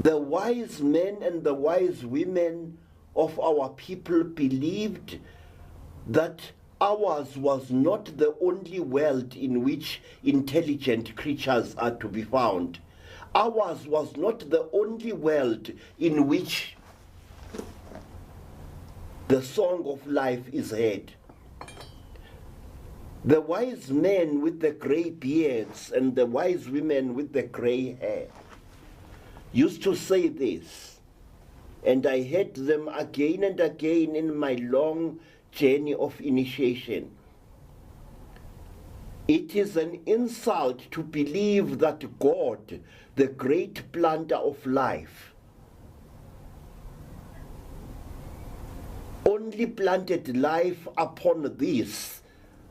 The wise men and the wise women of our people believed that ours was not the only world in which intelligent creatures are to be found. Ours was not the only world in which the song of life is heard. The wise men with the grey beards and the wise women with the grey hair used to say this, and I heard them again and again in my long journey of initiation. It is an insult to believe that God, the great planter of life, only planted life upon this,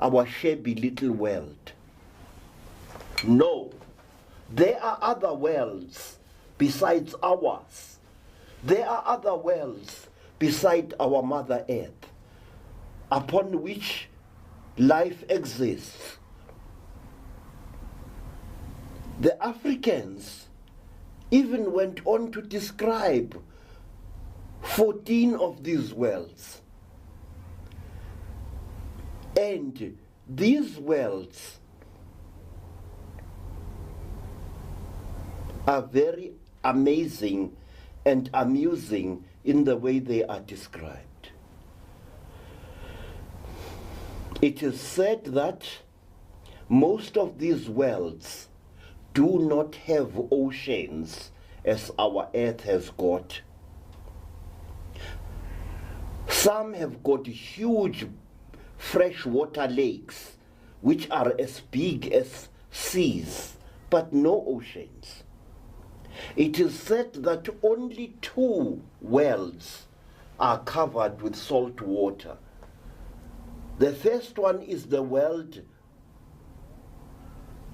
our shabby little world. No, there are other worlds besides ours. There are other worlds beside our Mother Earth, upon which life exists. The Africans even went on to describe 14 of these worlds. And these worlds are very amazing and amusing in the way they are described. It is said that most of these worlds do not have oceans as our earth has got. Some have got huge freshwater lakes which are as big as seas, but no oceans. It is said that only 2 worlds are covered with salt water. The first one is the world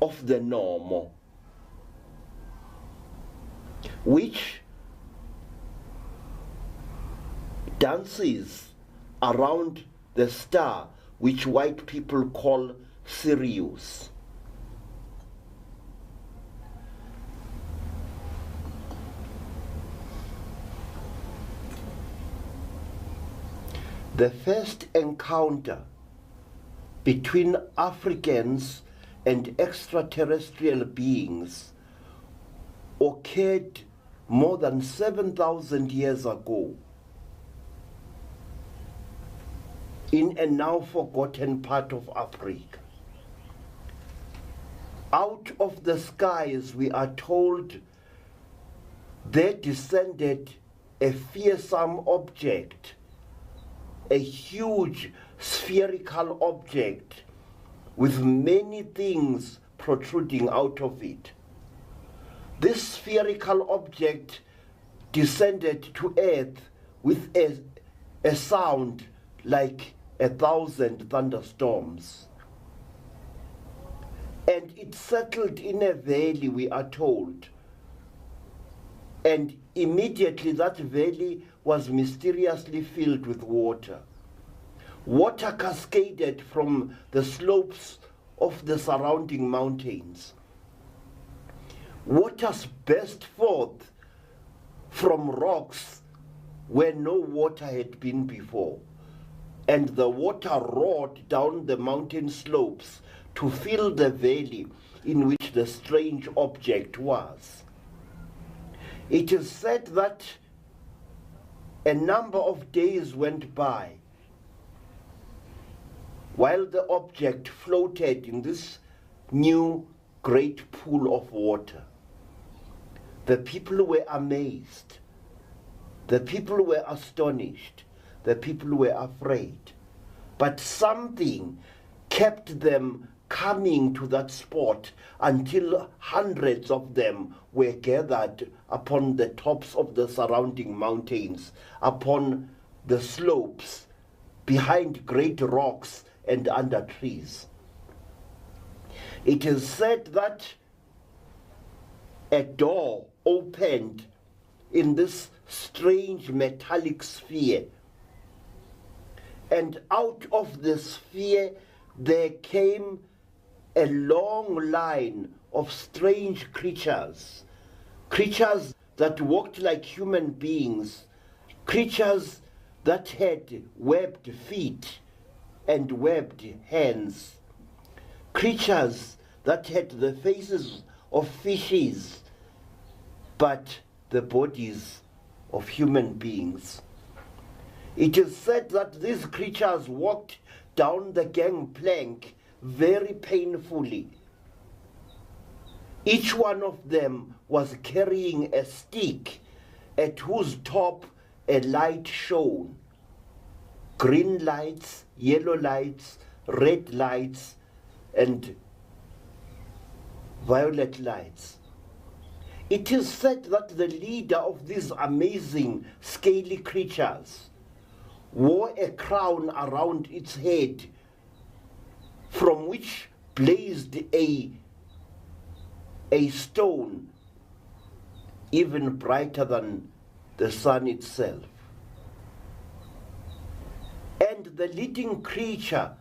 of the normal, which dances around the star which white people call Sirius. The first encounter between Africans and extraterrestrial beings occurred more than 7,000 years ago in a now forgotten part of Africa. Out of the skies, we are told, there descended a fearsome object, a huge spherical object with many things protruding out of it. This spherical object descended to earth with a sound like 1,000 thunderstorms. And it settled in a valley, we are told. And immediately that valley was mysteriously filled with water. Water cascaded from the slopes of the surrounding mountains. Waters burst forth from rocks where no water had been before. And the water roared down the mountain slopes to fill the valley in which the strange object was. It is said that a number of days went by while the object floated in this new great pool of water. The people were amazed. The people were astonished. The people were afraid. But something kept them coming to that spot until hundreds of them were gathered upon the tops of the surrounding mountains, upon the slopes, behind great rocks and under trees. It is said that a door opened in this strange metallic sphere, and out of the sphere there came a long line of strange creatures that walked like human beings, creatures that had webbed feet and webbed hands, creatures that had the faces of fishes but the bodies of human beings. It is said that these creatures walked down the gangplank very painfully. Each one of them was carrying a stick at whose top a light shone. Green lights, yellow lights, red lights, and violet lights. It is said that the leader of these amazing scaly creatures wore a crown around its head from which blazed a stone even brighter than the sun itself. And the leading creature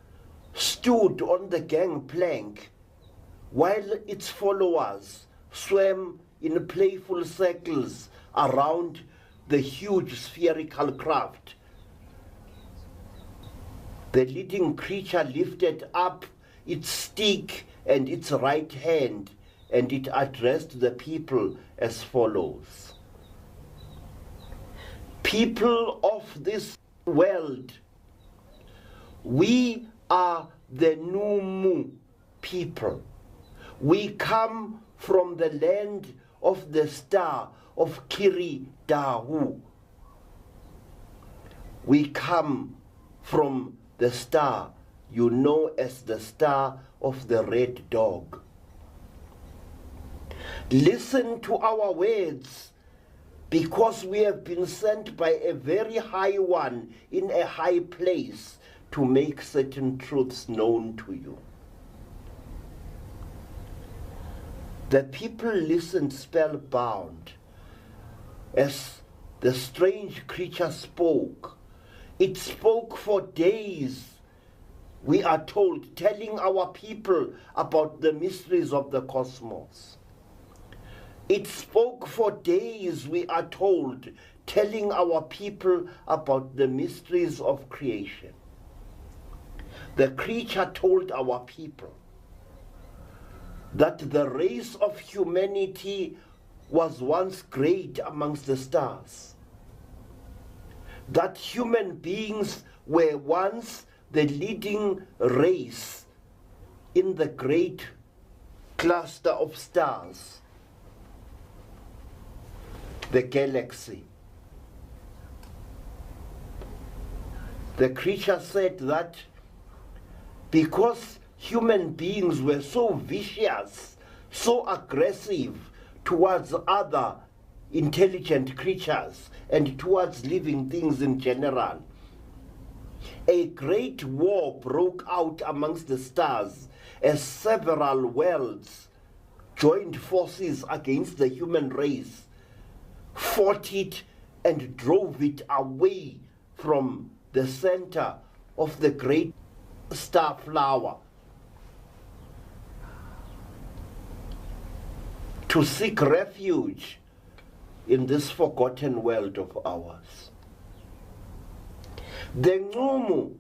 stood on the gangplank while its followers swam in playful circles around the huge spherical craft. The leading creature lifted up its stick and its right hand, and it addressed the people as follows. People of this world, we are the Numu people. We come from the land of the star of Kiridahu. We come from the star you know as the star of the red dog. Listen to our words, because we have been sent by a very high one in a high place to make certain truths known to you. The people listened spellbound as the strange creature spoke. It spoke for days, we are told, telling our people about the mysteries of the cosmos. It spoke for days, we are told, telling our people about the mysteries of creation. The creature told our people that the race of humanity was once great amongst the stars, that human beings were once the leading race in the great cluster of stars, the galaxy. The creature said that because human beings were so vicious, so aggressive towards other intelligent creatures and towards living things in general, a great war broke out amongst the stars as several worlds joined forces against the human race, fought it and drove it away from the center of the great star flower to seek refuge in this forgotten world of ours. The Numu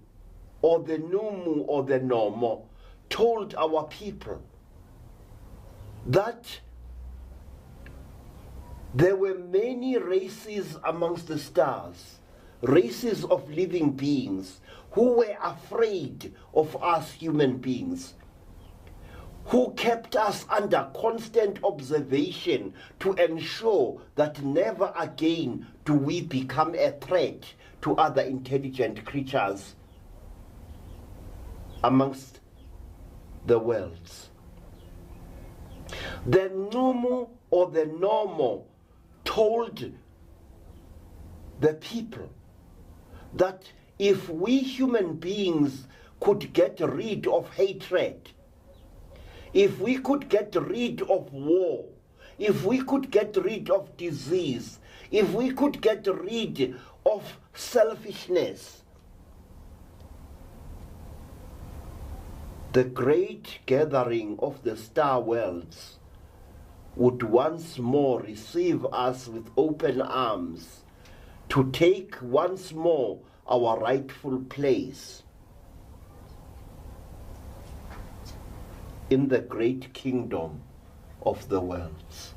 or the Numu or the Nomo told our people that there were many races amongst the stars, races of living beings who were afraid of us human beings, who kept us under constant observation to ensure that never again do we become a threat to other intelligent creatures amongst the worlds. The Numu or the Nomo told the people that if we human beings could get rid of hatred, if we could get rid of war, if we could get rid of disease, if we could get rid of selfishness, the great gathering of the star worlds would once more receive us with open arms, to take once more our rightful place in the great kingdom of the worlds.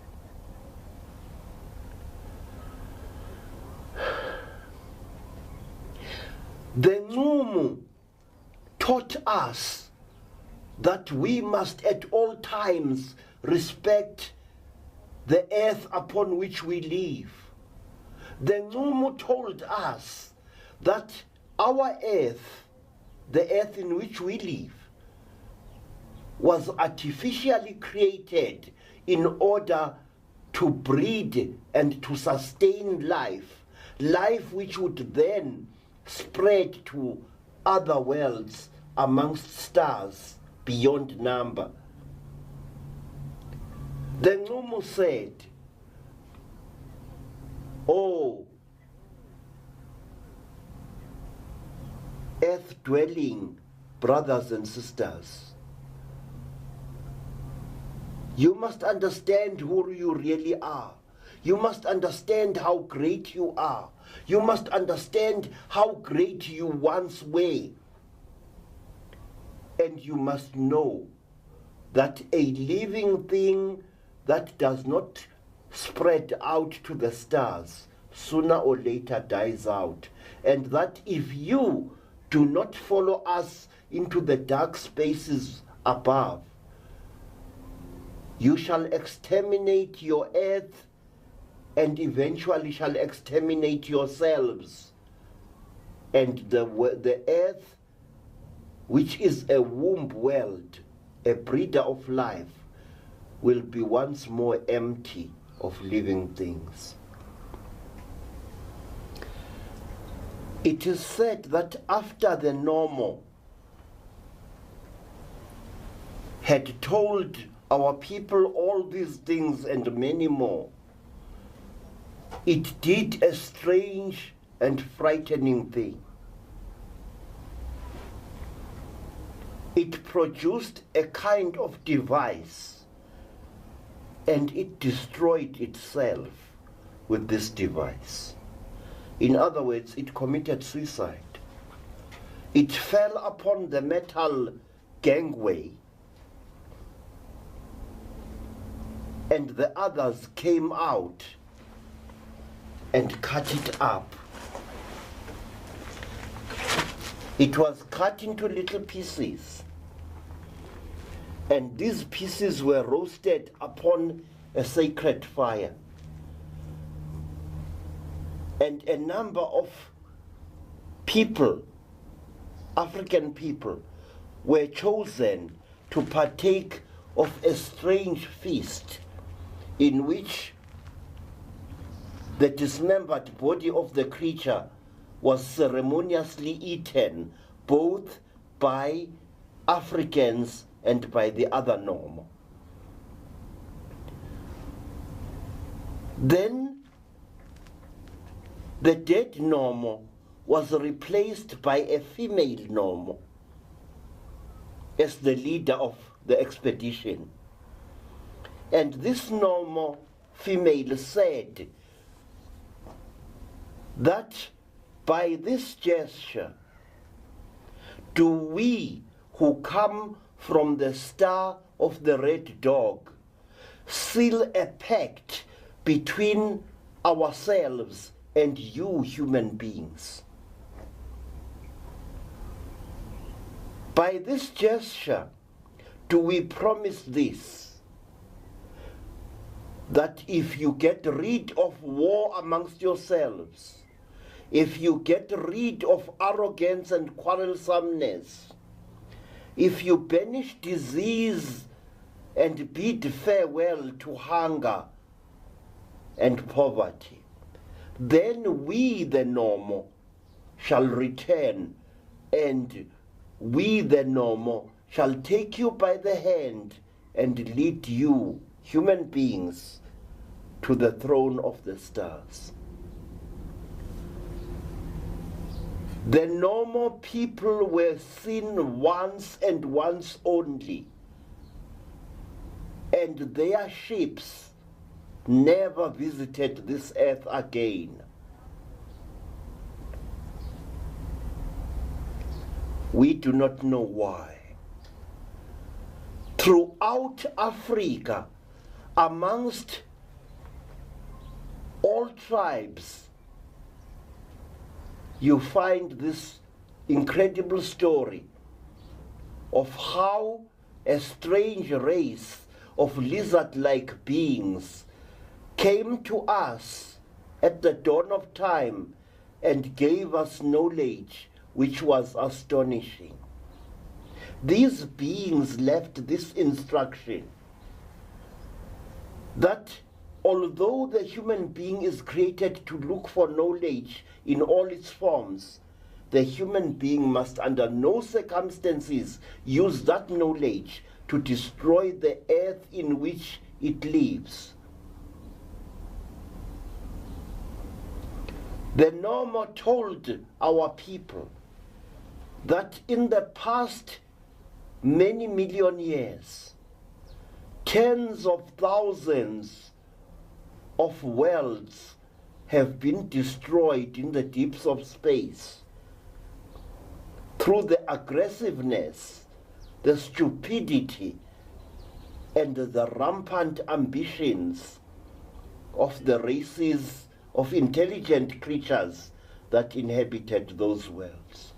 The Ncumu taught us that we must at all times respect the earth upon which we live. The Ncumu told us that our earth, the earth in which we live, was artificially created in order to breed and to sustain life, life which would then spread to other worlds amongst stars beyond number. The Ncumu said, "Oh, earth-dwelling brothers and sisters, you must understand who you really are. You must understand how great you are. You must understand how great you once were. And you must know that a living thing that does not spread out to the stars sooner or later dies out. And that if you do not follow us into the dark spaces above, you shall exterminate your earth and eventually shall exterminate yourselves. And the earth, which is a womb world, a breeder of life, will be once more empty of living things." It is said that after the Normo had told our people all these things and many more, it did a strange and frightening thing. It produced a kind of device, and it destroyed itself with this device. In other words, it committed suicide. It fell upon the metal gangway, and the others came out and cut it up. It was cut into little pieces, and these pieces were roasted upon a sacred fire. And a number of people, African people, were chosen to partake of a strange feast in which the dismembered body of the creature was ceremoniously eaten both by Africans and by the other Normo. Then the dead Normo was replaced by a female Normo as the leader of the expedition. And this Normo female said that by this gesture do we who come from the star of the red dog seal a pact between ourselves and you human beings. By this gesture do we promise this, that if you get rid of war amongst yourselves, if you get rid of arrogance and quarrelsomeness, if you banish disease and bid farewell to hunger and poverty, then we, the Normo, shall return, and we, the Normo, shall take you by the hand and lead you, human beings, to the throne of the stars. The Normo people were seen once and once only and their ships never visited this earth again. We do not know why. Throughout Africa, amongst all tribes, you find this incredible story of how a strange race of lizard-like beings came to us at the dawn of time and gave us knowledge which was astonishing. These beings left this instruction that although the human being is created to look for knowledge in all its forms, the human being must under no circumstances use that knowledge to destroy the earth in which it lives. The Normo told our people that in the past many million years, tens of thousands of worlds have been destroyed in the deeps of space through the aggressiveness, the stupidity, and the rampant ambitions of the races of intelligent creatures that inhabited those worlds.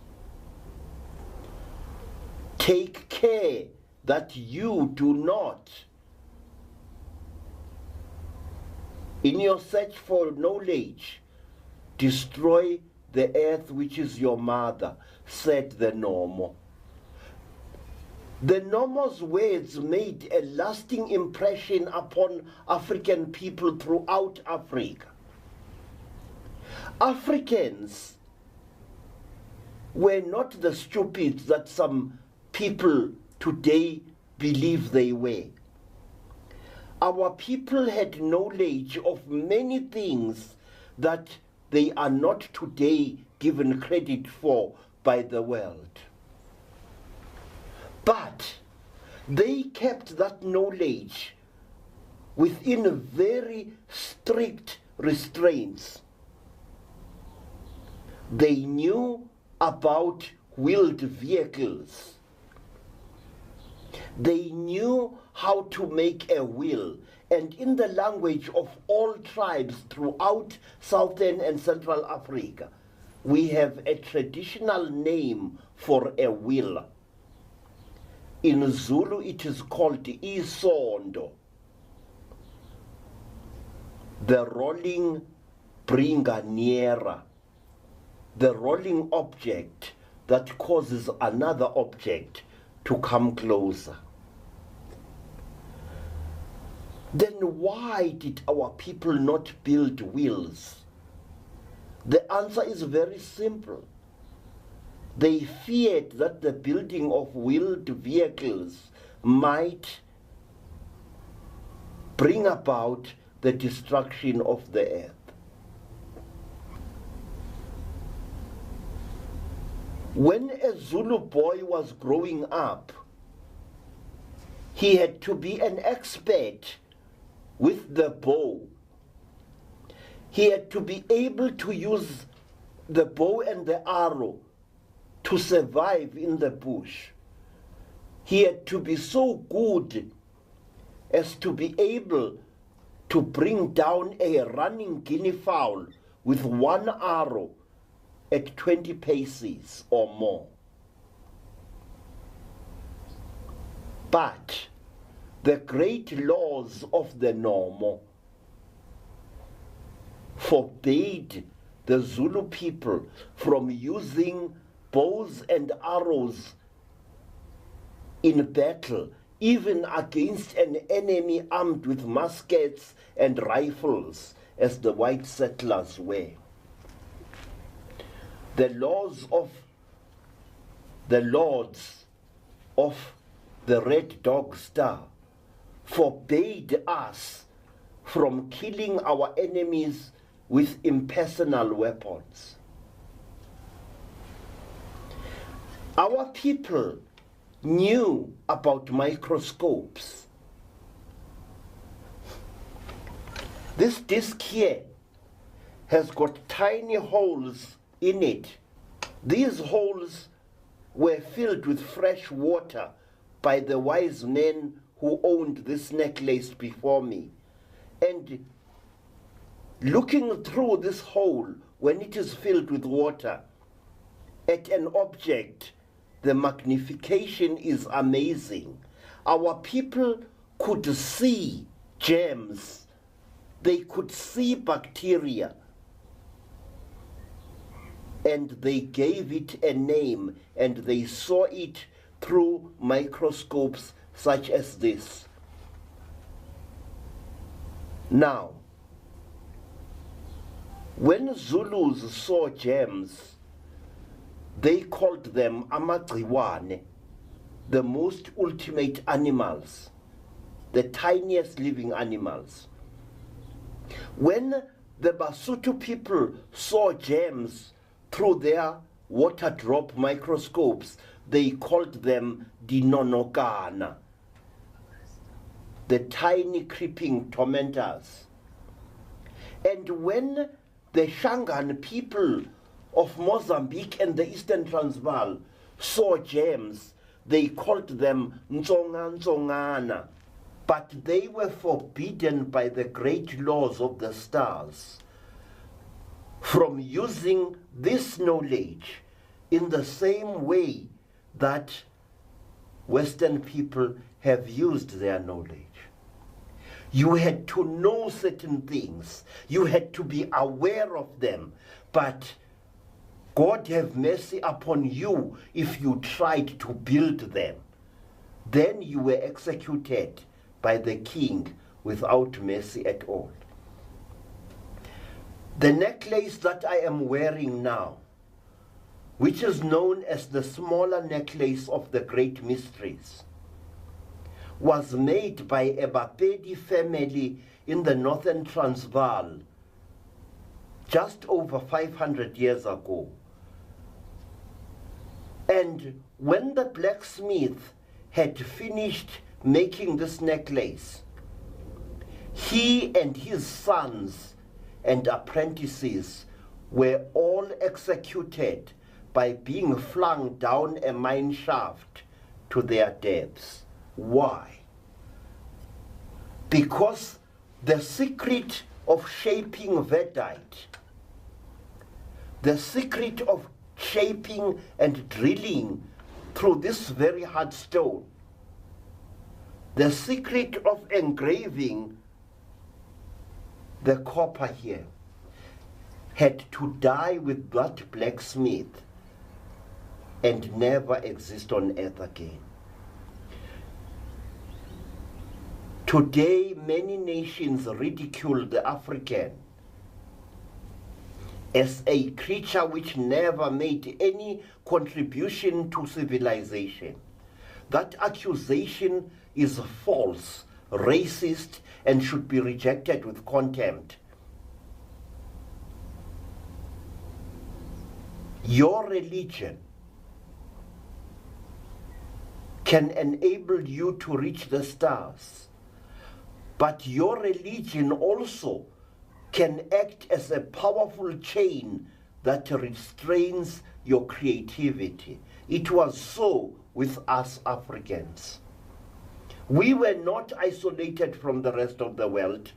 Take care that you do not, in your search for knowledge, destroy the earth which is your mother, said the Normo. The Normo's words made a lasting impression upon African people throughout Africa. Africans were not the stupids that some people today believe they were. Our people had knowledge of many things that they are not today given credit for by the world. But they kept that knowledge within very strict restraints. They knew about wheeled vehicles. They knew how to make a wheel, and in the language of all tribes throughout Southern and Central Africa, we have a traditional name for a wheel. In Zulu it is called isondo, the rolling bringaniera, the rolling object that causes another object to come closer. Then why did our people not build wheels? The answer is very simple. They feared that the building of wheeled vehicles might bring about the destruction of the earth. When a Zulu boy was growing up, he had to be an expert with the bow. He had to be able to use the bow and the arrow to survive in the bush. He had to be so good as to be able to bring down a running guinea fowl with one arrow at 20 paces or more. But the great laws of the Normo forbade the Zulu people from using bows and arrows in battle, even against an enemy armed with muskets and rifles, as the white settlers were. The laws of the lords of the Red Dog Star forbade us from killing our enemies with impersonal weapons. Our people knew about microscopes. This disc here has got tiny holes in it. These holes were filled with fresh water by the wise men who owned this necklace before me. And looking through this hole, when it is filled with water, at an object, the magnification is amazing. Our people could see germs. They could see bacteria. And they gave it a name, and they saw it through microscopes such as this. Now, when Zulus saw germs, they called them amagciwane, the most ultimate animals, the tiniest living animals. When the Basotho people saw germs through their water drop microscopes, they called them dinonokana, the tiny creeping tormentors. And when the Shangan people of Mozambique and the Eastern Transvaal saw germs, they called them ntsongana. But they were forbidden by the great laws of the stars from using this knowledge in the same way that Western people have used their knowledge. You had to know certain things. You had to be aware of them. But God have mercy upon you if you tried to build them. Then you were executed by the king without mercy at all. The necklace that I am wearing now, which is known as the smaller necklace of the great mysteries, was made by a Bapedi family in the northern Transvaal just over 500 years ago. And when the blacksmith had finished making this necklace, he and his sons and apprentices were all executed by being flung down a mine shaft to their deaths. Why? Because the secret of shaping Vedite, the secret of shaping and drilling through this very hard stone, the secret of engraving the copper here, had to die with that blacksmith and never exist on earth again. Today, many nations ridicule the African as a creature which never made any contribution to civilization. That accusation is false, racist, and should be rejected with contempt. Your religion can enable you to reach the stars, but your religion also can act as a powerful chain that restrains your creativity. It was so with us Africans. We were not isolated from the rest of the world.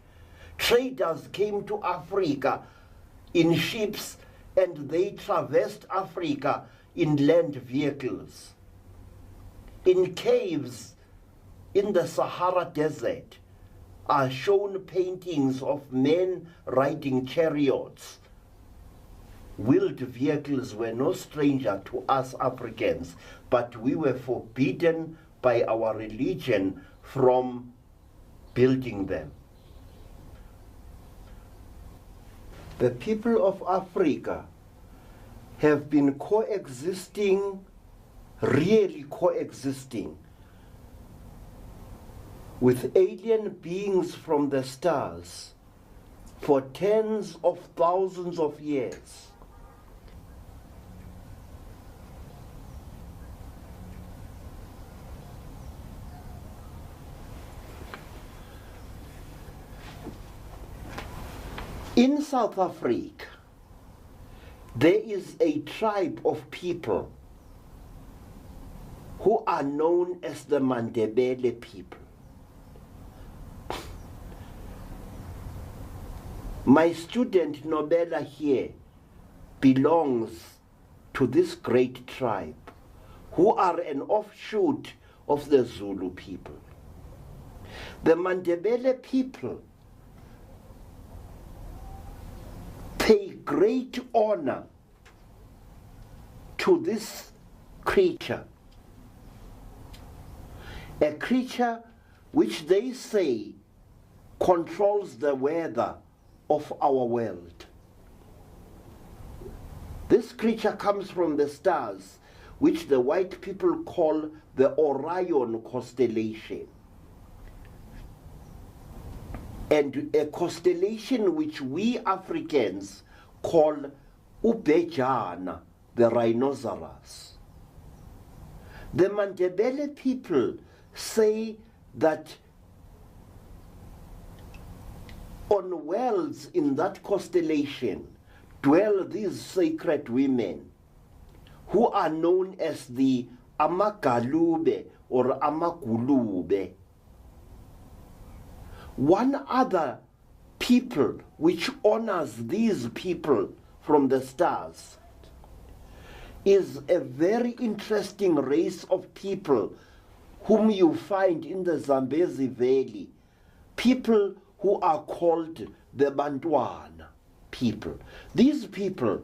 Traders came to Africa in ships and they traversed Africa in land vehicles. In caves in the Sahara Desert are shown paintings of men riding chariots. Wheeled vehicles were no stranger to us Africans, but we were forbidden by our religion from building them. The people of Africa have been coexisting, really coexisting, with alien beings from the stars for tens of thousands of years. In South Africa, there is a tribe of people who are known as the Mandebele people. My student Nobela here belongs to this great tribe, who are an offshoot of the Zulu people. The Mandebele people pay great honor to this creature, a creature which they say controls the weather of our world. This creature comes from the stars, which the white people call the Orion constellation, and a constellation which we Africans call Ubejana, the rhinoceros. The Mandebele people say that on wells in that constellation dwell these sacred women who are known as the Amagalube or Amagulube. One other people which honors these people from the stars is a very interesting race of people whom you find in the Zambezi Valley, people who are called the Bantwana people. These people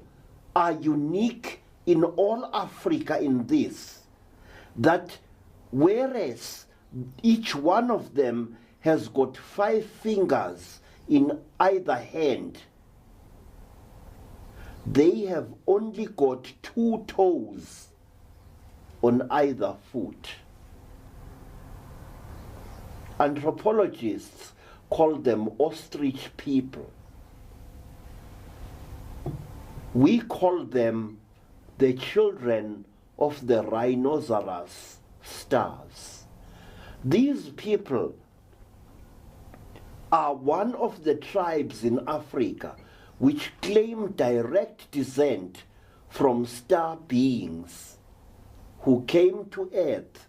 are unique in all Africa in this, that whereas each one of them has got 5 fingers in either hand, they have only got 2 toes on either foot. Anthropologists call them ostrich people. We call them the children of the rhinoceros stars. These people are one of the tribes in Africa which claim direct descent from star beings who came to earth,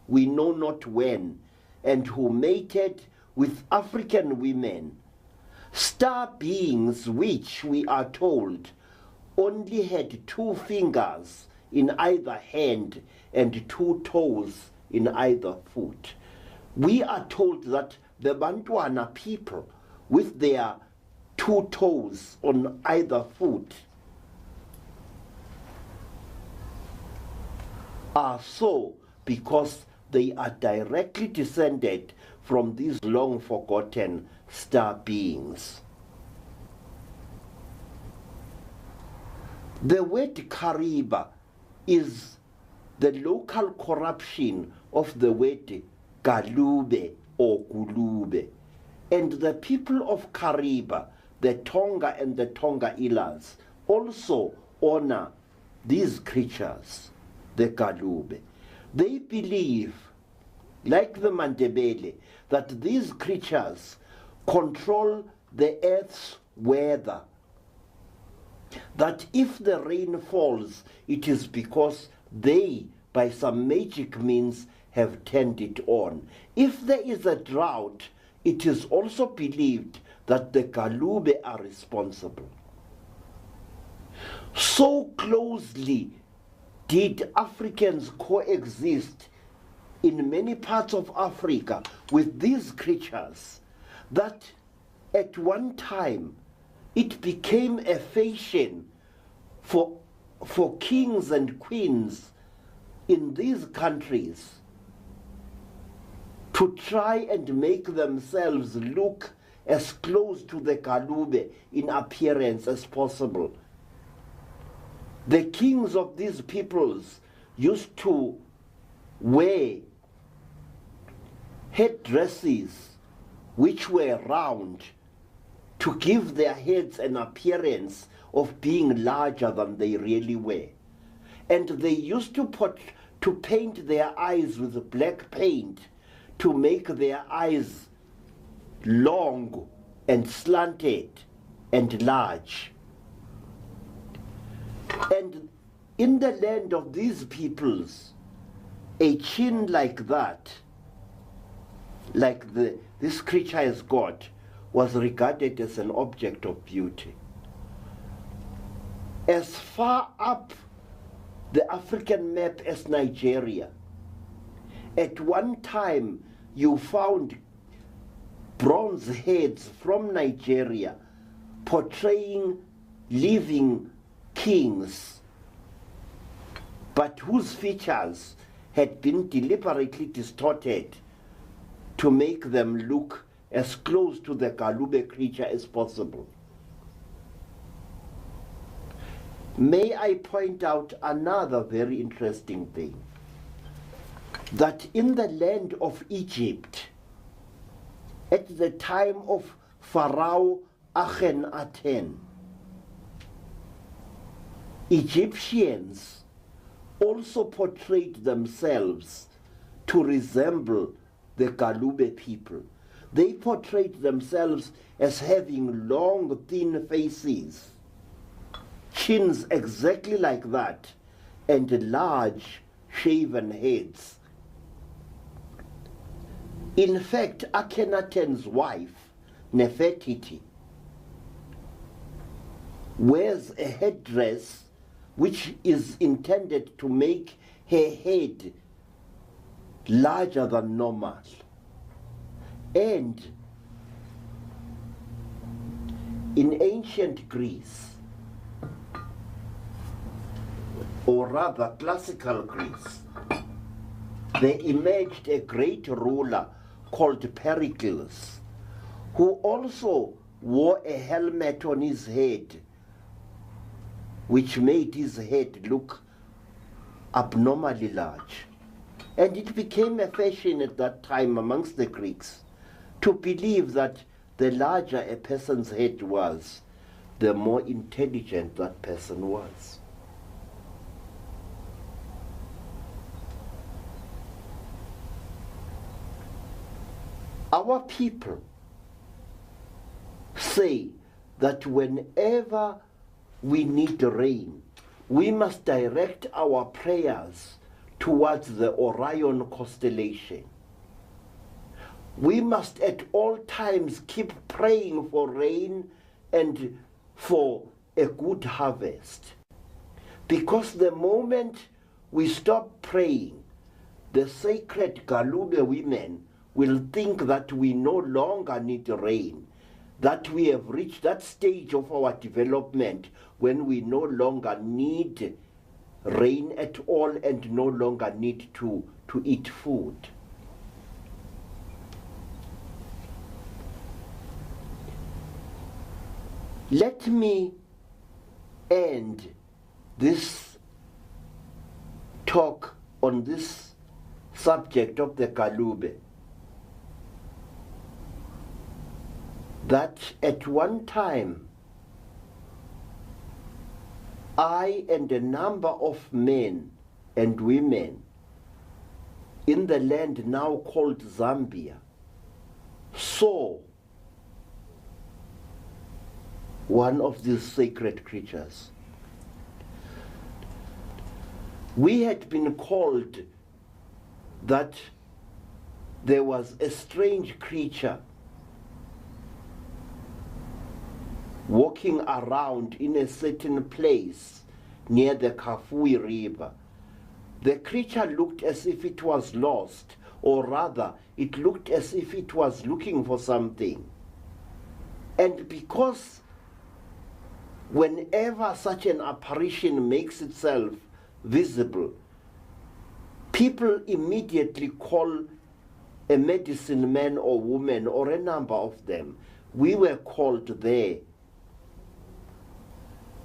we know not when, and who mated with African women. Star beings which, we are told, only had 2 fingers in either hand and 2 toes in either foot. We are told that the Bantwana people, with their 2 toes on either foot, are so because they are directly descended from these long forgotten star beings. The word Kariba is the local corruption of the word Galube or Gulube. And the people of Kariba, the Tonga and the Tonga Ilas, also honor these creatures, the Galube. They believe, like the Mandebele, that these creatures control the earth's weather. That if the rain falls, it is because they, by some magic means, have turned it on. If there is a drought, it is also believed that the Galube are responsible. So closely did Africans coexist in many parts of Africa with these creatures that at one time it became a fashion for kings and queens in these countries to try and make themselves look as close to the Galube in appearance as possible. The kings of these peoples used to wear headdresses which were round to give their heads an appearance of being larger than they really were. And they used to paint their eyes with black paint to make their eyes long and slanted and large. And in the land of these peoples, a chin like that, like this creature has got, was regarded as an object of beauty. As far up the African map as Nigeria, at one time you found bronze heads from Nigeria portraying living kings, but whose features had been deliberately distorted to make them look as close to the Galube creature as possible. May I point out another very interesting thing, that in the land of Egypt, at the time of Pharaoh Akhenaten, Egyptians also portrayed themselves to resemble the Galube people. They portrayed themselves as having long, thin faces, chins exactly like that, and large, shaven heads. In fact, Akhenaten's wife, Nefertiti, wears a headdress which is intended to make her head larger than normal. And in ancient Greece, or rather classical Greece, there emerged a great ruler called Pericles, who also wore a helmet on his head, which made his head look abnormally large. And it became a fashion at that time amongst the Greeks to believe that the larger a person's head was, the more intelligent that person was. Our people say that whenever we need rain, we must direct our prayers towards the Orion constellation. We must at all times keep praying for rain and for a good harvest. Because the moment we stop praying, the sacred Galube women will think that we no longer need rain, that we have reached that stage of our development when we no longer need rain at all and no longer need to eat food. Let me end this talk on this subject of the Galube, that at one time I and a number of men and women in the land now called Zambia saw one of these sacred creatures. We had been called that there was a strange creature walking around in a certain place near the Kafui River. The creature looked as if it was lost, or rather, it looked as if it was looking for something. And because whenever such an apparition makes itself visible, people immediately call a medicine man or woman or a number of them. We were called there.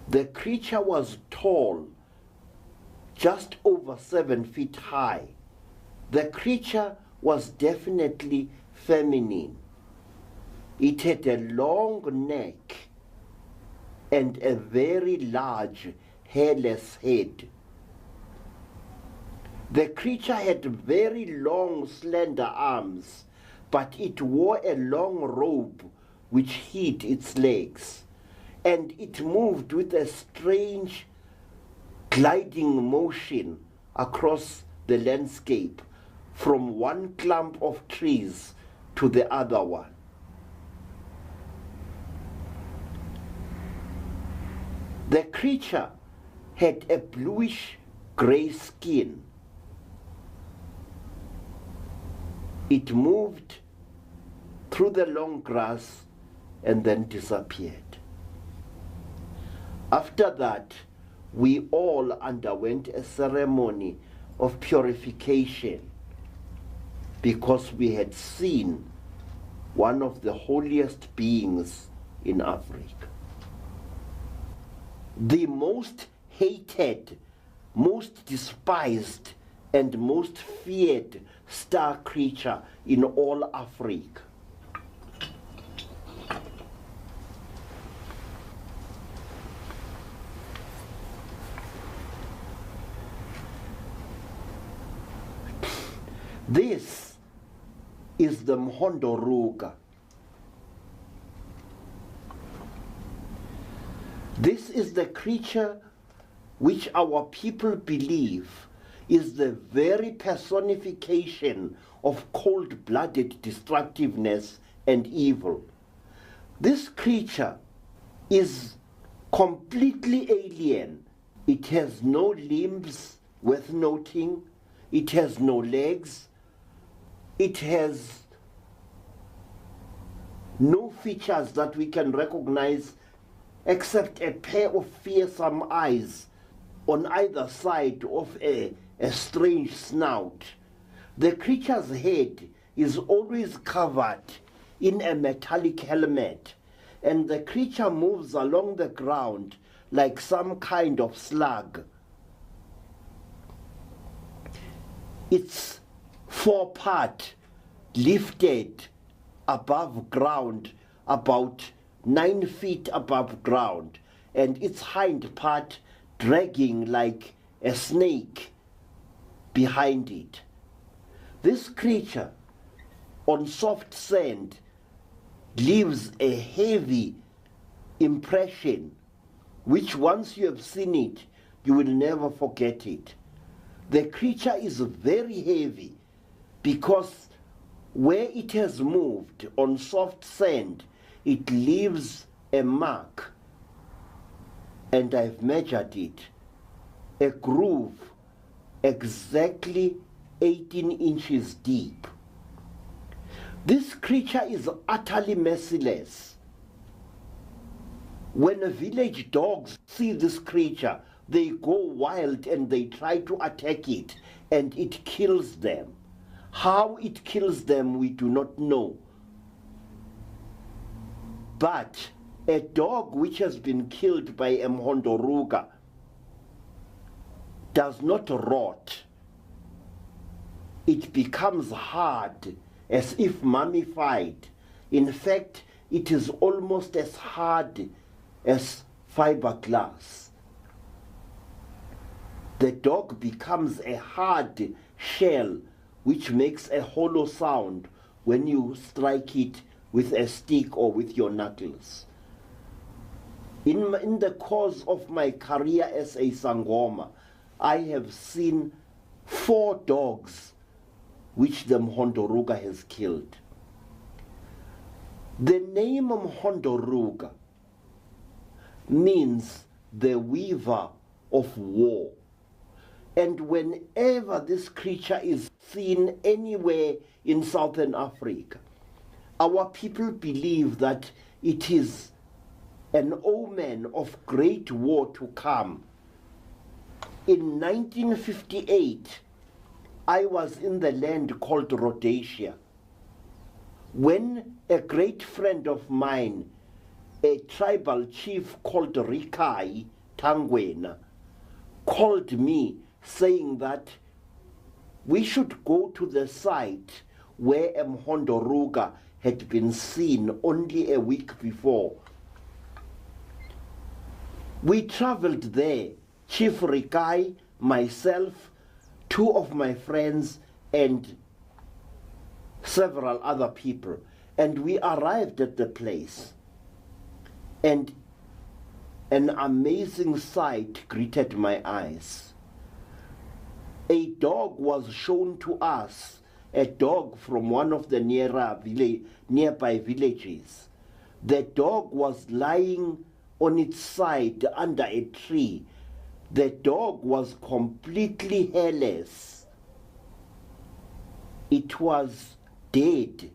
The creature was tall, just over 7 feet high. The creature was definitely feminine. It had a long neck and a very large hairless head. The creature had very long, slender arms, but it wore a long robe which hid its legs. and it moved with a strange gliding motion across the landscape from one clump of trees to the other one. The creature had a bluish gray skin. It moved through the long grass and then disappeared. After that, we all underwent a ceremony of purification because we had seen one of the holiest beings in Africa. The most hated, most despised, and most feared star creature in all Africa. This is the Mhondoruga. This is the creature which our people believe is the very personification of cold-blooded destructiveness and evil. This creature is completely alien. It has no limbs worth noting. It has no legs. It has no features that we can recognize except a pair of fearsome eyes on either side of a strange snout. The creature's head is always covered in a metallic helmet, and the creature moves along the ground like some kind of slug. Its forepart lifted above ground, about 9 feet above ground, and its hind part dragging like a snake behind it. This creature on soft sand leaves a heavy impression which once you have seen it, you will never forget it. The creature is very heavy because where it has moved on soft sand, it leaves a mark, and I've measured it, a groove exactly 18 inches deep. This creature is utterly merciless. When village dogs see this creature, they go wild and they try to attack it, and it kills them. How it kills them, we do not know. But a dog which has been killed by a Mhondoruga does not rot. It becomes hard, as if mummified. In fact, it is almost as hard as fiberglass. The dog becomes a hard shell which makes a hollow sound when you strike it with a stick or with your knuckles. In the course of my career as a Sangoma, I have seen 4 dogs which the Mhondoruga has killed. The name Mhondoruga means the weaver of war. And whenever this creature is seen anywhere in Southern Africa, our people believe that it is an omen of great war to come. In 1958, I was in the land called Rhodesia, when a great friend of mine, a tribal chief called Rikai Tangwena, called me saying that we should go to the site where a Mhondoruga had been seen only a week before. We traveled there, Chief Rikai, myself, 2 of my friends, and several other people. And we arrived at the place. And an amazing sight greeted my eyes. A dog was shown to us, a dog from one of the nearby villages. The dog was lying on its side under a tree. The dog was completely hairless. It was dead,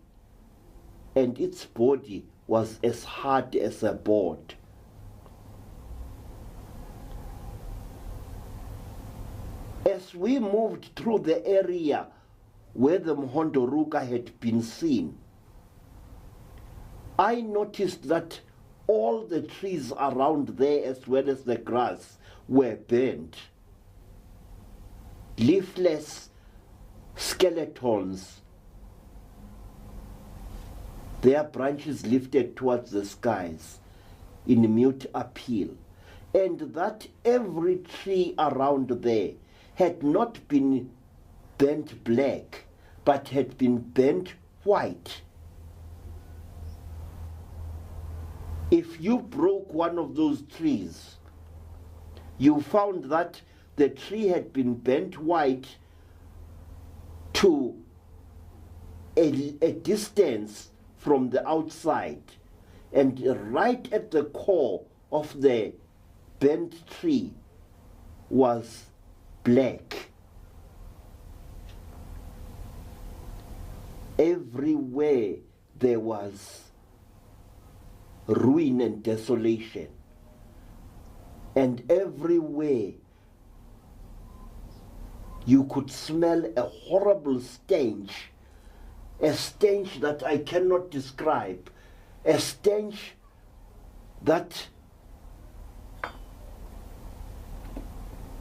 and its body was as hard as a board. As we moved through the area where the Mhondoruka had been seen, I noticed that all the trees around there, as well as the grass, were burnt. Leafless skeletons, their branches lifted towards the skies in mute appeal, and that every tree around there had not been burnt black, but had been burnt white. If you broke one of those trees, you found that the tree had been burnt white to a distance from the outside, and right at the core of the burnt tree was black. Everywhere there was ruin and desolation, and everywhere you could smell a horrible stench, a stench that I cannot describe, a stench that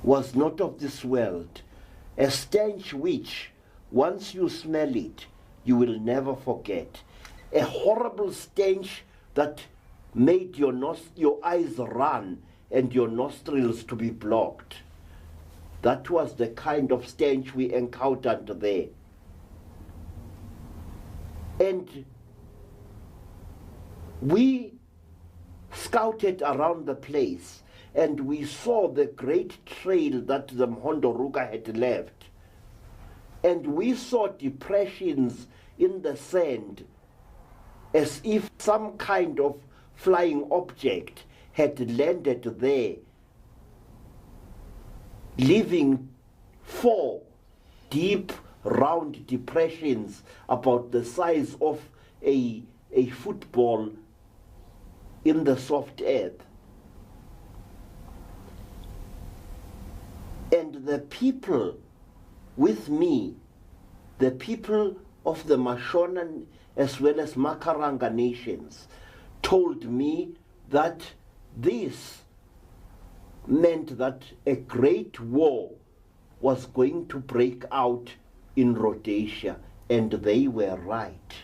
was not of this world, a stench which, once you smell it, you will never forget. A horrible stench that made your eyes run and your nostrils to be blocked. That was the kind of stench we encountered there. And we scouted around the place, and we saw the great trail that the Mhondoruka had left. And we saw depressions in the sand, as if some kind of flying object had landed there, leaving 4 deep, round depressions about the size of a football in the soft earth. And the people with me, the people of the Mashona as well as Makaranga nations, told me that this meant that a great war was going to break out in Rhodesia, and they were right.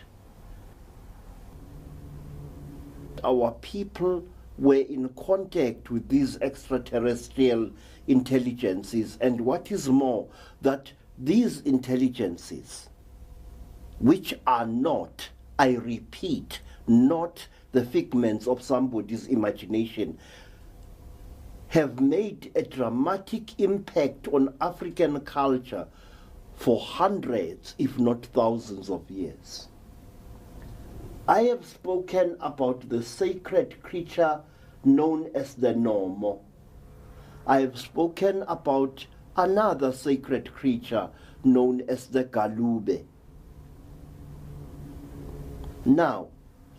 Our people were in contact with these extraterrestrial intelligences, and what is more, that these intelligences, which are not, I repeat, not the figments of somebody's imagination, have made a dramatic impact on African culture for hundreds, if not thousands of years. I have spoken about the sacred creature known as the Nomo. I have spoken about another sacred creature known as the Galube. Now,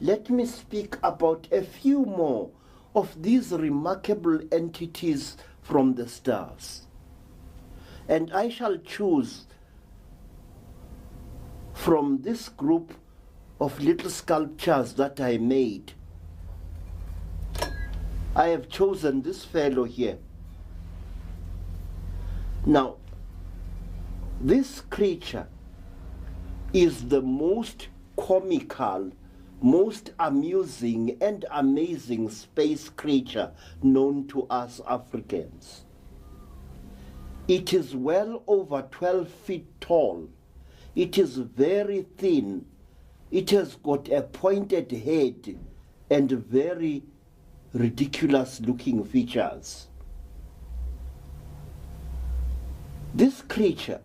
let me speak about a few more of these remarkable entities from the stars. And I shall choose from this group of little sculptures that I made. I have chosen this fellow here. Now, this creature is the most comical, most amusing and amazing space creature known to us Africans. It is well over 12 feet tall. It is very thin. It has got a pointed head and very ridiculous looking features. This creature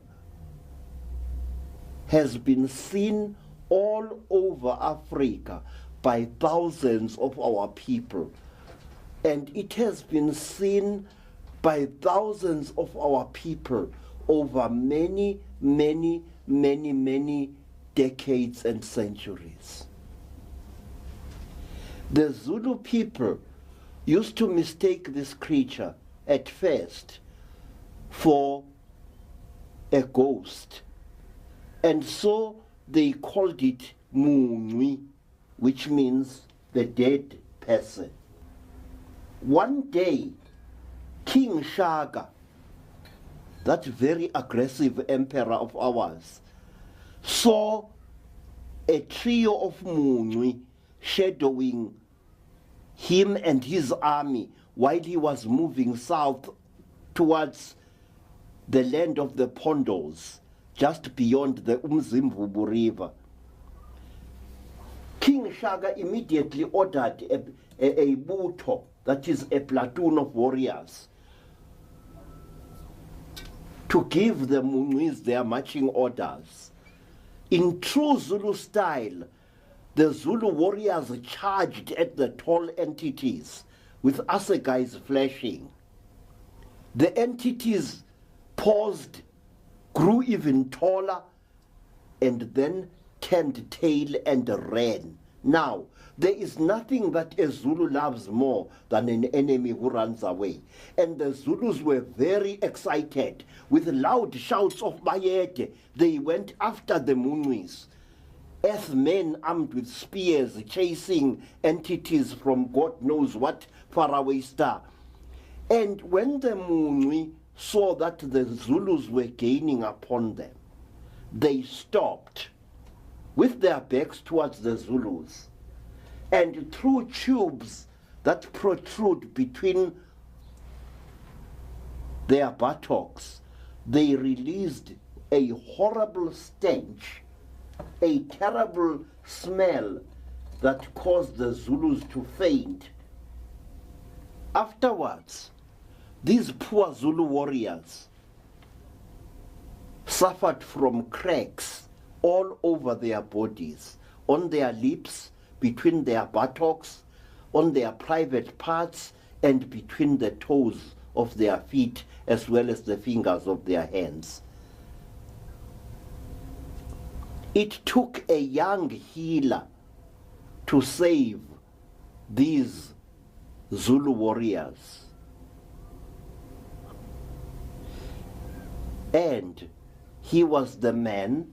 has been seen all over Africa by thousands of our people, and it has been seen by thousands of our people over many, many, many, many decades and centuries. The Zulu people used to mistake this creature at first for a ghost, and so they called it Mungwi, which means the dead person. One day, King Shaka, that very aggressive emperor of ours, saw a trio of Mungwi shadowing him and his army while he was moving south towards the land of the Pondos, just beyond the Umzimvubu River. King Shaka immediately ordered a butho, that is a platoon of warriors, to give the Mungwis their marching orders. In true Zulu style, the Zulu warriors charged at the tall entities with assegais flashing. The entities paused, grew even taller, and then turned tail and ran. Now, there is nothing that a Zulu loves more than an enemy who runs away. And the Zulus were very excited. With loud shouts of Bayete, they went after the Mungwis, as men armed with spears chasing entities from God knows what faraway star. And when the Mungwi saw that the Zulus were gaining upon them, they stopped with their backs towards the Zulus, and through tubes that protrude between their buttocks, they released a horrible stench, a terrible smell that caused the Zulus to faint. Afterwards, these poor Zulu warriors suffered from cracks all over their bodies, on their lips, between their buttocks, on their private parts, and between the toes of their feet, as well as the fingers of their hands. It took a young healer to save these Zulu warriors. And he was the man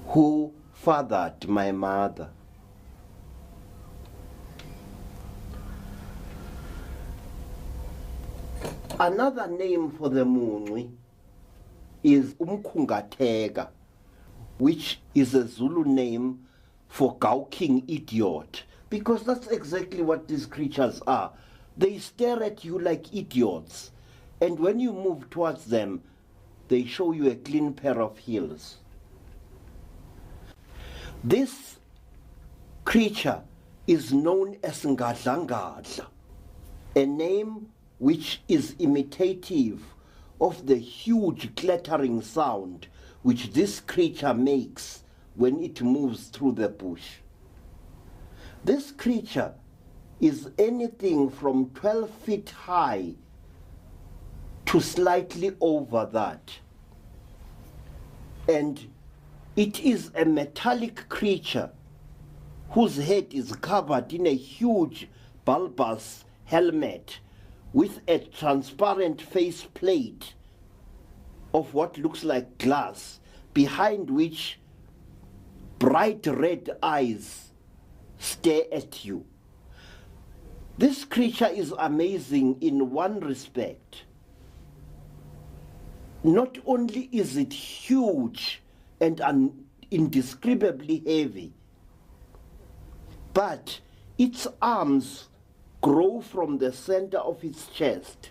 who fathered my mother. Another name for the Mungwi is Umkhungatega, which is a Zulu name for gawking idiot, because that's exactly what these creatures are. They stare at you like idiots, and when you move towards them, they show you a clean pair of heels. This creature is known as Ngadlangadla, a name which is imitative of the huge clattering sound which this creature makes when it moves through the bush. This creature is anything from 12 feet high to slightly over that. And it is a metallic creature whose head is covered in a huge bulbous helmet with a transparent face plate of what looks like glass, behind which bright red eyes stare at you. This creature is amazing in one respect. Not only is it huge and indescribably heavy, but its arms grow from the center of its chest.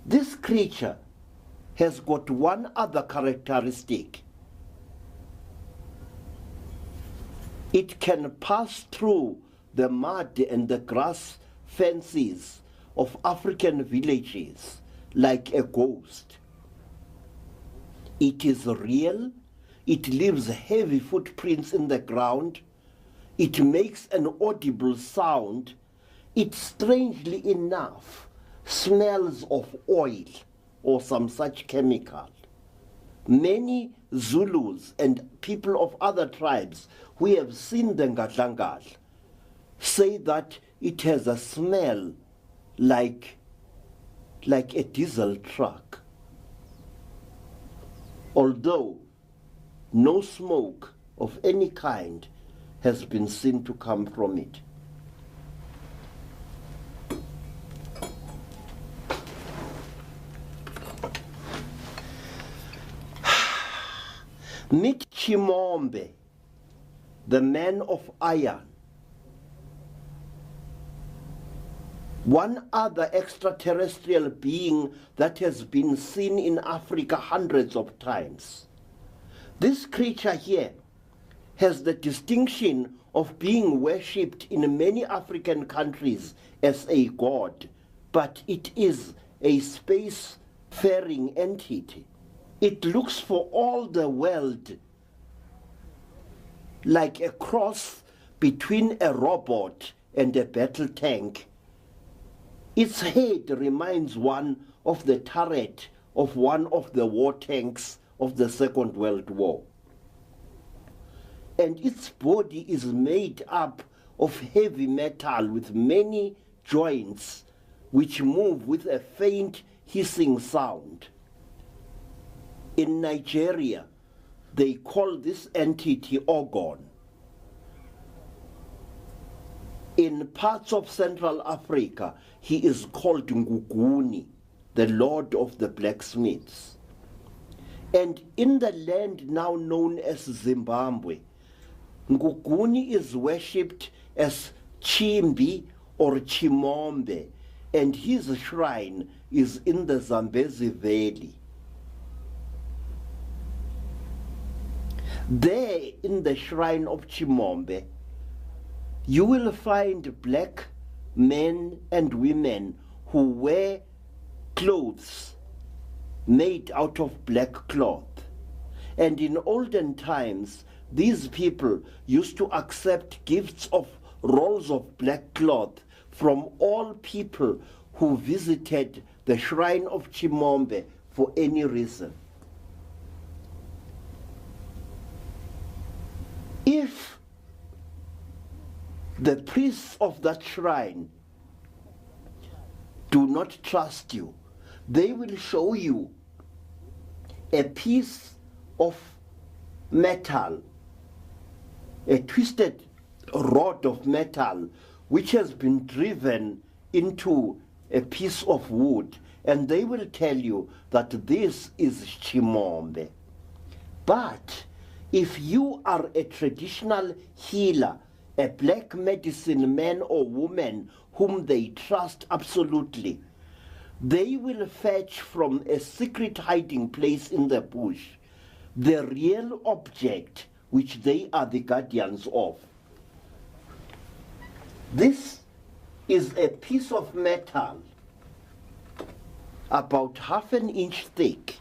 This creature has got one other characteristic. It can pass through the mud and the grass fences of African villages like a ghost. It is real. It leaves heavy footprints in the ground. It makes an audible sound. It, strangely enough, smells of oil or some such chemical. Many Zulus and people of other tribes who have seen the Ngadlangal say that it has a smell like a diesel truck. Although no smoke of any kind has been seen to come from it. Meet Chimombe, the man of iron. One other extraterrestrial being that has been seen in Africa hundreds of times. This creature here has the distinction of being worshipped in many African countries as a god, but it is a space-faring entity. It looks for all the world like a cross between a robot and a battle tank. Its head reminds one of the turret of one of the war tanks of the Second World War. And its body is made up of heavy metal with many joints which move with a faint hissing sound. In Nigeria, they call this entity Ogon. In parts of Central Africa, he is called Nguguni, the Lord of the Blacksmiths. And in the land now known as Zimbabwe, Nguguni is worshipped as Chimbi or Chimombe, and his shrine is in the Zambezi Valley. There, in the shrine of Chimombe, you will find black men and women who wear clothes made out of black cloth. And in olden times, these people used to accept gifts of rolls of black cloth from all people who visited the shrine of Chimombe for any reason. If the priests of that shrine do not trust you, they will show you a piece of metal, a twisted rod of metal which has been driven into a piece of wood, and they will tell you that this is Chimombe. But if you are a traditional healer, a black medicine man or woman whom they trust absolutely, they will fetch from a secret hiding place in the bush the real object which they are the guardians of. This is a piece of metal about half an inch thick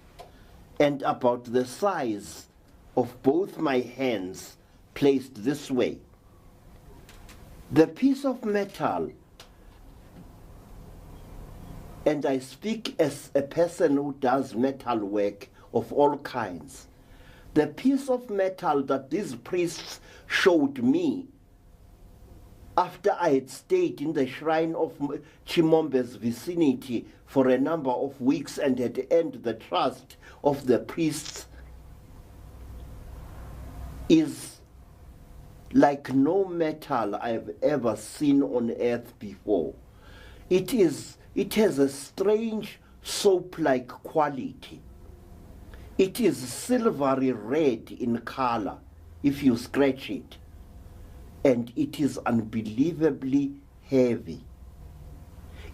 and about the size of both my hands placed this way. The piece of metal, and I speak as a person who does metal work of all kinds, the piece of metal that these priests showed me after I had stayed in the shrine of Chimombe's vicinity for a number of weeks and had earned the trust of the priests, is like no metal I've ever seen on earth before. It has a strange soap-like quality. It is silvery red in color if you scratch it, and it is unbelievably heavy.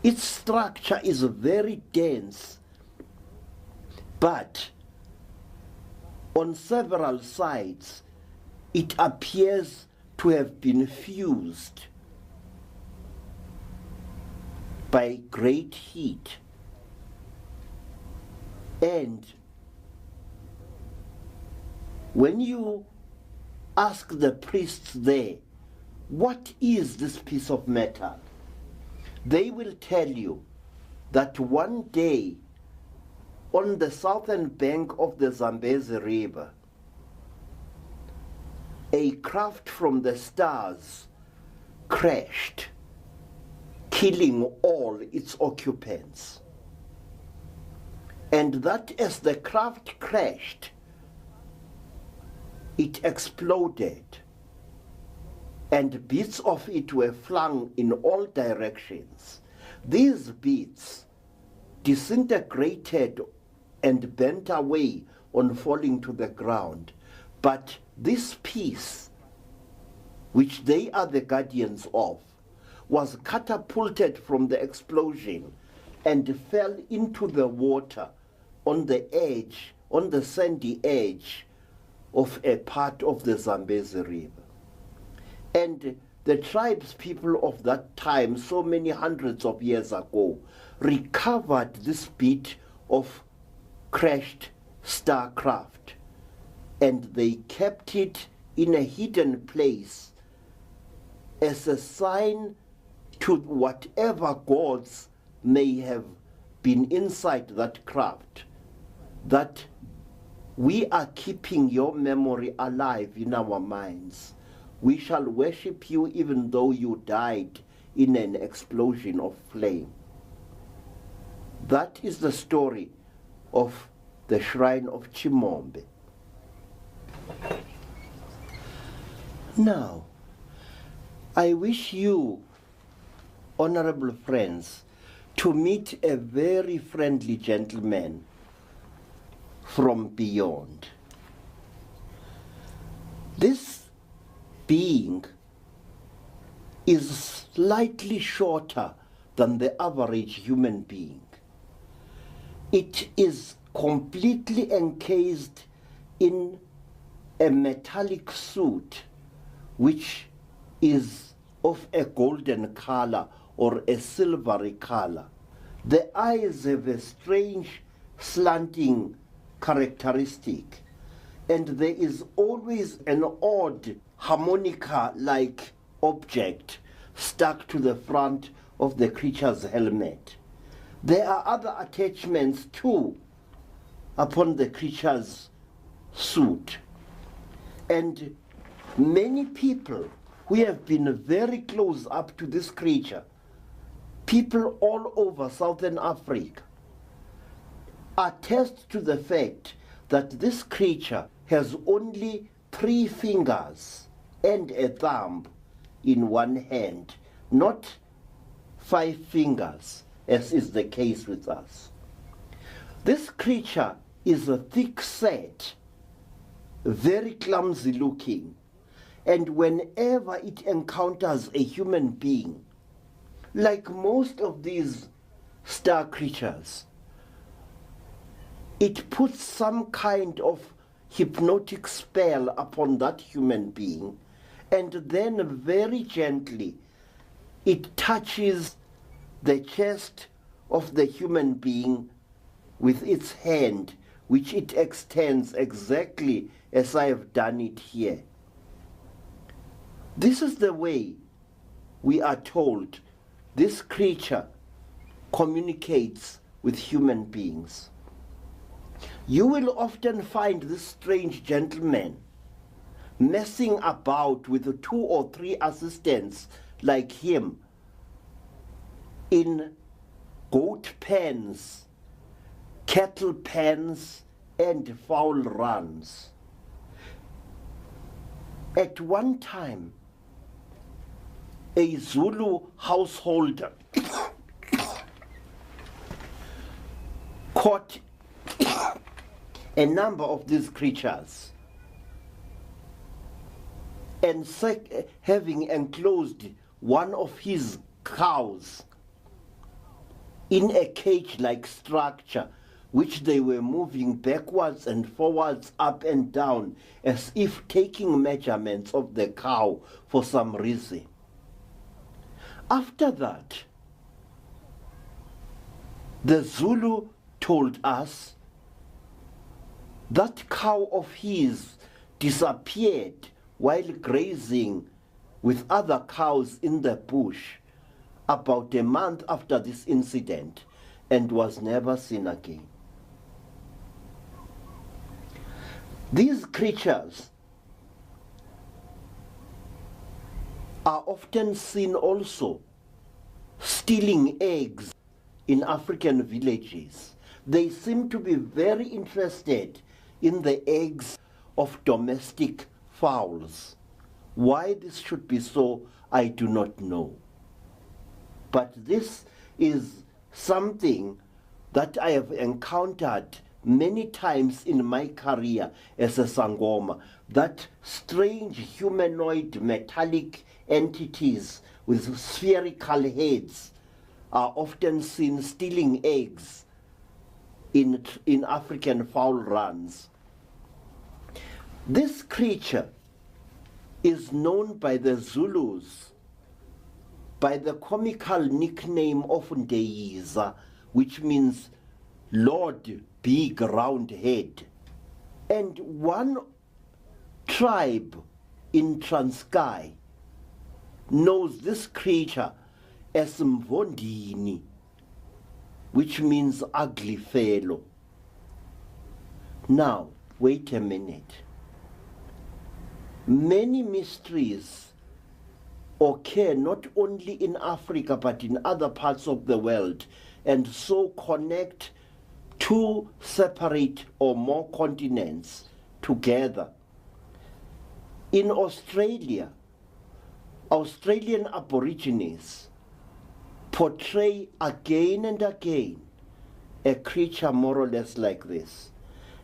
Its structure is very dense, but on several sides it appears to have been fused by great heat. And when you ask the priests there, what is this piece of metal? They will tell you that one day on the southern bank of the Zambezi River, a craft from the stars crashed, killing all its occupants. And that as the craft crashed, it exploded, and bits of it were flung in all directions. These bits disintegrated and bent away on falling to the ground. But this piece, which they are the guardians of, was catapulted from the explosion and fell into the water on the edge, on the sandy edge of a part of the Zambezi River. And the tribes people of that time, so many hundreds of years ago, recovered this bit of crashed starcraft, and they kept it in a hidden place as a sign to whatever gods may have been inside that craft, that we are keeping your memory alive in our minds. We shall worship you even though you died in an explosion of flame. That is the story of the shrine of Chimombe. Now, I wish you, honorable friends, to meet a very friendly gentleman from beyond. This being is slightly shorter than the average human being. It is completely encased in a metallic suit which is of a golden color or a silvery color. The eyes have a strange slanting characteristic, and there is always an odd harmonica-like object stuck to the front of the creature's helmet. There are other attachments too upon the creature's suit, and many people who have been very close up to this creature, people all over Southern Africa, attest to the fact that this creature has only 3 fingers and a thumb in one hand, not 5 fingers, as is the case with us. This creature is a thick-set, very clumsy looking, and whenever it encounters a human being, like most of these star creatures, it puts some kind of hypnotic spell upon that human being, and then very gently it touches the chest of the human being with its hand, which it extends exactly as I have done it here. This is the way we are told this creature communicates with human beings. You will often find this strange gentleman messing about with 2 or 3 assistants like him in goat pens, cattle pens, and fowl runs. At one time, a Zulu householder caught a number of these creatures, and having enclosed one of his cows in a cage-like structure which they were moving backwards and forwards, up and down, as if taking measurements of the cow for some reason. After that, the Zulu told us that cow of his disappeared while grazing with other cows in the bush about a month after this incident and was never seen again. These creatures are often seen also stealing eggs in African villages. They seem to be very interested in the eggs of domestic fowls. Why this should be so, I do not know. But this is something that I have encountered many times in my career as a Sangoma, that strange humanoid metallic entities with spherical heads are often seen stealing eggs in African fowl runs. This creature is known by the Zulus by the comical nickname of Ndeiza, which means Lord Big Round Head. And one tribe in Transkei knows this creature as Mvondini, which means ugly fellow. Now, wait a minute. Many mysteries occur not only in Africa but in other parts of the world, and so connect two separate or more continents together. In Australia, Australian Aborigines portray again and again a creature more or less like this.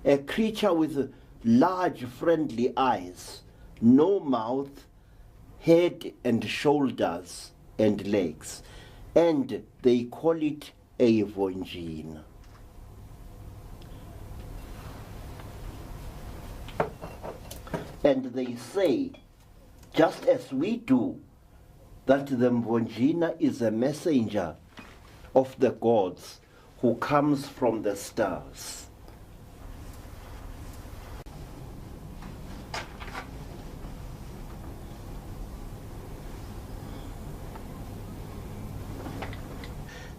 A creature with large friendly eyes, no mouth, head and shoulders and legs, and they call it a vonjina. And they say, just as we do, that the Mvonjina is a messenger of the gods who comes from the stars.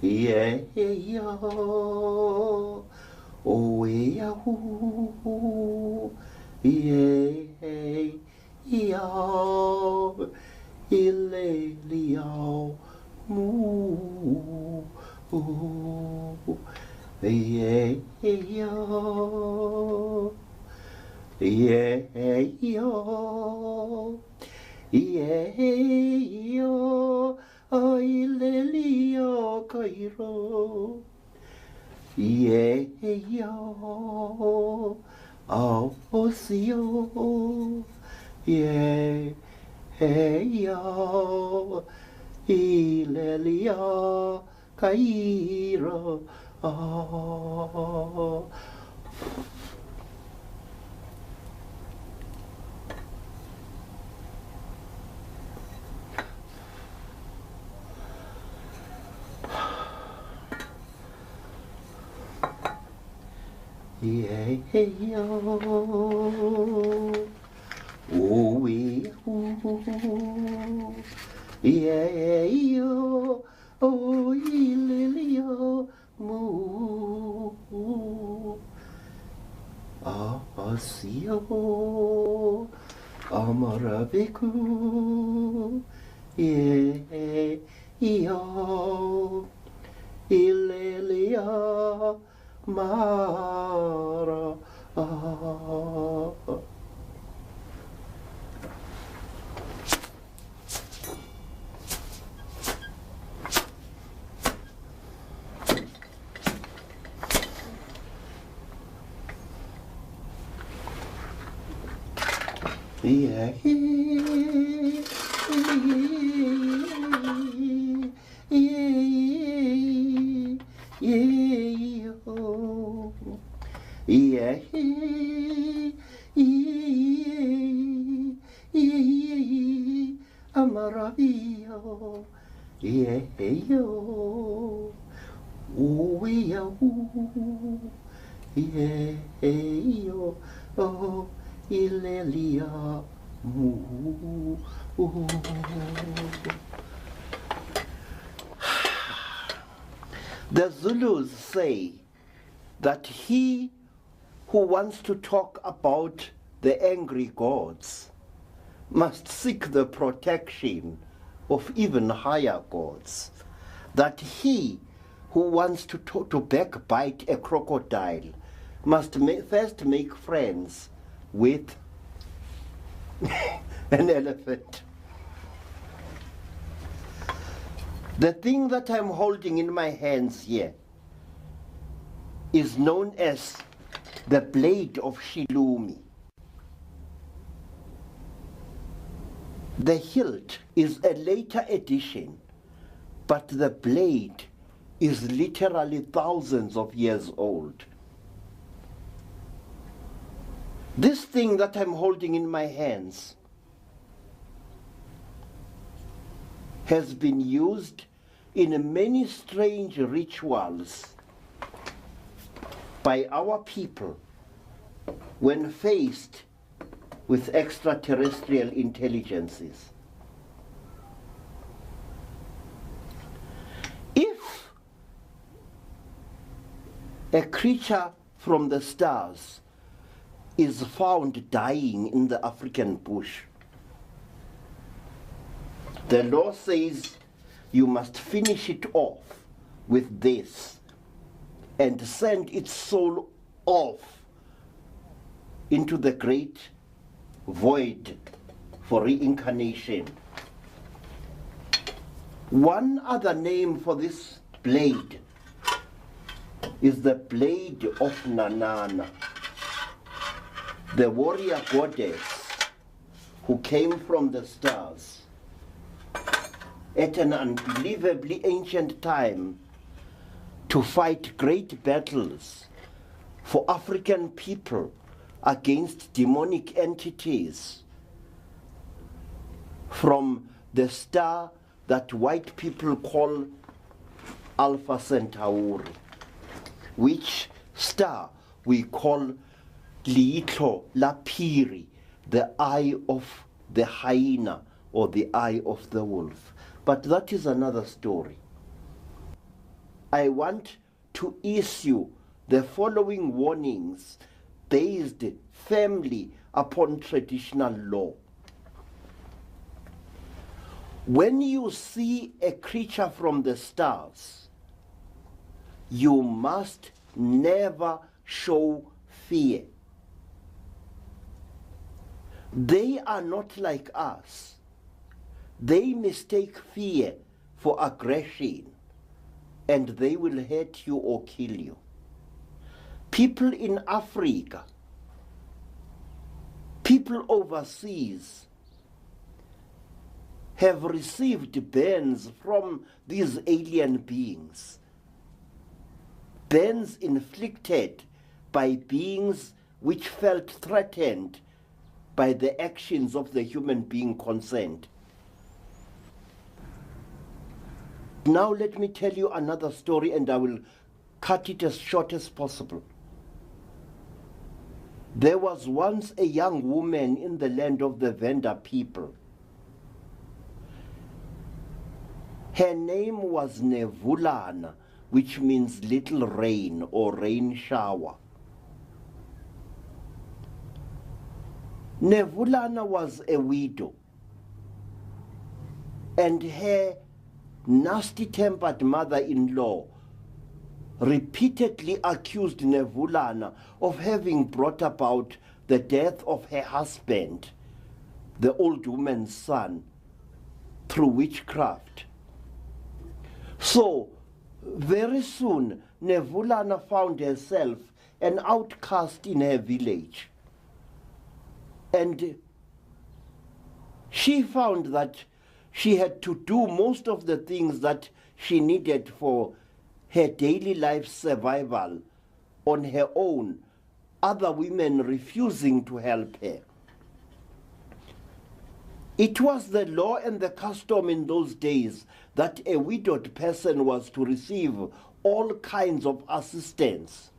Yeah, yeah, oh, yeah, ooh, yeah, yeah, ilelio, moo, yeah, yeah, yeah, yeah. Ay lelio Cairo, yeah, yo, oh, osio, yeah, yo, ilelio Cairo, oh. Yeah, yo, oh, yeah, yo, oh, ilelio, moo, asio, amarabeku, yeah, yo, ilelio, Mara. Yeah, yeah, Amaravio, yo, yo, oh, ilelia, The Zulus say that he who wants to talk about the angry gods must seek the protection of even higher gods. That he who wants to backbite a crocodile must first make friends with an elephant. The thing that I'm holding in my hands here is known as the blade of Shilumi. The hilt is a later addition, but the blade is literally thousands of years old. This thing that I'm holding in my hands has been used in many strange rituals by our people when faced with extraterrestrial intelligences. If a creature from the stars is found dying in the African bush, the law says you must finish it off with this and send its soul off into the great void for reincarnation. One other name for this blade is the blade of Nanana, the warrior goddess who came from the stars at an unbelievably ancient time to fight great battles for African people against demonic entities from the star that white people call Alpha Centauri, which star we call Liitlo Lapiri, the eye of the hyena or the eye of the wolf. But that is another story. I want to issue the following warnings based firmly upon traditional law. When you see a creature from the stars, you must never show fear. They are not like us. They mistake fear for aggression, and they will hurt you or kill you. People in Africa, people overseas, have received burns from these alien beings. Burns inflicted by beings which felt threatened by the actions of the human being concerned. Now let me tell you another story, and I will cut it as short as possible. There was once a young woman in the land of the Venda people. Her name was Nevulana, which means little rain or rain shower. Nevulana was a widow, and her nasty-tempered mother-in-law repeatedly accused Nevulana of having brought about the death of her husband, the old woman's son, through witchcraft. So, very soon, Nevulana found herself an outcast in her village. And she found that she had to do most of the things that she needed for her daily life survival on her own, other women refusing to help her. It was the law and the custom in those days that a widowed person was to receive all kinds of assistance.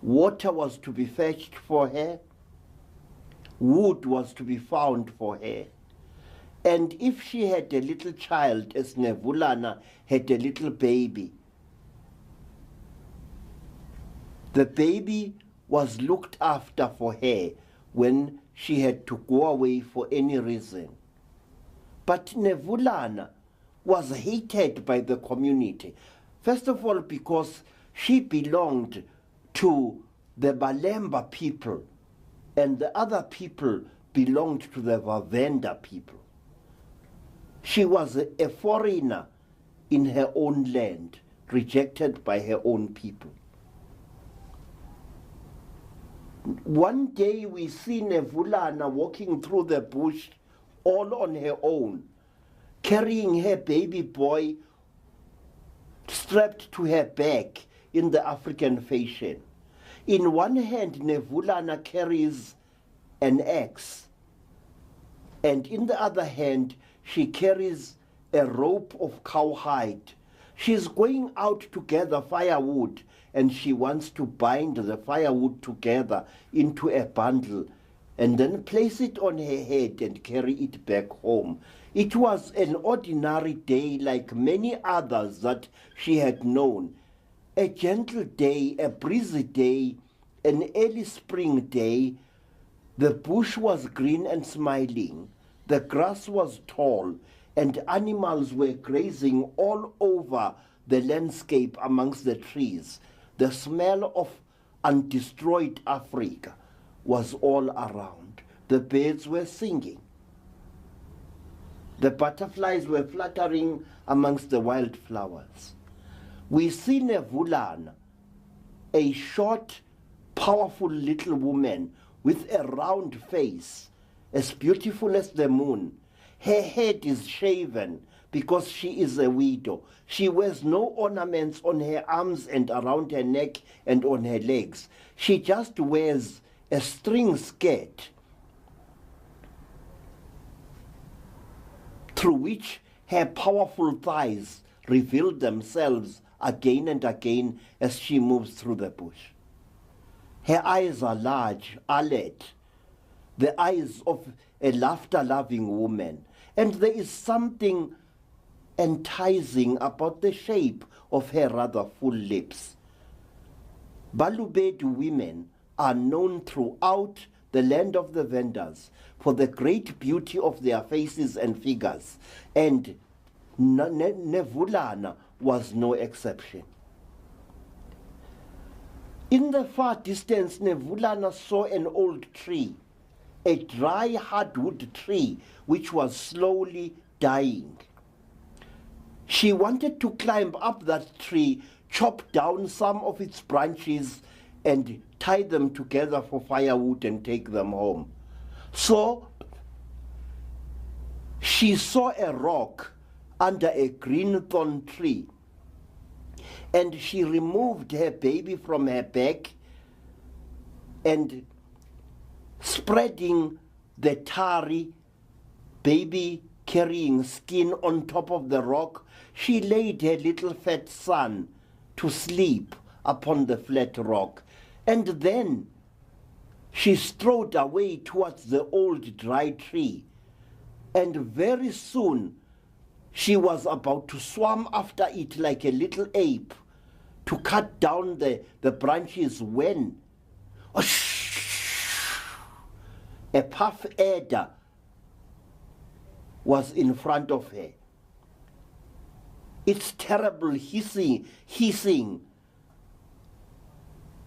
Water was to be fetched for her, wood was to be found for her, and if she had a little child, as Nevulana had a little baby, the baby was looked after for her when she had to go away for any reason. But Nevulana was hated by the community. First of all, because she belonged to the Balemba people, and the other people belonged to the Vavenda people. She was a foreigner in her own land, rejected by her own people. One day we see Nevulana walking through the bush all on her own, carrying her baby boy strapped to her back in the African fashion. In one hand, Nevulana carries an axe, and in the other hand, she carries a rope of cowhide. She's going out to gather firewood, and she wants to bind the firewood together into a bundle and then place it on her head and carry it back home. It was an ordinary day like many others that she had known. A gentle day, a breezy day, an early spring day. The bush was green and smiling. The grass was tall, and animals were grazing all over the landscape amongst the trees. The smell of undestroyed Africa was all around. The birds were singing. The butterflies were fluttering amongst the wildflowers. We see Nevulana, a short, powerful little woman with a round face, as beautiful as the moon. Her head is shaven because she is a widow. She wears no ornaments on her arms and around her neck and on her legs. She just wears a string skirt through which her powerful thighs reveal themselves again and again as she moves through the bush. Her eyes are large, alert, the eyes of a laughter-loving woman, and there is something enticing about the shape of her rather full lips. Balobedu women are known throughout the land of the vendors for the great beauty of their faces and figures, and Nevulana was no exception. In the far distance, Nevulana saw an old tree, a dry hardwood tree which was slowly dying. She wanted to climb up that tree, chop down some of its branches, and tie them together for firewood and take them home. So she saw a rock under a green thorn tree, and she removed her baby from her back, and spreading the tarry baby carrying skin on top of the rock, she laid her little fat son to sleep upon the flat rock, and then she strode away towards the old dry tree, and very soon she was about to swim after it like a little ape to cut down the branches when a puff adder was in front of her. Its terrible hissing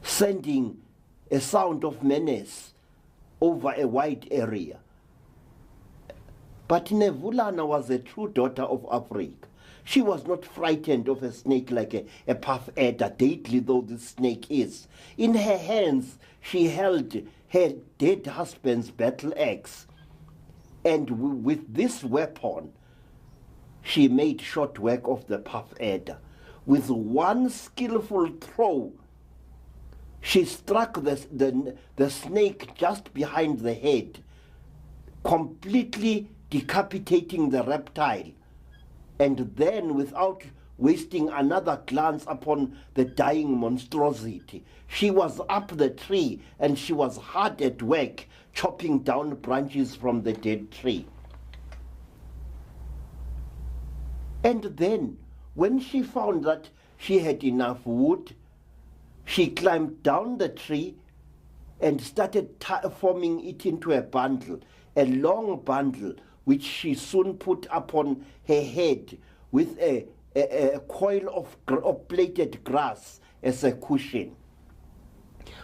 sending a sound of menace over a wide area. But Nevulana was a true daughter of Africa. She was not frightened of a snake like a puff adder, deadly though the snake is. In her hands, she held her dead husband's battle axe, and with this weapon, she made short work of the puff adder. With one skillful throw, she struck the snake just behind the head, completely decapitating the reptile. And then, without wasting another glance upon the dying monstrosity, she was up the tree and she was hard at work chopping down branches from the dead tree. And then, when she found that she had enough wood, she climbed down the tree and started forming it into a bundle, a long bundle, which she soon put upon her head with a coil of plaited grass as a cushion.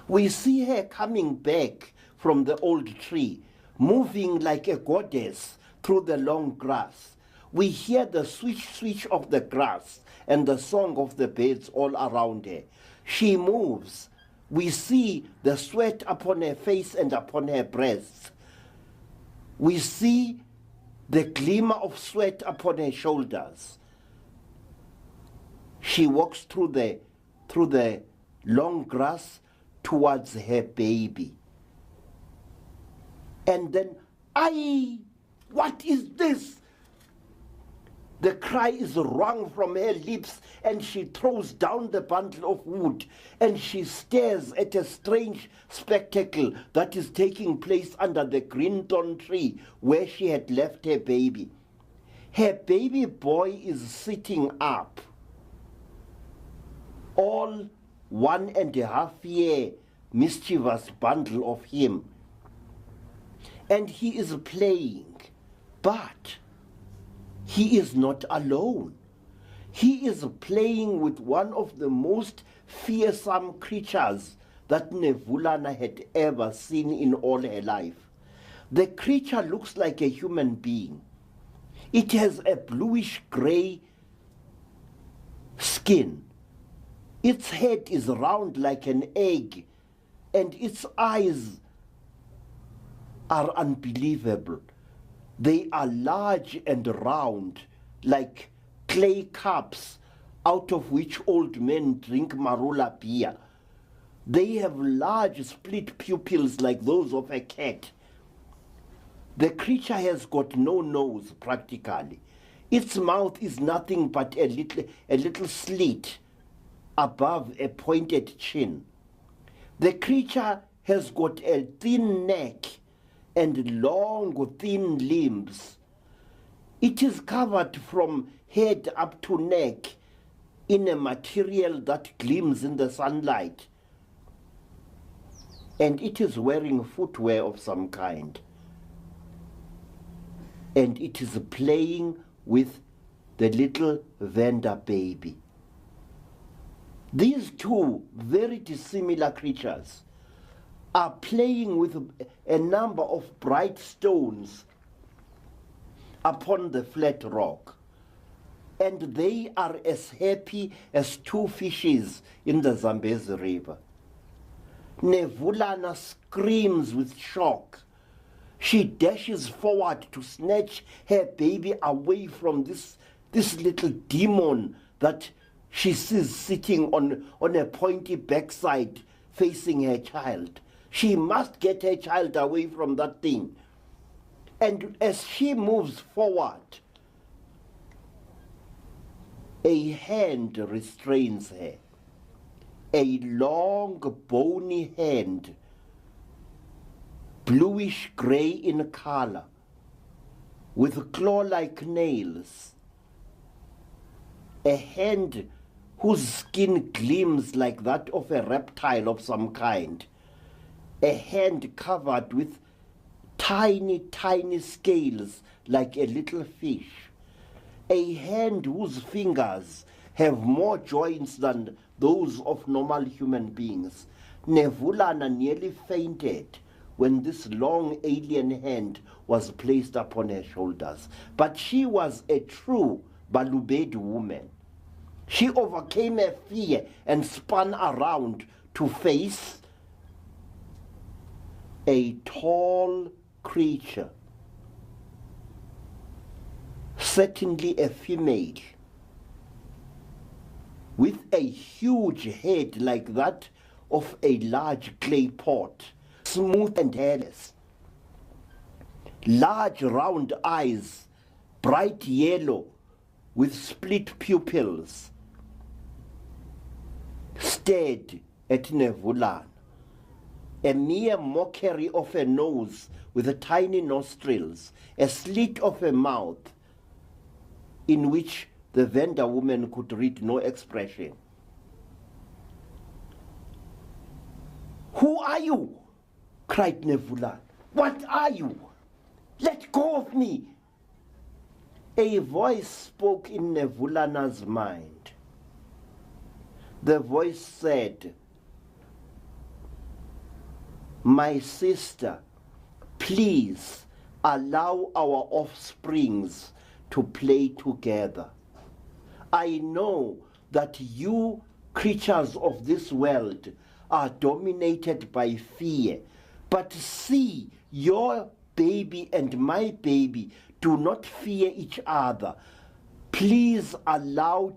We see her coming back from the old tree, moving like a goddess through the long grass. We hear the swish of the grass and the song of the birds all around her. She moves. We see the sweat upon her face and upon her breasts. We see the glimmer of sweat upon her shoulders. She walks through the long grass towards her baby. And then, what is this? The cry is wrung from her lips, and she throws down the bundle of wood, and she stares at a strange spectacle that is taking place under the green thorn tree where she had left her baby. Her baby boy is sitting up, all 1.5 year mischievous bundle of him, and he is playing, but he is not alone. He is playing with one of the most fearsome creatures that Nevulana had ever seen in all her life. The creature looks like a human being. It has a bluish-gray skin. Its head is round like an egg, and its eyes are unbelievable. They are large and round, like clay cups out of which old men drink marula beer. They have large split pupils like those of a cat. The creature has got no nose practically. Its mouth is nothing but a little slit above a pointed chin. The creature has got a thin neck and long, thin limbs. It is covered from head up to neck in a material that gleams in the sunlight. And it is wearing footwear of some kind. And it is playing with the little Venda baby. These two very dissimilar creatures are playing with a number of bright stones upon the flat rock. And they are as happy as two fishes in the Zambezi River. Nevulana screams with shock. She dashes forward to snatch her baby away from this little demon that she sees sitting on a pointy backside facing her child. She must get her child away from that thing. And as she moves forward, a hand restrains her. A long, bony hand, bluish-gray in color, with claw-like nails. A hand whose skin gleams like that of a reptile of some kind. A hand covered with tiny, tiny scales like a little fish. A hand whose fingers have more joints than those of normal human beings. Nevulana nearly fainted when this long alien hand was placed upon her shoulders. But she was a true Balubedi woman. She overcame her fear and spun around to face a tall creature, certainly a female, with a huge head like that of a large clay pot, smooth and hairless. large round eyes, bright yellow with split pupils, stared at Nevulana. A mere mockery of a nose with tiny nostrils, a slit of a mouth in which the Venda woman could read no expression. "Who are you?" cried Nevulana. "What are you? Let go of me." A voice spoke in Nevulana's mind. The voice said, "My sister, please allow our offsprings to play together. I know that you creatures of this world are dominated by fear, but see, your baby and my baby do not fear each other. Please allow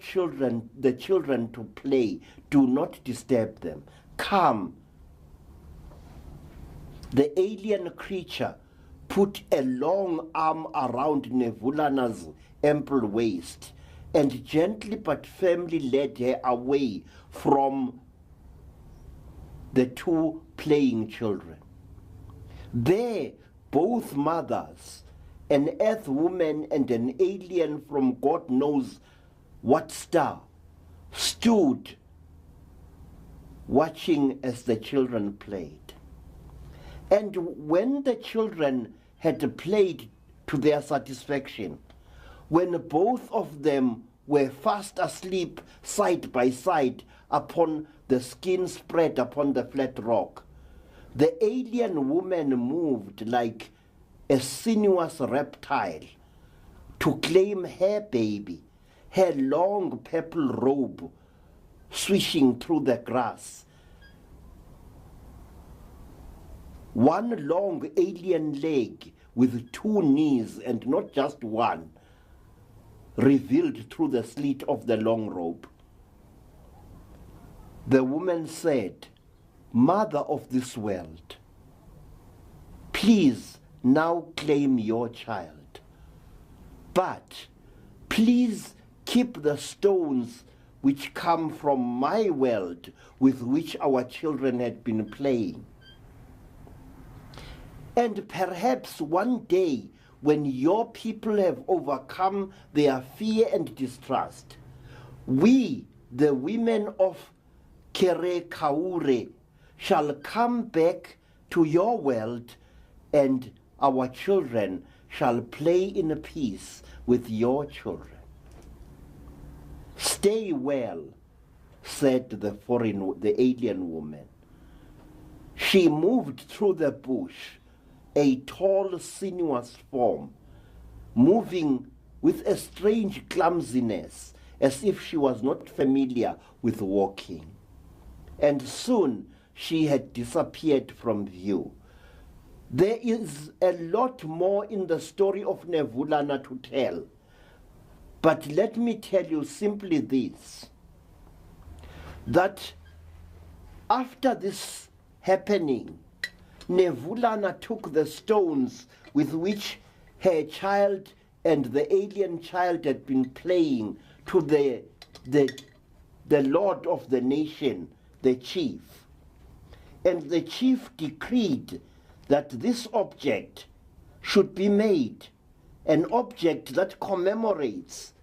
the children to play. Do not disturb them. Come." The alien creature put a long arm around Nevulana's ample waist and gently but firmly led her away from the two playing children. There, both mothers, an earth woman and an alien from God knows what star, stood watching as the children played. And when the children had played to their satisfaction, when both of them were fast asleep side by side upon the skin spread upon the flat rock, the alien woman moved like a sinuous reptile to claim her baby, her long purple robe swishing through the grass. One long alien leg with two knees, and not just one, revealed through the slit of the long robe. The woman said, "Mother of this world, please now claim your child. But please keep the stones which come from my world with which our children had been playing. And perhaps one day, when your people have overcome their fear and distrust, we, the women of Kere Kaure, shall come back to your world, and our children shall play in peace with your children." "Stay well," said the alien woman. She moved through the bush, a tall, sinuous form, moving with a strange clumsiness, as if she was not familiar with walking. And soon she had disappeared from view. There is a lot more in the story of Nevulana to tell, but let me tell you simply this, that after this happening, Nevulana took the stones with which her child and the alien child had been playing to the lord of the nation, the chief. And the chief decreed that this object should be made, an object that commemorates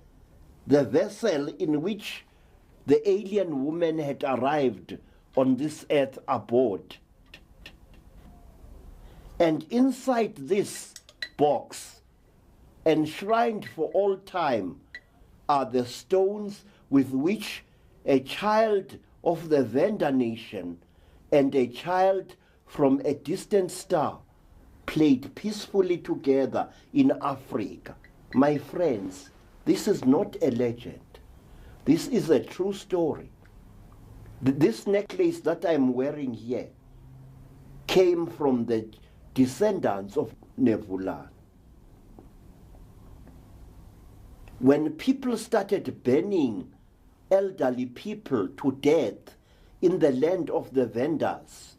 the vessel in which the alien woman had arrived on this earth aboard. And inside this box, enshrined for all time, are the stones with which a child of the Venda nation and a child from a distant star played peacefully together in Africa. My friends, this is not a legend. This is a true story. This necklace that I'm wearing here came from the descendants of Nevulana. When people started burning elderly people to death in the land of the Vendas,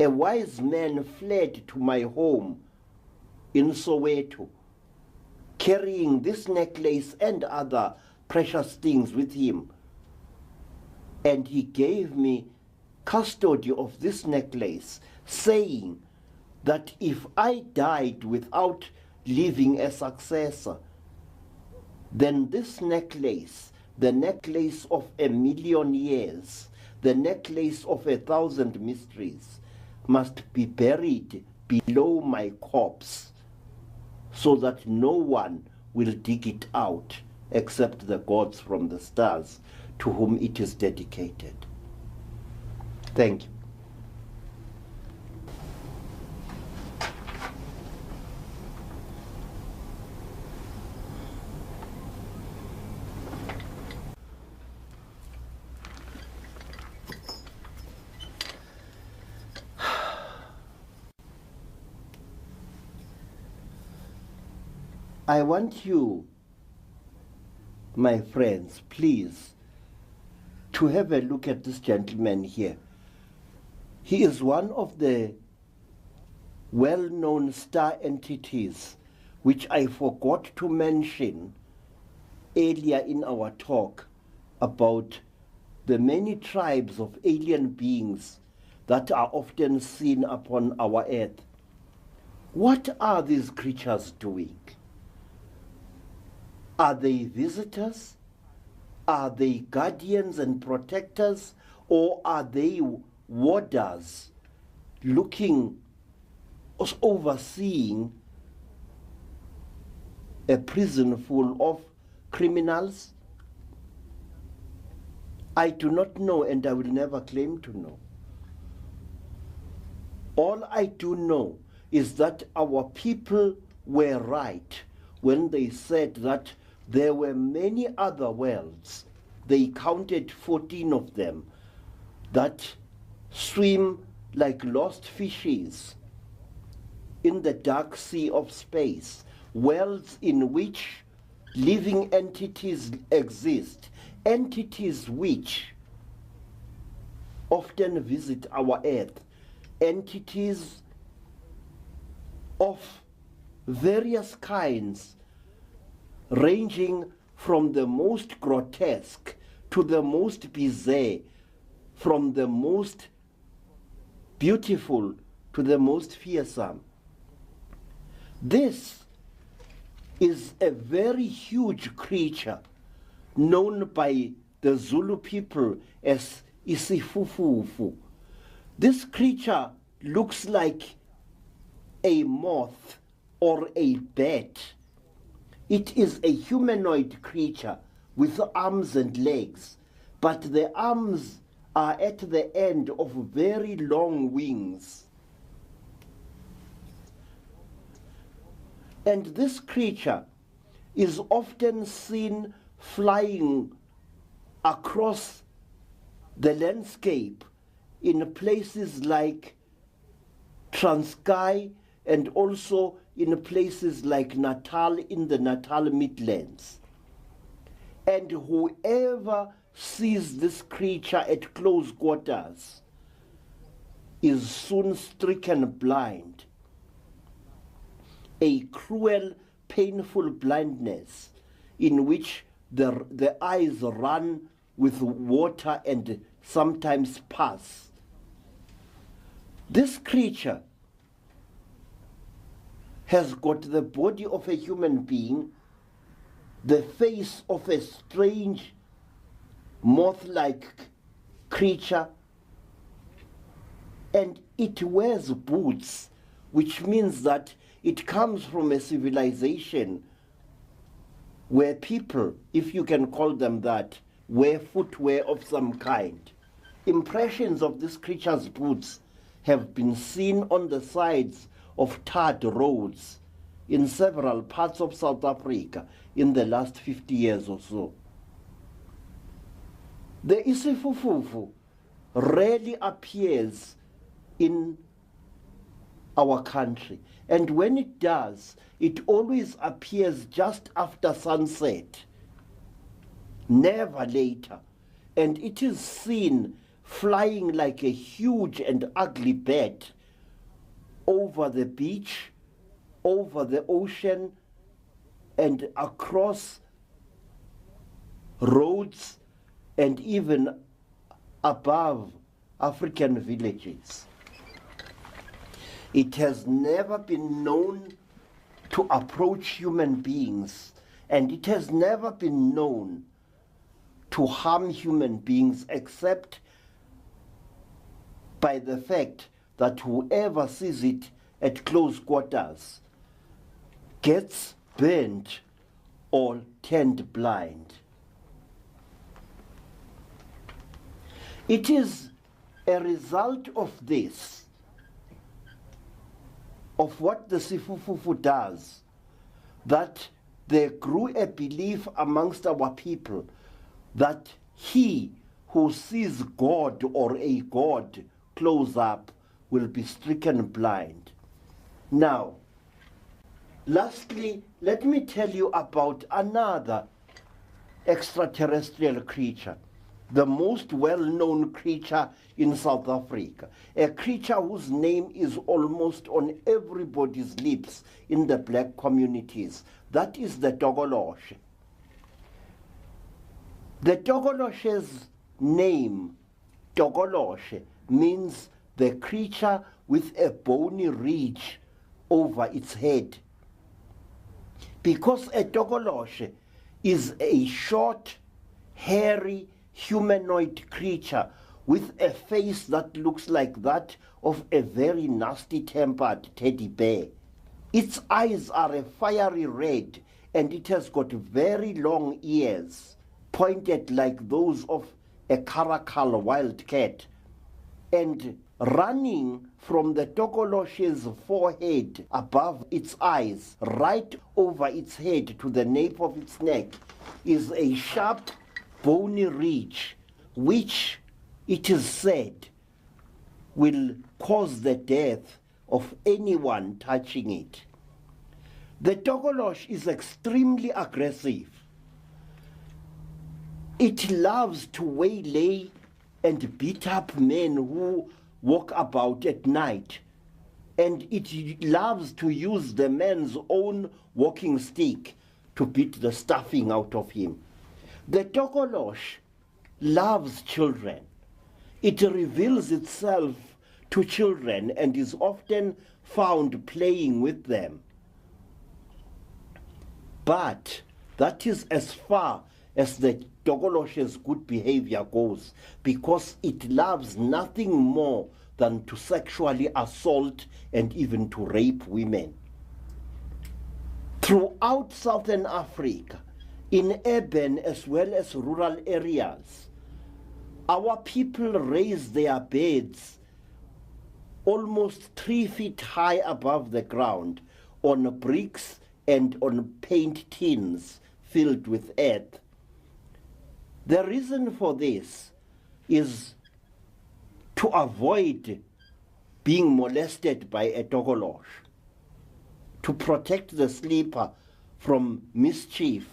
A wise man fled to my home in Soweto, carrying this necklace and other precious things with him. And he gave me custody of this necklace, saying that if I died without leaving a successor, then this necklace, the necklace of 1,000,000 years, the necklace of 1,000 mysteries, must be buried below my corpse, so that no one will dig it out except the gods from the stars to whom it is dedicated. Thank you. I want you, my friends, please, to have a look at this gentleman here. He is one of the well-known star entities which I forgot to mention earlier in our talk about the many tribes of alien beings that are often seen upon our earth. What are these creatures doing? Are they visitors? Are they guardians and protectors? Or are they warders looking, overseeing a prison full of criminals? I do not know, and I will never claim to know. All I do know is that our people were right when they said that there were many other worlds. They counted 14 of them that swim like lost fishes in the dark sea of space, worlds in which living entities exist, entities which often visit our earth, entities of various kinds, ranging from the most grotesque to the most bizarre, from the most beautiful to the most fearsome. This is a very huge creature known by the Zulu people as Isifufufu. This creature looks like a moth or a bat. It is a humanoid creature with arms and legs, but the arms are at the end of very long wings. And this creature is often seen flying across the landscape in places like Transkei and also in places like Natal, in the Natal Midlands. And whoever sees this creature at close quarters is soon stricken blind. A cruel, painful blindness in which the eyes run with water and sometimes pus. This creature has got the body of a human being, the face of a strange moth-like creature, and it wears boots, which means that it comes from a civilization where people, if you can call them that, wear footwear of some kind. Impressions of this creature's boots have been seen on the sides of tarred roads in several parts of South Africa in the last 50 years or so. The Isifufufu rarely appears in our country, and when it does, it always appears just after sunset, never later, and it is seen flying like a huge and ugly bat over the beach, over the ocean, and across roads, and even above African villages. It has never been known to approach human beings, and it has never been known to harm human beings, except by the fact that whoever sees it at close quarters gets burnt or turned blind. It is a result of this, of what the Sifufufu does, that there grew a belief amongst our people that he who sees God or a god close up will be stricken blind. Now, lastly, let me tell you about another extraterrestrial creature, the most well-known creature in South Africa, a creature whose name is almost on everybody's lips in the black communities. That is the Tokoloshi. The Tokoloshe's name, Tokoloshi, means the creature with a bony ridge over its head. Because a Tokoloshi is a short, hairy, humanoid creature with a face that looks like that of a very nasty-tempered teddy bear. Its eyes are a fiery red, and it has got very long ears, pointed like those of a caracal wildcat, and running from the Tokoloshe's forehead above its eyes, right over its head to the nape of its neck, is a sharp, bony ridge, which it is said will cause the death of anyone touching it. The Tokolosh is extremely aggressive. It loves to waylay and beat up men who walk about at night, and it loves to use the man's own walking stick to beat the stuffing out of him. The Tokolosh loves children. It reveals itself to children and is often found playing with them. But that is as far as the Tokoloshe's good behavior goes, because it loves nothing more than to sexually assault and even to rape women. Throughout Southern Africa, in urban as well as rural areas, our people raise their beds almost 3 feet high above the ground on bricks and on paint tins filled with earth. The reason for this is to avoid being molested by a Tokolosh, to protect the sleeper from mischief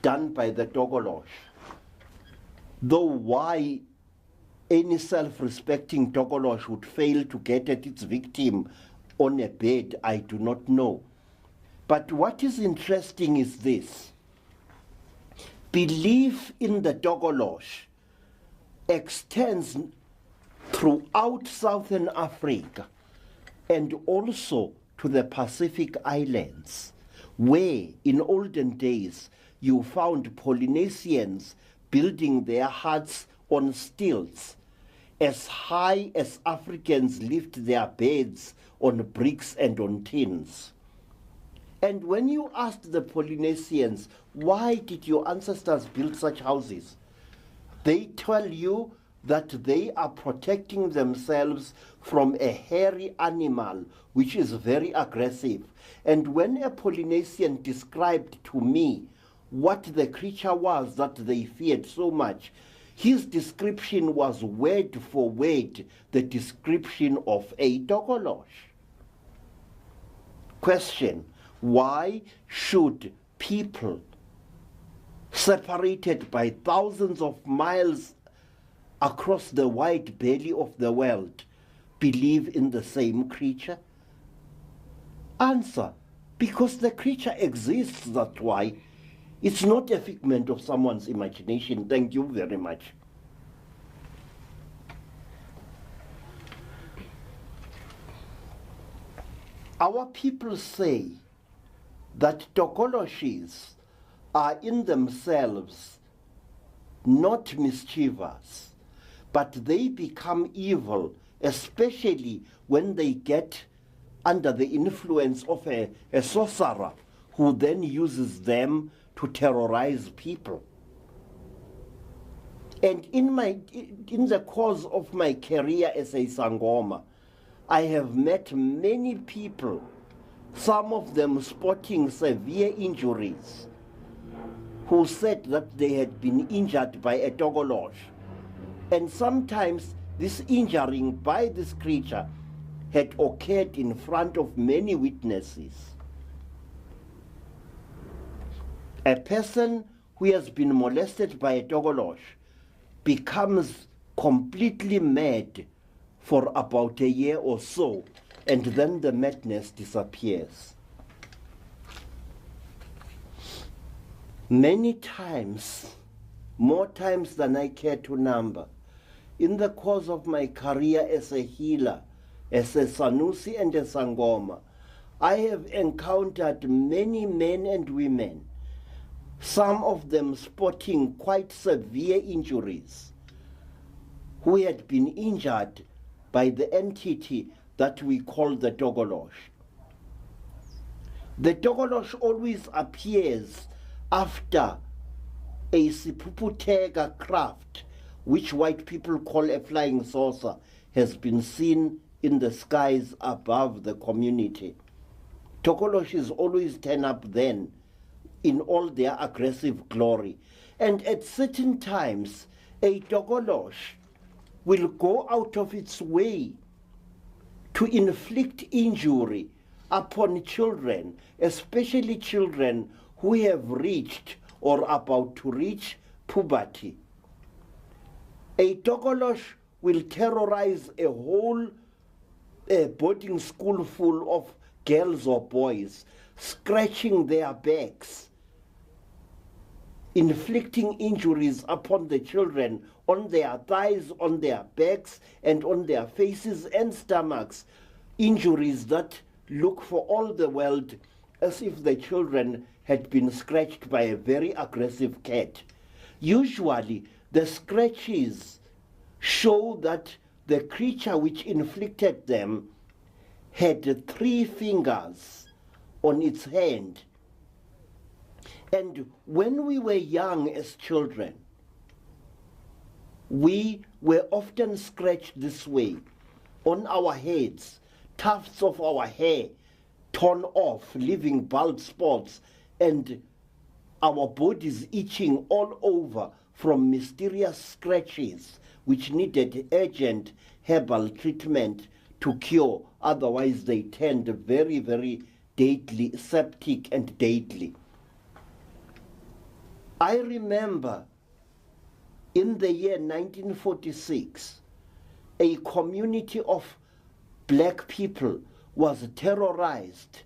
done by the Tokolosh. Though why any self-respecting Tokolosh would fail to get at its victim on a bed, I do not know. But what is interesting is this. Belief in the Tokolosh extends throughout Southern Africa and also to the Pacific Islands, where in olden days you found Polynesians building their huts on stilts, as high as Africans lift their beds on bricks and on tins. And when you asked the Polynesians, why did your ancestors build such houses? They tell you that they are protecting themselves from a hairy animal which is very aggressive. And when a Polynesian described to me what the creature was that they feared so much, his description was word for word the description of a Tokolosh. Question: why should people separated by thousands of miles across the wide belly of the world believe in the same creature? Answer, because the creature exists, that's why. It's not a figment of someone's imagination. Thank you very much. Our people say that tokoloshis are in themselves not mischievous, but they become evil, especially when they get under the influence of a sorcerer who then uses them to terrorize people. And in the course of my career as a Sangoma, I have met many people, some of them sporting severe injuries, who said that they had been injured by a tokolosh. And sometimes this injuring by this creature had occurred in front of many witnesses. A person who has been molested by a tokolosh becomes completely mad for about a year or so, and then the madness disappears. Many times, more times than I care to number, in the course of my career as a healer, as a Sanusi and a Sangoma, I have encountered many men and women, some of them sporting quite severe injuries, who had been injured by the entity that we call the tokolosh. The tokolosh always appears after a sipuputega craft, which white people call a flying saucer, has been seen in the skies above the community. Tokoloshes always turn up then in all their aggressive glory. And at certain times, a tokolosh will go out of its way to inflict injury upon children, especially children who have reached or about to reach puberty. A tokolosh will terrorize a whole boarding school full of girls or boys, scratching their backs, inflicting injuries upon the children on their thighs, on their backs, and on their faces and stomachs, injuries that look for all the world as if the children had been scratched by a very aggressive cat. Usually, the scratches show that the creature which inflicted them had 3 fingers on its hand. And when we were young as children, we were often scratched this way, on our heads, tufts of our hair torn off, leaving bald spots, and our bodies itching all over from mysterious scratches which needed urgent herbal treatment to cure, otherwise they turned very, very deadly, septic and deadly. I remember in the year 1946, a community of black people was terrorized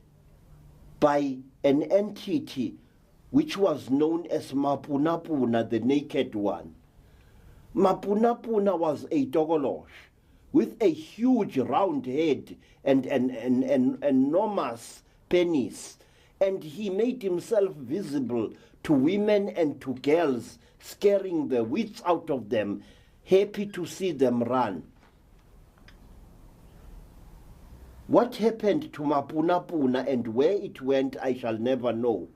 by an entity which was known as Mapunapuna, the Naked One. Mapunapuna was a tokolosh with a huge round head and an enormous penis, and he made himself visible to women and to girls, scaring the wits out of them, happy to see them run. What happened to Mapunapuna and where it went, I shall never know.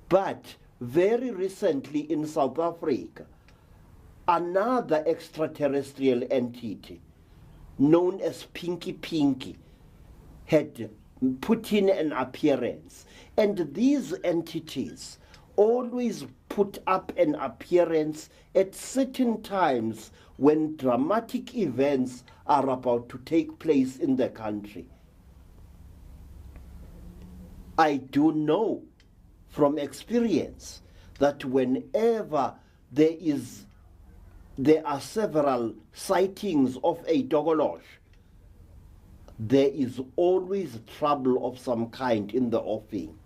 But very recently in South Africa, another extraterrestrial entity known as Pinky Pinky had put in an appearance. And these entities always put up an appearance at certain times when dramatic events are about to take place in the country. I do know from experience that whenever there is there are several sightings of a tokolosh, there is always trouble of some kind in the offing.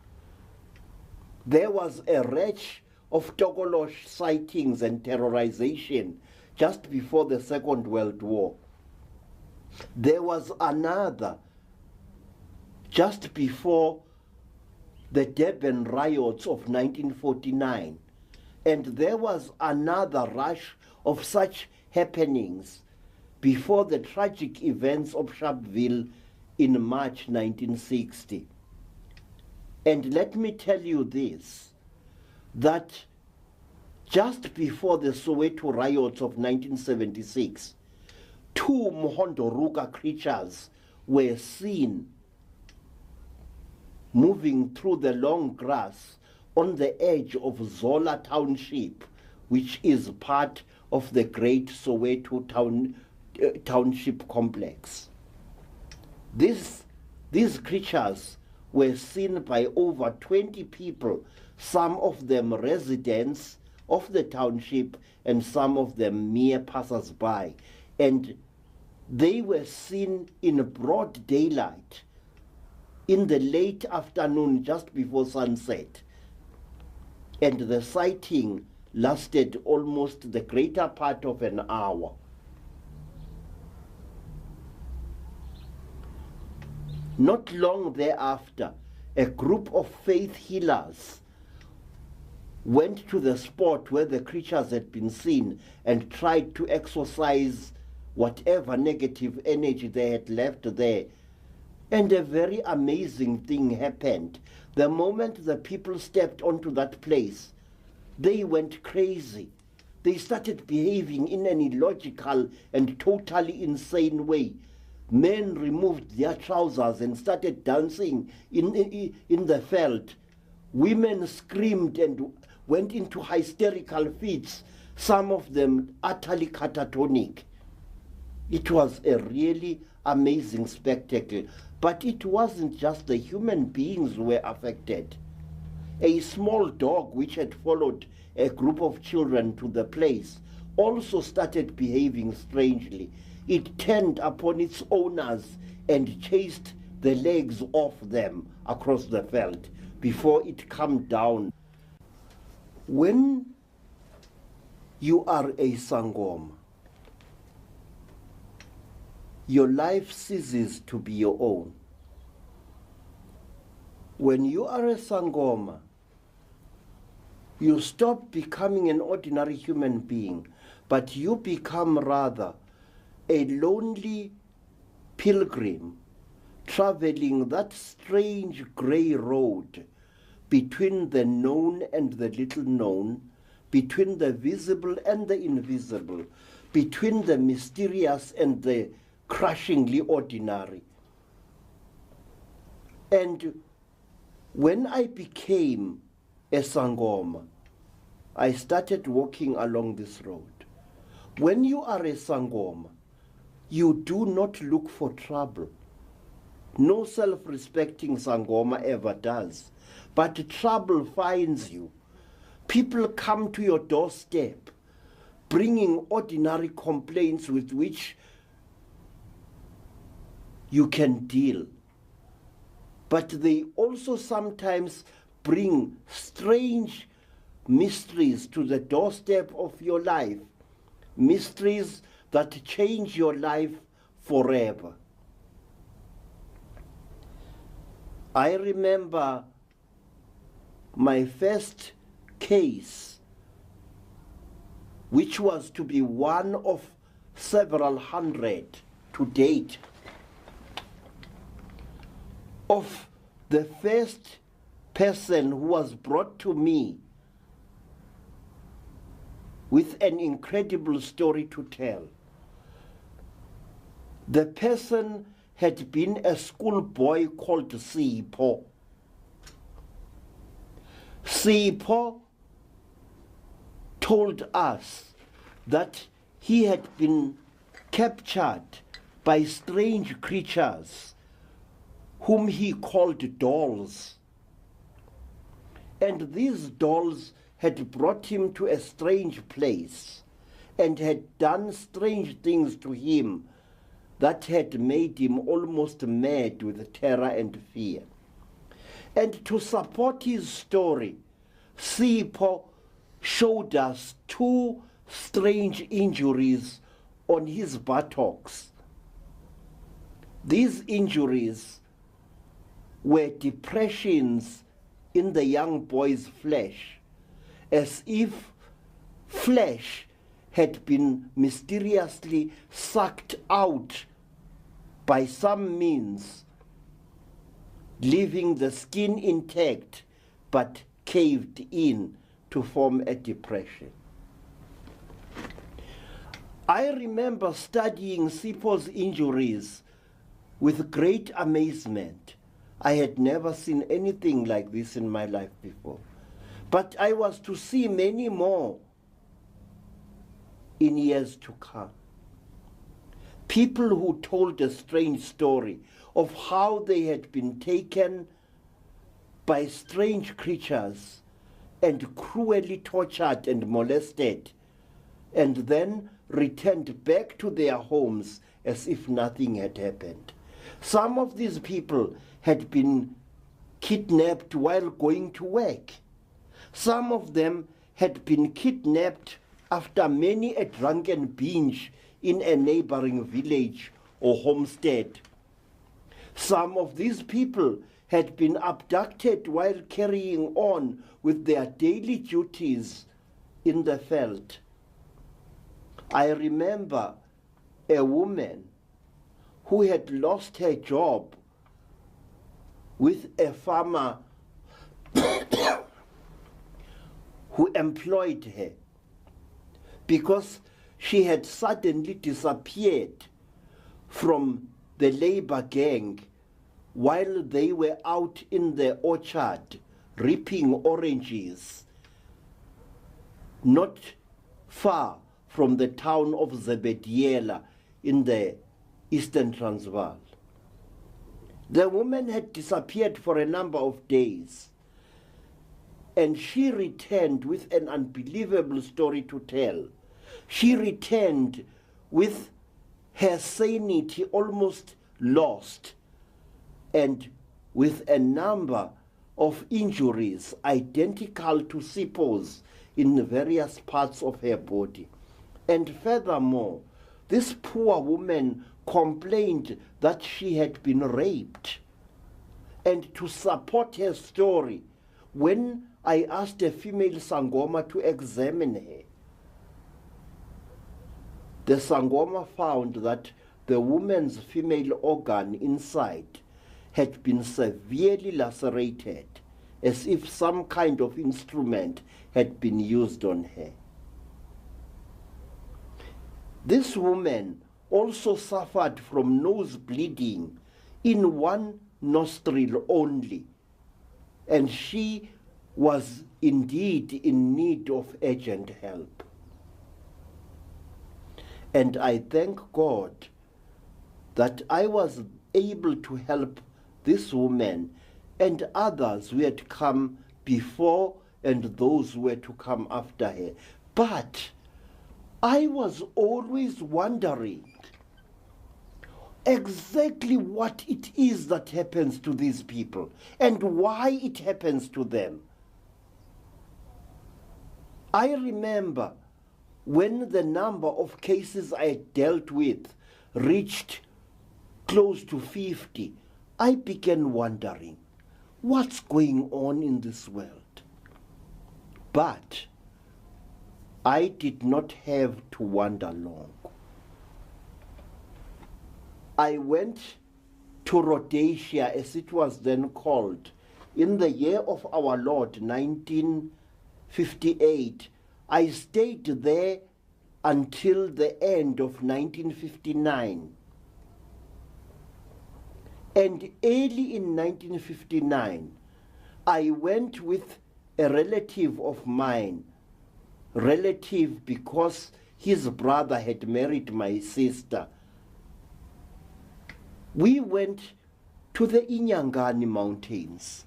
There was a rash of tokolosh sightings and terrorization just before the Second World War. There was another just before the Durban riots of 1949. And there was another rush of such happenings before the tragic events of Sharpeville in March 1960. And let me tell you this, that just before the Soweto riots of 1976, two Mhondoruka creatures were seen moving through the long grass on the edge of Zola Township, which is part of the great Soweto Township complex. These creatures were seen by over 20 people, some of them residents of the township and some of them mere passers-by. And they were seen in broad daylight in the late afternoon just before sunset. And the sighting lasted almost the greater part of an hour. Not long thereafter, a group of faith healers went to the spot where the creatures had been seen and tried to exorcise whatever negative energy they had left there. And a very amazing thing happened. The moment the people stepped onto that place, they went crazy. They started behaving in an illogical and totally insane way. Men removed their trousers and started dancing in the veld. Women screamed and went into hysterical fits, some of them utterly catatonic. It was a really amazing spectacle. But it wasn't just the human beings who were affected. A small dog which had followed a group of children to the place also started behaving strangely. It turned upon its owners and chased the legs off them across the veld before it calmed down. When you are a Sangoma, your life ceases to be your own. When you are a Sangoma, you stop becoming an ordinary human being, but you become rather a lonely pilgrim traveling that strange grey road between the known and the little known, between the visible and the invisible, between the mysterious and the crushingly ordinary. And when I became a Sangoma, I started walking along this road. When you are a Sangoma, you do not look for trouble. No self-respecting Sangoma ever does. But trouble finds you. People come to your doorstep, bringing ordinary complaints with which you can deal. But they also sometimes bring strange mysteries to the doorstep of your life, mysteries that change your life forever. I remember my first case, which was to be one of several hundred to date, of the first person who was brought to me with an incredible story to tell. The person had been a schoolboy called Sipho. Sipho told us that he had been captured by strange creatures whom he called dolls. And these dolls had brought him to a strange place. and had done strange things to him that had made him almost mad with terror and fear. And to support his story, Sipho showed us two strange injuries on his buttocks. These injuries were depressions in the young boy's flesh, as if flesh had been mysteriously sucked out by some means, leaving the skin intact but caved in to form a depression. I remember studying Sipho's injuries with great amazement. I had never seen anything like this in my life before. But I was to see many more in years to come. People who told a strange story of how they had been taken by strange creatures and cruelly tortured and molested, and then returned back to their homes as if nothing had happened. Some of these people had been kidnapped while going to work. Some of them had been kidnapped after many a drunken binge in a neighboring village or homestead. Some of these people had been abducted while carrying on with their daily duties in the veld. I remember a woman who had lost her job with a farmer who employed her because she had suddenly disappeared from the labor gang while they were out in the orchard reaping oranges, not far from the town of Zebediela in the Eastern Transvaal. The woman had disappeared for a number of days, and she returned with an unbelievable story to tell. She returned with her sanity almost lost and with a number of injuries identical to Sipho's in various parts of her body. And furthermore, this poor woman complained that she had been raped. And to support her story, when I asked a female Sangoma to examine her, the Sangoma found that the woman's female organ inside had been severely lacerated, as if some kind of instrument had been used on her. This woman also suffered from nose bleeding in one nostril only, and she was indeed in need of urgent help. And I thank God that I was able to help this woman and others who had come before and those who were to come after her. But I was always wondering exactly what it is that happens to these people and why it happens to them. I remember when the number of cases I dealt with reached close to 50, I began wondering, what's going on in this world? But I did not have to wonder long. I went to Rhodesia, as it was then called, in the year of our Lord, 1958. I stayed there until the end of 1959. And early in 1959, I went with a relative of mine, relative because his brother had married my sister. We went to the Inyangani Mountains,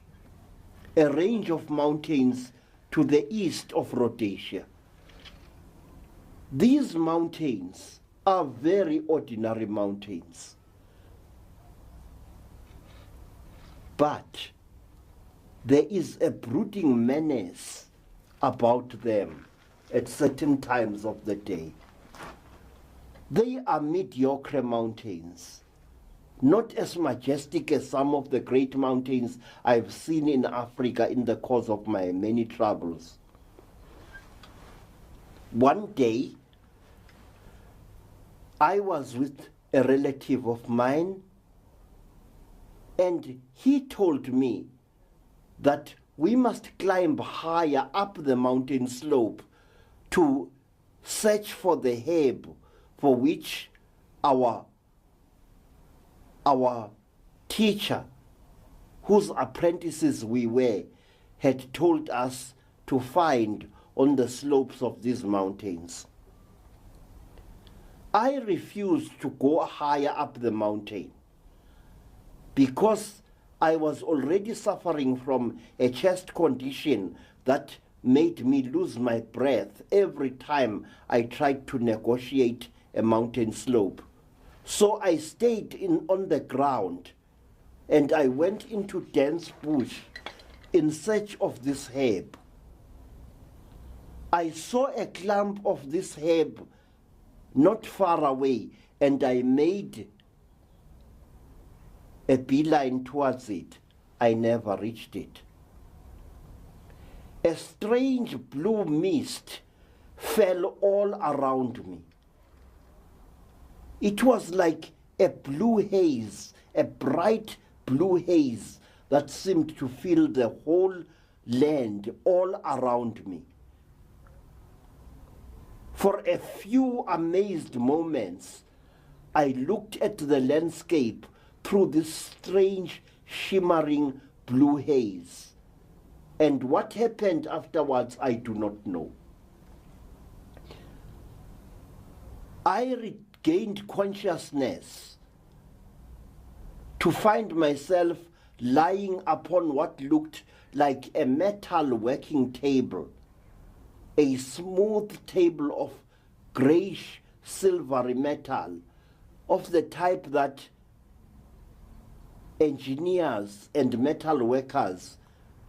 a range of mountains to the east of Rhodesia. These mountains are very ordinary mountains, but there is a brooding menace about them at certain times of the day. They are mediocre mountains, not as majestic as some of the great mountains I've seen in Africa in the course of my many travels. One day, I was with a relative of mine, and he told me that we must climb higher up the mountain slope to search for the herb for which our teacher, whose apprentices we were, had told us to find on the slopes of these mountains. I refused to go higher up the mountain because I was already suffering from a chest condition that made me lose my breath every time I tried to negotiate a mountain slope. So I stayed on the ground, and I went into dense bush in search of this herb. I saw a clump of this herb not far away, and I made a beeline towards it. I never reached it. A strange blue mist fell all around me. It was like a blue haze, a bright blue haze that seemed to fill the whole land all around me. For a few amazed moments, I looked at the landscape through this strange, shimmering blue haze. And what happened afterwards, I do not know. I regained consciousness to find myself lying upon what looked like a metal working table, a smooth table of grayish silvery metal, of the type that engineers and metal workers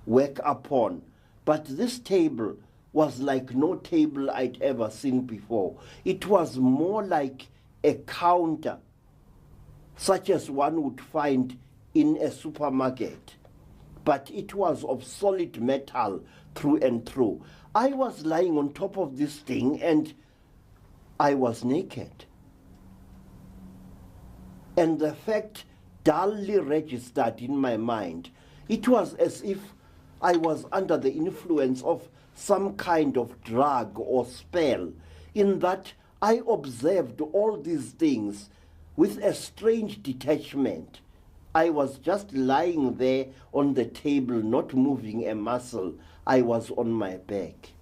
work upon. But this table was like no table I'd ever seen before. It was more like a counter, such as one would find in a supermarket. But it was of solid metal through and through. I was lying on top of this thing, and I was naked. And the fact dully registered in my mind. It was as if I was under the influence of some kind of drug or spell, in that I observed all these things with a strange detachment. I was just lying there on the table, not moving a muscle. I was on my back.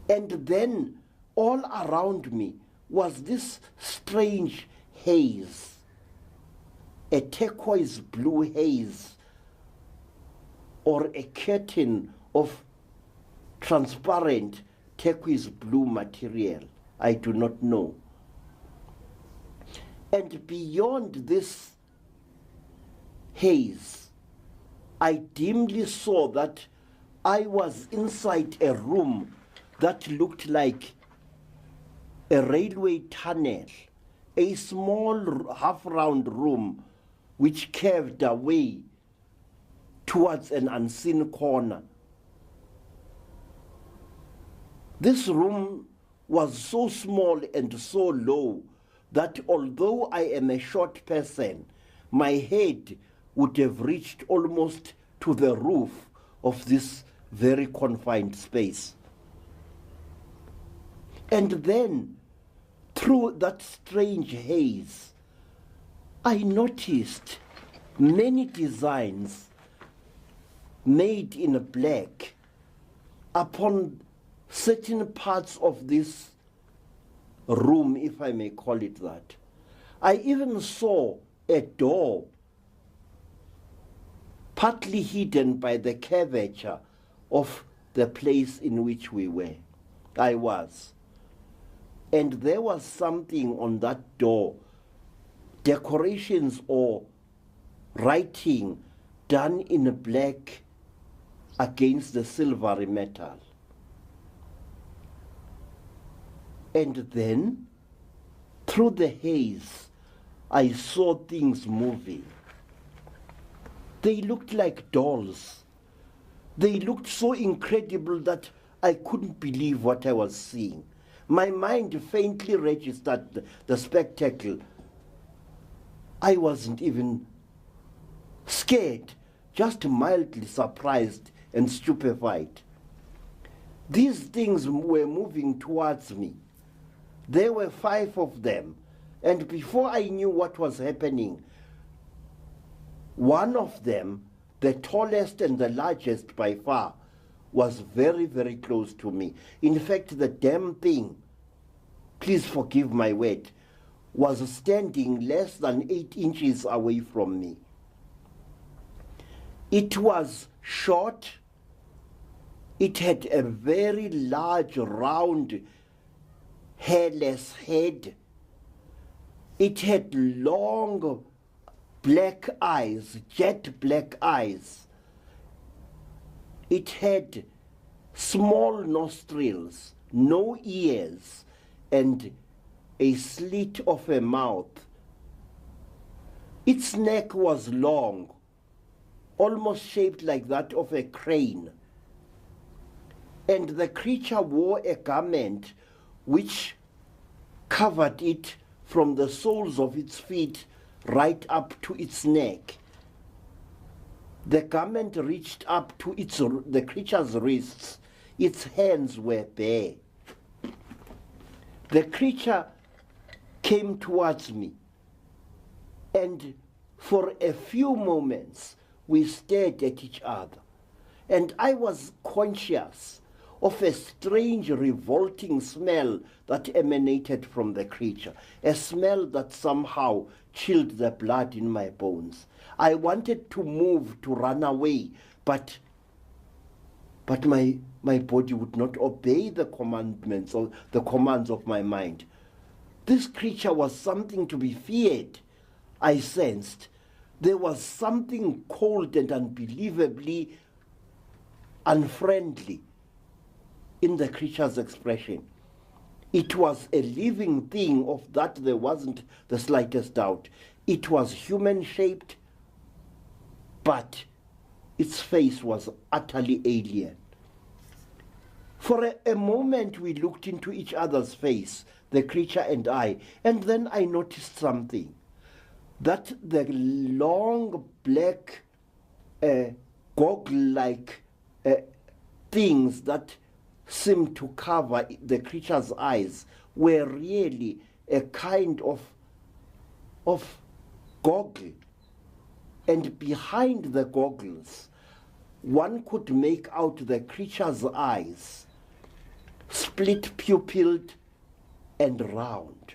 And then all around me was this strange haze, a turquoise blue haze, or a curtain of transparent turquoise blue material. I do not know. And beyond this haze, I dimly saw that I was inside a room that looked like a railway tunnel, a small half-round room which curved away towards an unseen corner. This room was so small and so low that although I am a short person, my head would have reached almost to the roof of this very confined space. And then, through that strange haze, I noticed many designs made in black upon certain parts of this room, if I may call it that. I even saw a door partly hidden by the curvature of the place in which we were. I was. And there was something on that door, decorations or writing done in black against the silvery metal. And then, through the haze, I saw things moving. They looked like dolls. They looked so incredible that I couldn't believe what I was seeing. My mind faintly registered the spectacle. I wasn't even scared, just mildly surprised and stupefied. These things were moving towards me. There were 5 of them, and before I knew what was happening, one of them, the tallest and the largest by far, was very, very close to me. In fact, the damn thing, please forgive my word, was standing less than 8 inches away from me. It was short. It had a very large, round, hairless head. It had long black eyes, jet black eyes. It had small nostrils, no ears, and a slit of a mouth. Its neck was long, almost shaped like that of a crane. And the creature wore a garment which covered it from the soles of its feet right up to its neck. The garment reached up to the creature's wrists. Its hands were bare. The creature came towards me, and for a few moments we stared at each other, and I was conscious of a strange, revolting smell that emanated from the creature, a smell that somehow chilled the blood in my bones. I wanted to move, to run away, but my body would not obey the commandments or the commands of my mind. This creature was something to be feared, I sensed. There was something cold and unbelievably unfriendly in the creature's expression. It was a living thing, of that there wasn't the slightest doubt. It was human-shaped, but its face was utterly alien. For a moment we looked into each other's face, the creature and I, and then I noticed something. That the long black goggle-like things that seemed to cover the creature's eyes were really a kind of goggle. And behind the goggles, one could make out the creature's eyes, split pupilled and round.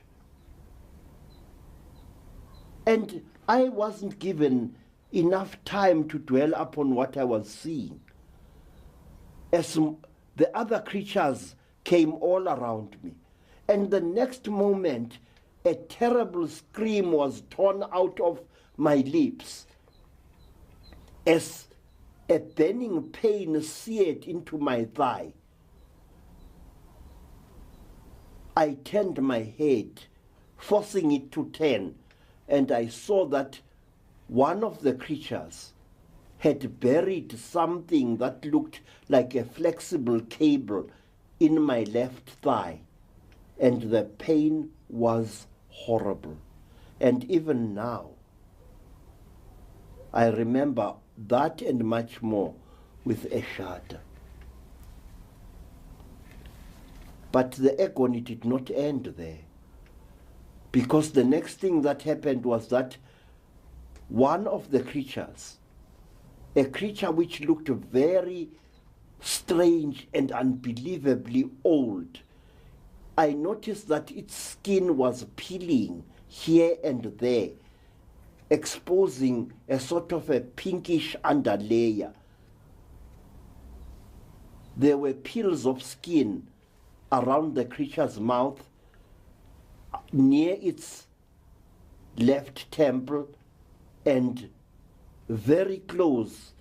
And I wasn't given enough time to dwell upon what I was seeing. As the other creatures came all around me, and the next moment a terrible scream was torn out of my lips as a burning pain seared into my thigh. I turned my head, forcing it to turn, and I saw that one of the creatures had buried something that looked like a flexible cable in my left thigh, and the pain was horrible. And even now, I remember that and much more with a shudder. But the agony did not end there, because the next thing that happened was that one of the creatures, a creature which looked very strange and unbelievably old, I noticed that its skin was peeling here and there, exposing a sort of a pinkish underlayer. There were peels of skin around the creature's mouth, near its left temple, and very close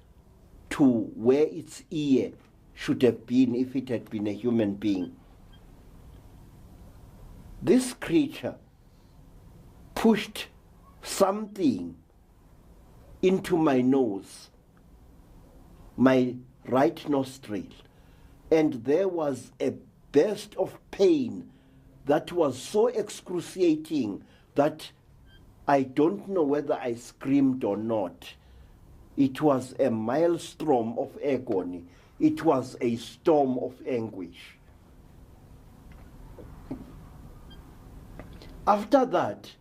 to where its ear should have been if it had been a human being. This creature pushed something into my nose, my right nostril, and there was a burst of pain that was so excruciating that I don't know whether I screamed or not. It was a maelstrom of agony. It was a storm of anguish. After that,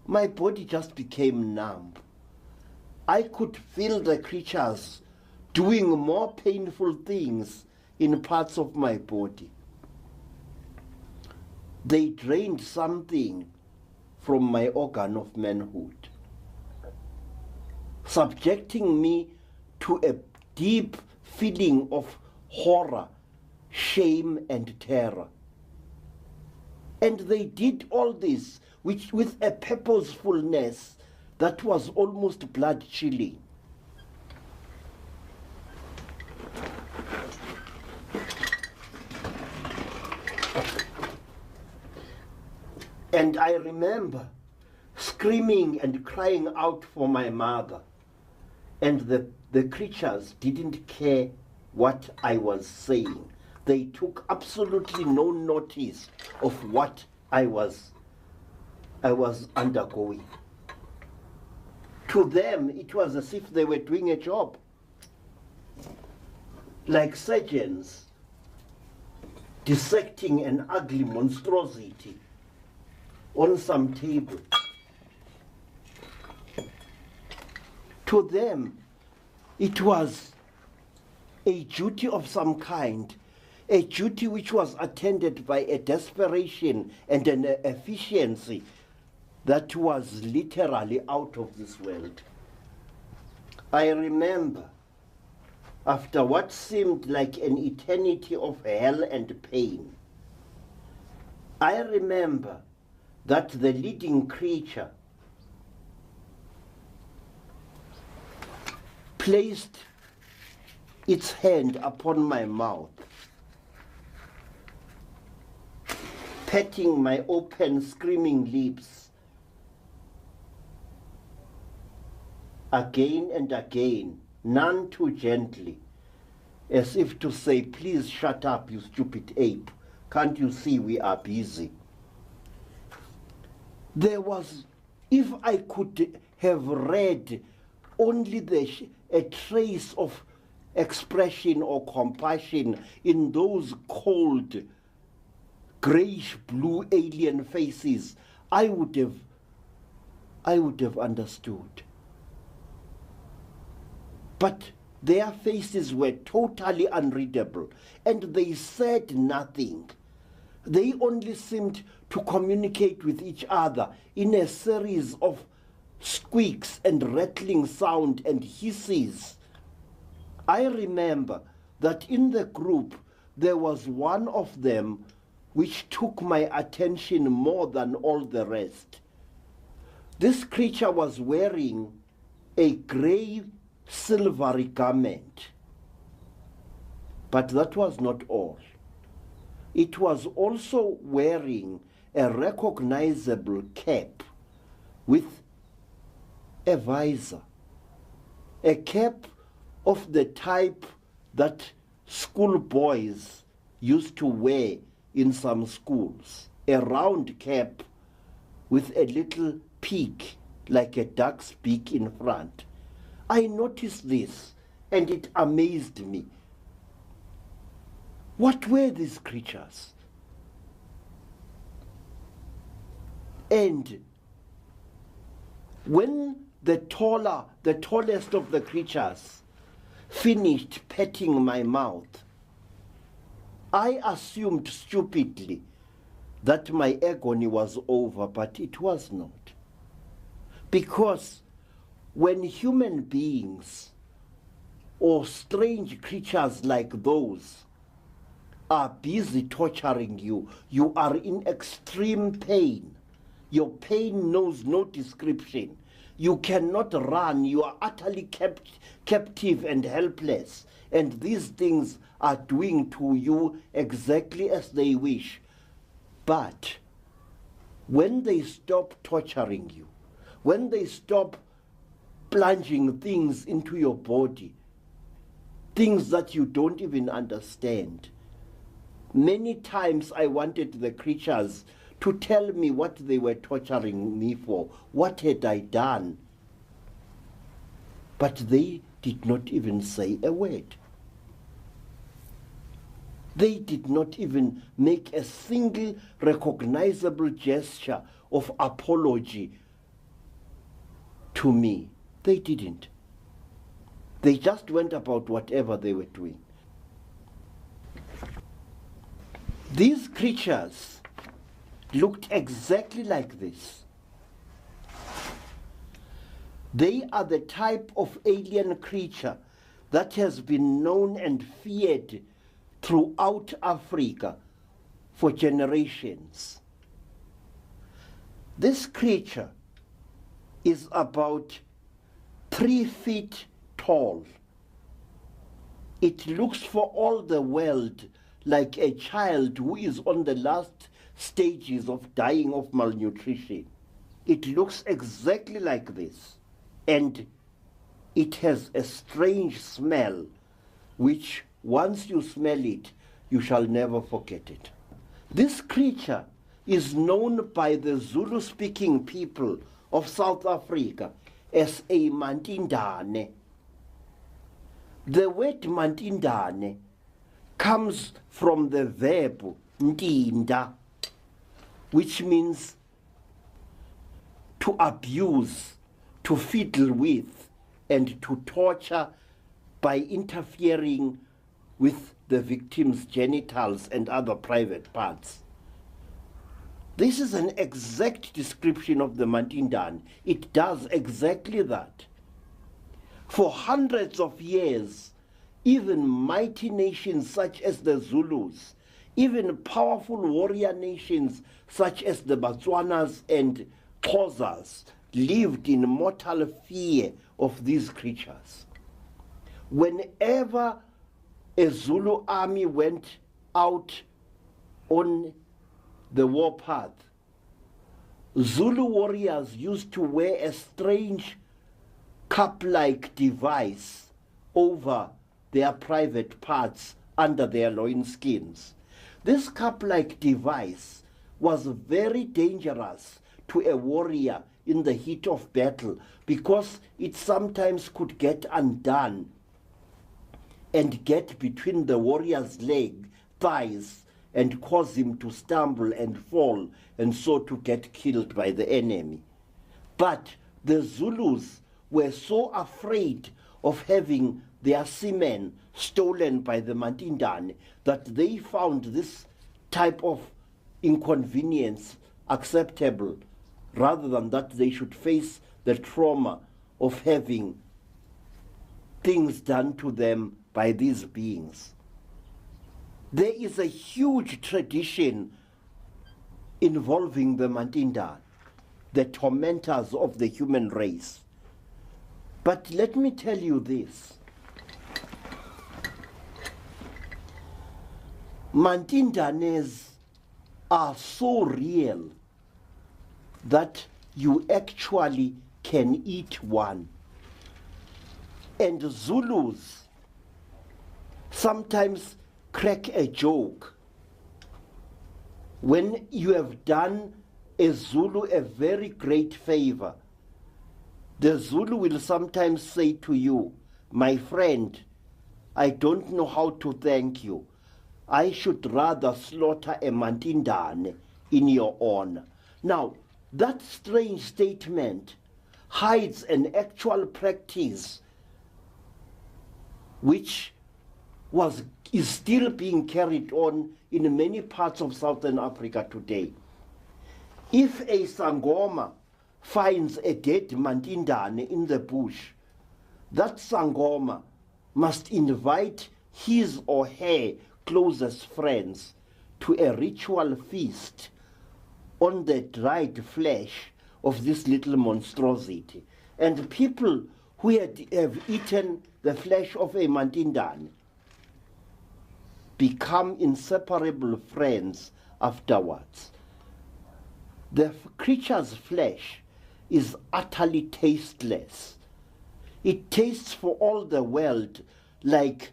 my body just became numb. I could feel the creatures doing more painful things in parts of my body. They drained something from my organ of manhood, subjecting me to a deep feeling of horror, shame, and terror. And they did all this with a purposefulness that was almost blood-chilling. And I remember screaming and crying out for my mother. And the creatures didn't care what I was saying. They took absolutely no notice of what I was undergoing. To them, it was as if they were doing a job. Like surgeons dissecting an ugly monstrosity on some table. To them, it was a duty of some kind, a duty which was attended by a desperation and an efficiency that was literally out of this world. I remember, after what seemed like an eternity of hell and pain, I remember that the leading creature placed its hand upon my mouth, patting my open, screaming lips again and again, none too gently, as if to say, please shut up, you stupid ape. Can't you see we are busy? There was, if I could have read only a trace of expression or compassion in those cold, grayish-blue alien faces, I would have understood. But their faces were totally unreadable, and they said nothing. They only seemed to communicate with each other in a series of squeaks and rattling sound and hisses. I remember that in the group there was one of them which took my attention more than all the rest. This creature was wearing a grey silvery garment. But that was not all. It was also wearing a recognizable cap with a visor, a cap of the type that schoolboys used to wear in some schools, a round cap with a little peak like a duck's beak in front. I noticed this and it amazed me. What were these creatures? And when the tallest of the creatures finished petting my mouth, I assumed stupidly that my agony was over, but it was not. Because when human beings or strange creatures like those are busy torturing you, you are in extreme pain. Your pain knows no description. You cannot run. You are utterly captive and helpless. And these things are doing to you exactly as they wish. But when they stop torturing you, when they stop plunging things into your body, things that you don't even understand. Many times I wanted the creatures to tell me what they were torturing me for. What had I done? But they did not even say a word. They did not even make a single recognizable gesture of apology to me. They didn't. They just went about whatever they were doing. These creatures looked exactly like this. They are the type of alien creature that has been known and feared throughout Africa for generations. This creature is about 3 feet tall. It looks for all the world like a child who is on the last stages of dying of malnutrition. It looks exactly like this, and it has a strange smell which once you smell it, you shall never forget it. This creature is known by the Zulu-speaking people of South Africa as a mantindane. The word mantindane comes from the verb ntinda, which means to abuse, to fiddle with, and to torture by interfering with the victim's genitals and other private parts. This is an exact description of the Mantindan. It does exactly that. For hundreds of years, even mighty nations such as the Zulus, even powerful warrior nations such as the Botswanas and Xhosas lived in mortal fear of these creatures. Whenever a Zulu army went out on the warpath, Zulu warriors used to wear a strange cup-like device over their private parts under their loinskins. This cup-like device was very dangerous to a warrior in the heat of battle because it sometimes could get undone and get between the warrior's thighs, and cause him to stumble and fall, and so to get killed by the enemy. But the Zulus were so afraid of having their semen stolen by the Mantindane that they found this type of inconvenience acceptable, rather than that they should face the trauma of having things done to them by these beings. There is a huge tradition involving the Mantindan, the tormentors of the human race. But let me tell you this. Mantindanes are so real that you actually can eat one. And Zulus sometimes crack a joke. When you have done a Zulu a very great favor, the Zulu will sometimes say to you, "My friend, I don't know how to thank you. I should rather slaughter a Mantindane in your honor." Now, that strange statement hides an actual practice which is still being carried on in many parts of Southern Africa today. If a Sangoma finds a dead Mantindane in the bush, that Sangoma must invite his or her closest friends to a ritual feast on the dried flesh of this little monstrosity. And people who have eaten the flesh of a Mantindane become inseparable friends afterwards. The creature's flesh is utterly tasteless. It tastes for all the world like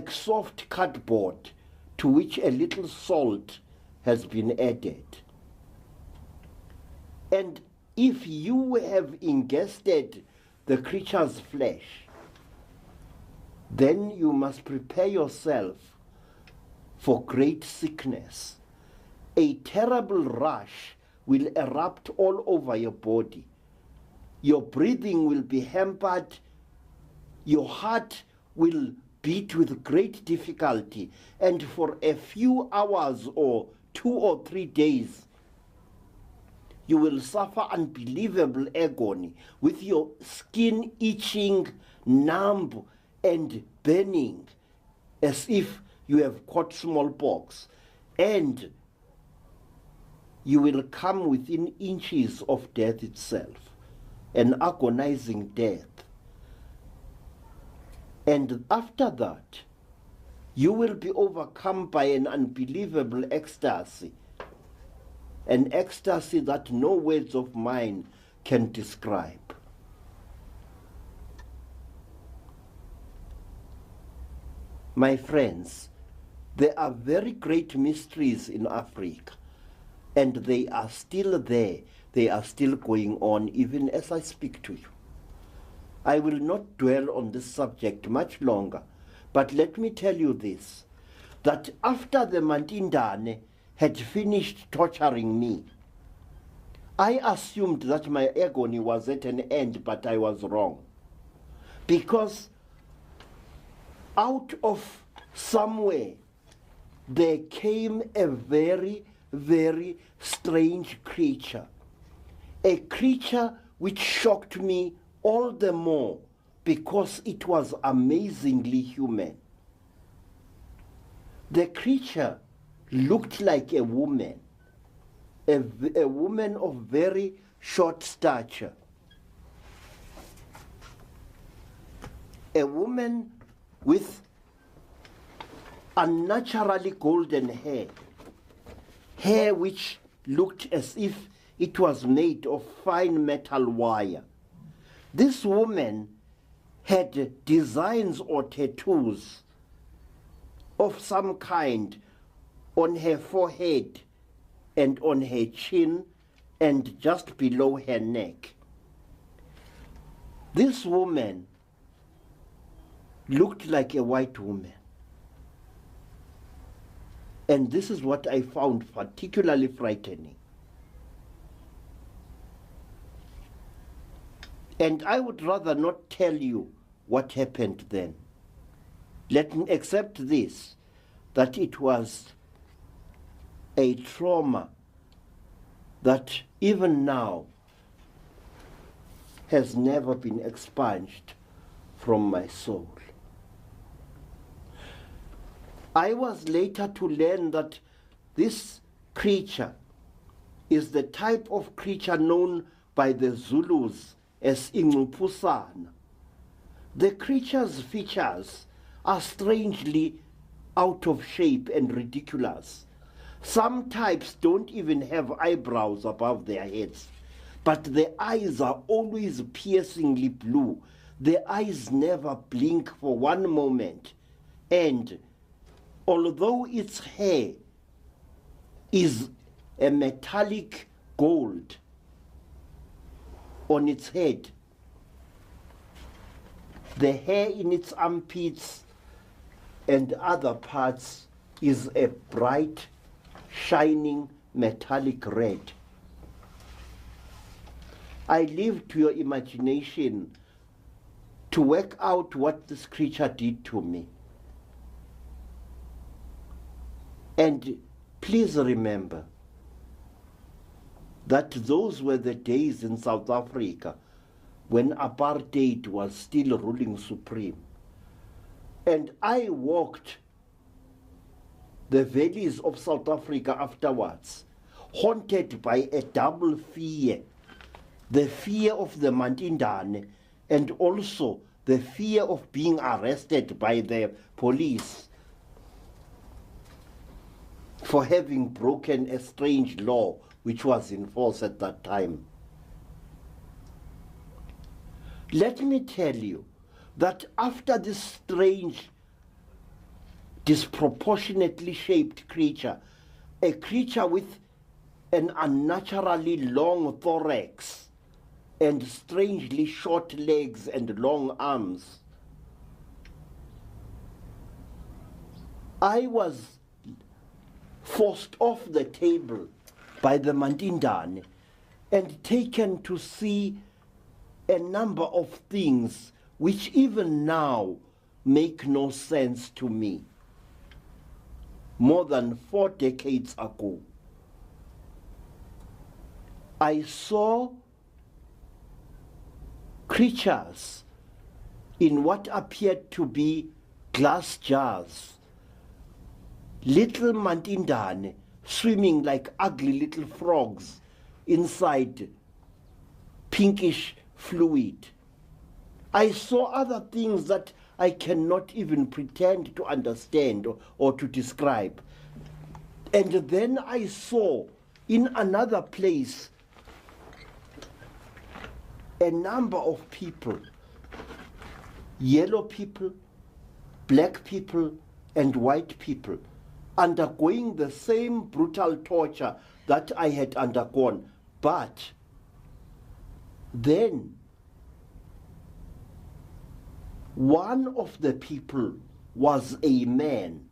soft cardboard to which a little salt has been added. And if you have ingested the creature's flesh, then you must prepare yourself for great sickness. A terrible rush will erupt all over your body. Your breathing will be hampered. Your heart will beat with great difficulty. And for a few hours or 2 or 3 days, you will suffer unbelievable agony with your skin itching, numb, and burning as if you have caught smallpox. And you will come within inches of death itself, an agonizing death. And after that, you will be overcome by an unbelievable ecstasy, an ecstasy that no words of mine can describe. My friends, there are very great mysteries in Africa, and they are still there. They are still going on even as I speak to you. I will not dwell on this subject much longer, but let me tell you this, that after the Mantindane had finished torturing me, I assumed that my agony was at an end, but I was wrong. Because out of somewhere there came a very, very strange creature. A creature which shocked me all the more because it was amazingly human. The creature looked like a woman, a woman of very short stature, a woman with unnaturally golden hair which looked as if it was made of fine metal wire. This woman had designs or tattoos of some kind on her forehead and on her chin and just below her neck. This woman looked like a white woman. And this is what I found particularly frightening. And I would rather not tell you what happened then. Let me accept this, that it was a trauma that even now has never been expunged from my soul. I was later to learn that this creature is the type of creature known by the Zulus as Ingupusana. The creature's features are strangely out of shape and ridiculous. Some types don't even have eyebrows above their heads, but their eyes are always piercingly blue. Their eyes never blink for one moment, and although its hair is a metallic gold on its head, the hair in its armpits and other parts is a bright, shining metallic red. I leave to your imagination to work out what this creature did to me. And please remember that those were the days in South Africa when apartheid was still ruling supreme. And I walked the valleys of South Africa afterwards, haunted by a double fear. The fear of the Mantindane and also the fear of being arrested by the police for having broken a strange law which was in force at that time. Let me tell you that after this strange, disproportionately shaped creature, a creature with an unnaturally long thorax and strangely short legs and long arms, I was forced off the table by the Mantindane and taken to see a number of things which even now make no sense to me. More than 4 decades ago, I saw creatures in what appeared to be glass jars, little Mantindane swimming like ugly little frogs inside pinkish fluid. I saw other things that I cannot even pretend to understand or to describe. And then I saw in another place a number of people, yellow people, black people, and white people, undergoing the same brutal torture that I had undergone. But then one of the people was a man.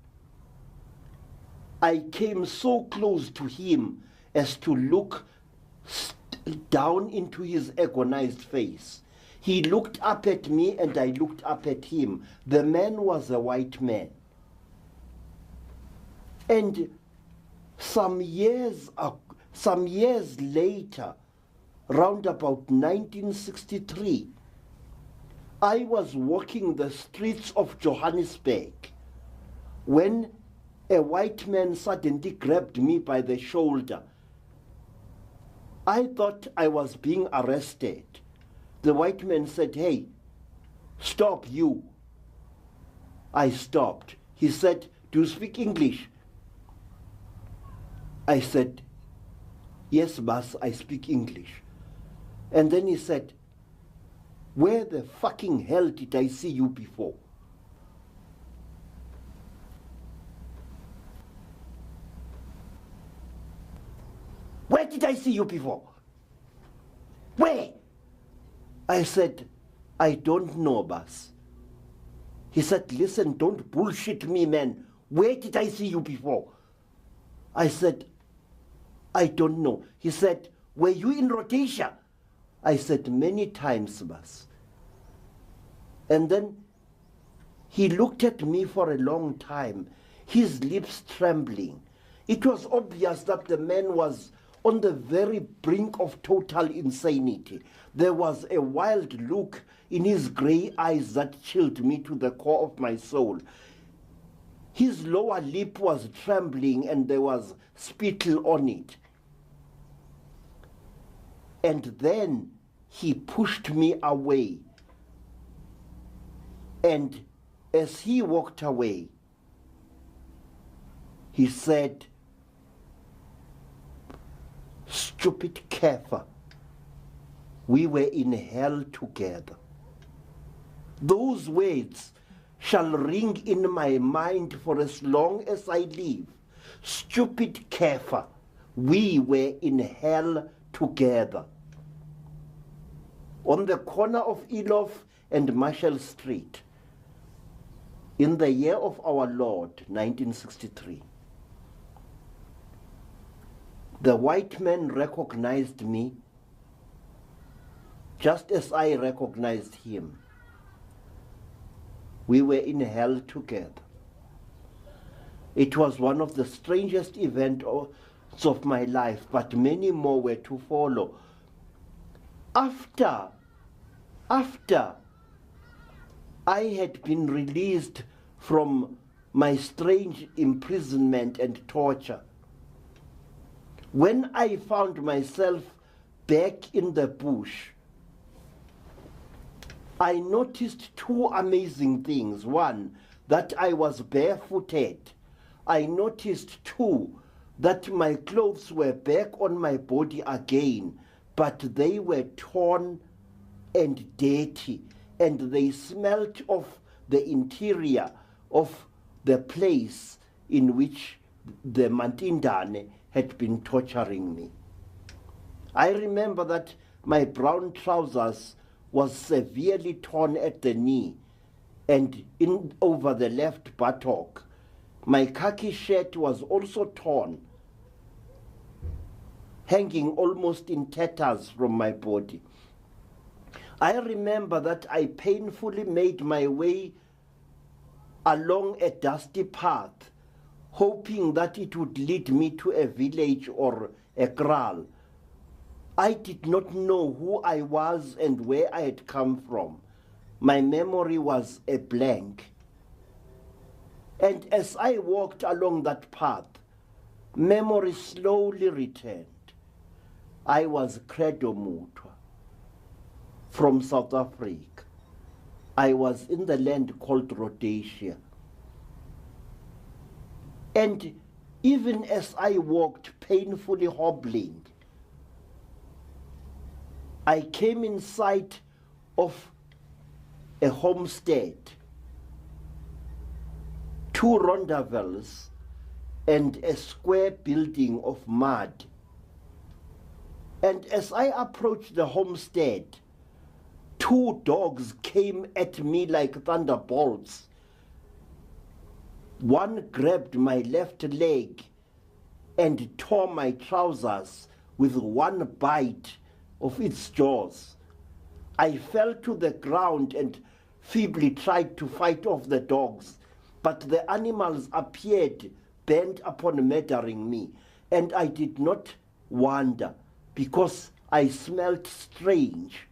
I came so close to him as to look down into his agonized face. He looked up at me and I looked up at him. The man was a white man. And some years later, round about 1963, I was walking the streets of Johannesburg when a white man suddenly grabbed me by the shoulder. I thought I was being arrested. The white man said, "Hey, stop you." I stopped. He said, "Do you speak English?" I said, "Yes, boss, I speak English." And then he said, "Where the fucking hell did I see you before?" "Where did I see you before? Where?" I said, "I don't know, boss." He said, "Listen, don't bullshit me, man. Where did I see you before?" I said, "I don't know." He said, "Were you in Rhodesia?" I said, "Many times, boss." And then he looked at me for a long time, his lips trembling. It was obvious that the man was on the very brink of total insanity. There was a wild look in his gray eyes that chilled me to the core of my soul. His lower lip was trembling and there was spittle on it. And then he pushed me away. And as he walked away, he said, "Stupid kafir, we were in hell together." Those words shall ring in my mind for as long as I live. Stupid kafir, we were in hell together. On the corner of Elof and Marshall Street, in the year of our Lord, 1963. The white man recognized me just as I recognized him. We were in hell together. It was one of the strangest events of my life, but many more were to follow. After I had been released from my strange imprisonment and torture. When I found myself back in the bush, I noticed two amazing things. One, that I was barefooted. I noticed, two, that my clothes were back on my body again, but they were torn and dirty, and they smelt of the interior of the place in which the Mantindane had been torturing me. I remember that my brown trousers was severely torn at the knee and in over the left buttock. My khaki shirt was also torn, hanging almost in tatters from my body. I remember that I painfully made my way along a dusty path, hoping that it would lead me to a village or a kraal. I did not know who I was and where I had come from. My memory was a blank. And as I walked along that path, memory slowly returned. I was Credo Mutwa from South Africa. I was in the land called Rhodesia. And even as I walked painfully hobbling, I came in sight of a homestead, two rondavels, and a square building of mud. And as I approached the homestead, two dogs came at me like thunderbolts. One grabbed my left leg and tore my trousers with one bite of its jaws. I fell to the ground and feebly tried to fight off the dogs, but the animals appeared bent upon murdering me, and I did not wonder, because I smelled strange.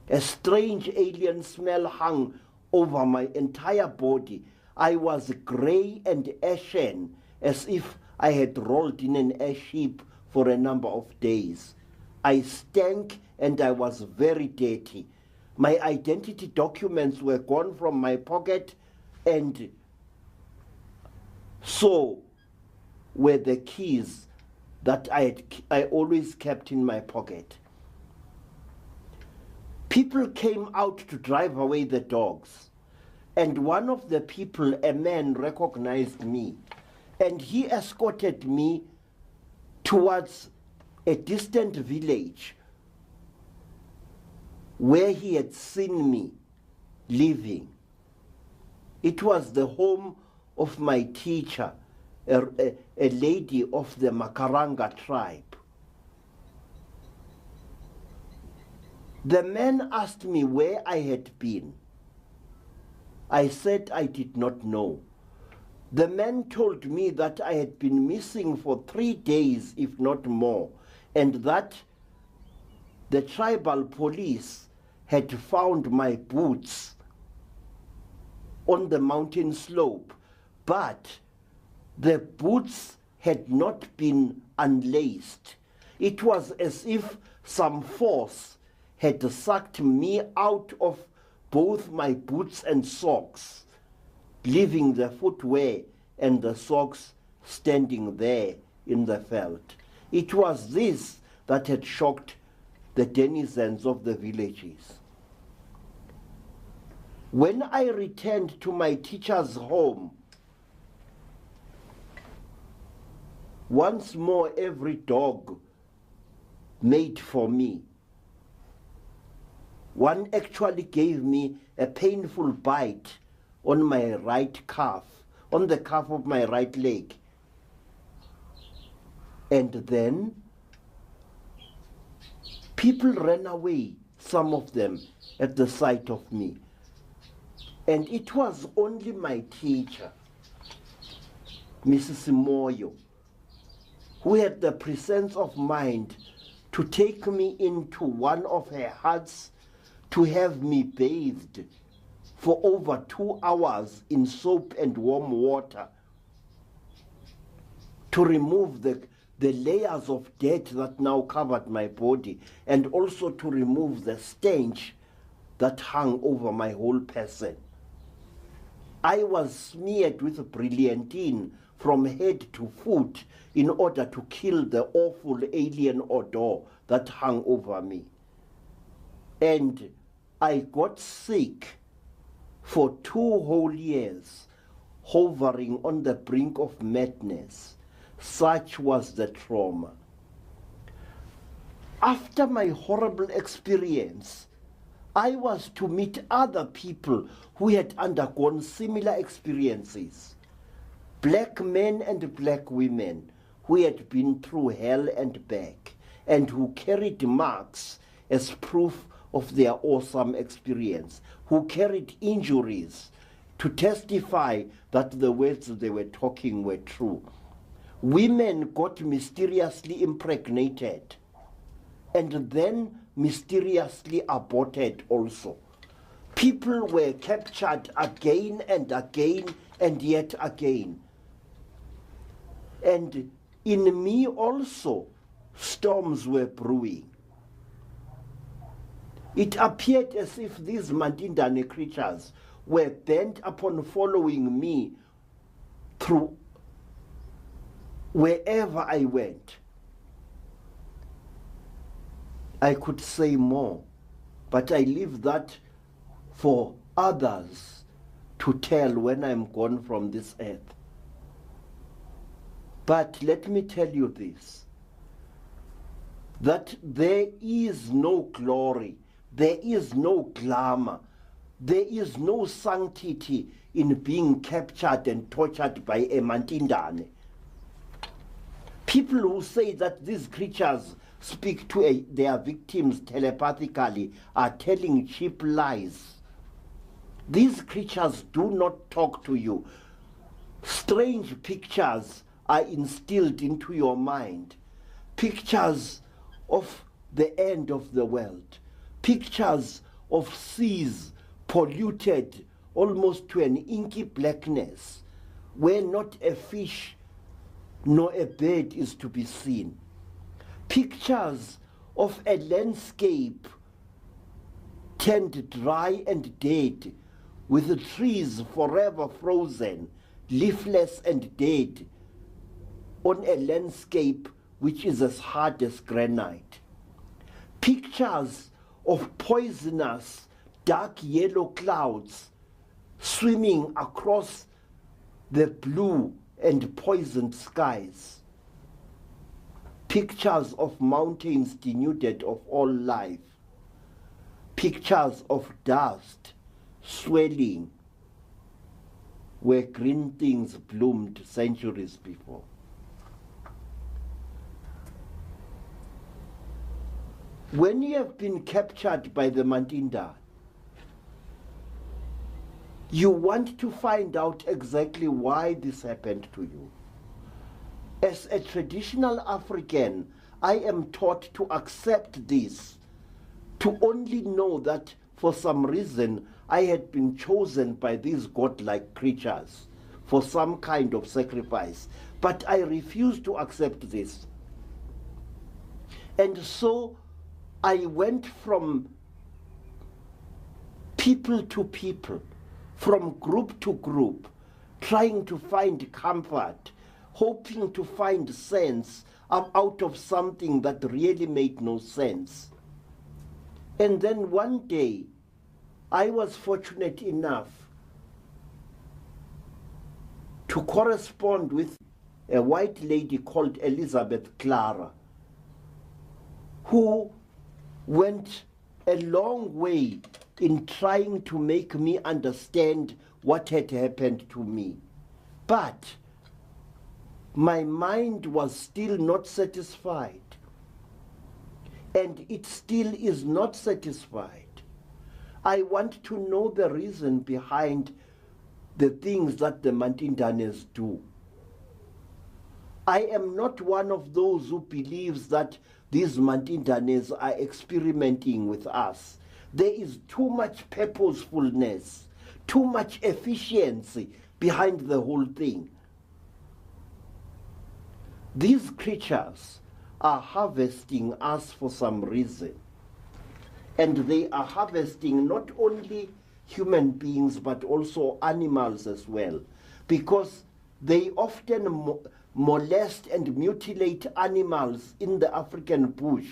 A strange alien smell hung over my entire body. I was grey and ashen, as if I had rolled in an ash heap for a number of days. I stank and I was very dirty. My identity documents were gone from my pocket, and so were the keys that I always kept in my pocket. People came out to drive away the dogs, and one of the people, a man, recognized me, and he escorted me towards a distant village where he had seen me living. It was the home of my teacher, a lady of the Makaranga tribe. The man asked me where I had been. I said I did not know. The man told me that I had been missing for 3 days, if not more, and that the tribal police had found my boots on the mountain slope, but the boots had not been unlaced. It was as if some force had sucked me out of both my boots and socks, leaving the footwear and the socks standing there in the veld. It was this that had shocked the denizens of the villages. When I returned to my teacher's home, once more every dog made for me. One actually gave me a painful bite on my right calf, on the calf of my right leg. And then people ran away, some of them, at the sight of me. And it was only my teacher, Mrs. Moyo, who had the presence of mind to take me into one of her huts to have me bathed for over 2 hours in soap and warm water to remove the layers of dirt that now covered my body, and also to remove the stench that hung over my whole person. I was smeared with brilliantine from head to foot in order to kill the awful alien odor that hung over me. And I got sick for 2 whole years, hovering on the brink of madness. Such was the trauma. After my horrible experience, I was to meet other people who had undergone similar experiences. Black men and black women who had been through hell and back, and who carried marks as proof of their awesome experience, who carried injuries to testify that the words they were talking were true. Women got mysteriously impregnated and then mysteriously aborted also. People were captured again and again and yet again. And in me also, storms were brewing. It appeared as if these Mantindane creatures were bent upon following me through wherever I went. I could say more, but I leave that for others to tell when I'm gone from this earth. But let me tell you this, that there is no glory, there is no glamour, there is no sanctity in being captured and tortured by a Mantindane. People who say that these creatures speak to their victims telepathically are telling cheap lies. These creatures do not talk to you. Strange pictures are instilled into your mind. Pictures of the end of the world. Pictures of seas polluted almost to an inky blackness, where not a fish nor a bird is to be seen. Pictures of a landscape turned dry and dead, with the trees forever frozen, leafless and dead, on a landscape which is as hard as granite. Pictures of poisonous, dark yellow clouds swimming across the blue and poisoned skies. Pictures of mountains denuded of all life. Pictures of dust swelling where green things bloomed centuries before. When you have been captured by the Mantinda, you want to find out exactly why this happened to you. As a traditional African, I am taught to accept this, to only know that for some reason I had been chosen by these godlike creatures for some kind of sacrifice. But I refuse to accept this. And so I went from people to people, from group to group, trying to find comfort, hoping to find sense out of something that really made no sense. And then one day, I was fortunate enough to correspond with a white lady called Elizabeth Clara, who went a long way in trying to make me understand what had happened to me. But my mind was still not satisfied, and it still is not satisfied. I want to know the reason behind the things that the Mantindanes do. I am not one of those who believes that these Mantindanes are experimenting with us. There is too much purposefulness, too much efficiency behind the whole thing. These creatures are harvesting us for some reason. And they are harvesting not only human beings but also animals as well, because they often molest and mutilate animals in the African bush.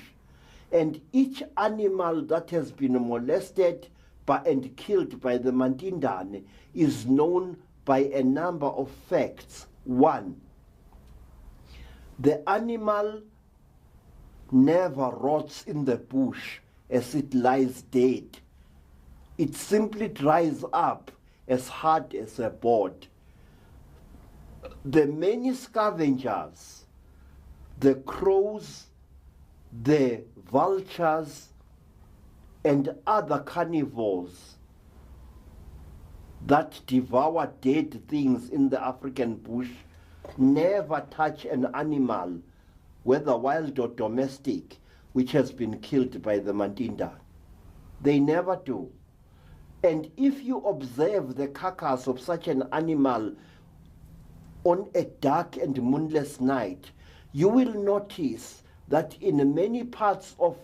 And each animal that has been molested and killed by the Mantindane is known by a number of facts. One, the animal never rots in the bush as it lies dead. It simply dries up as hard as a board. The many scavengers, the crows, the vultures, and other carnivores that devour dead things in the African bush never touch an animal, whether wild or domestic, which has been killed by the Mantinda. They never do. And if you observe the carcass of such an animal on a dark and moonless night, you will notice that in many parts of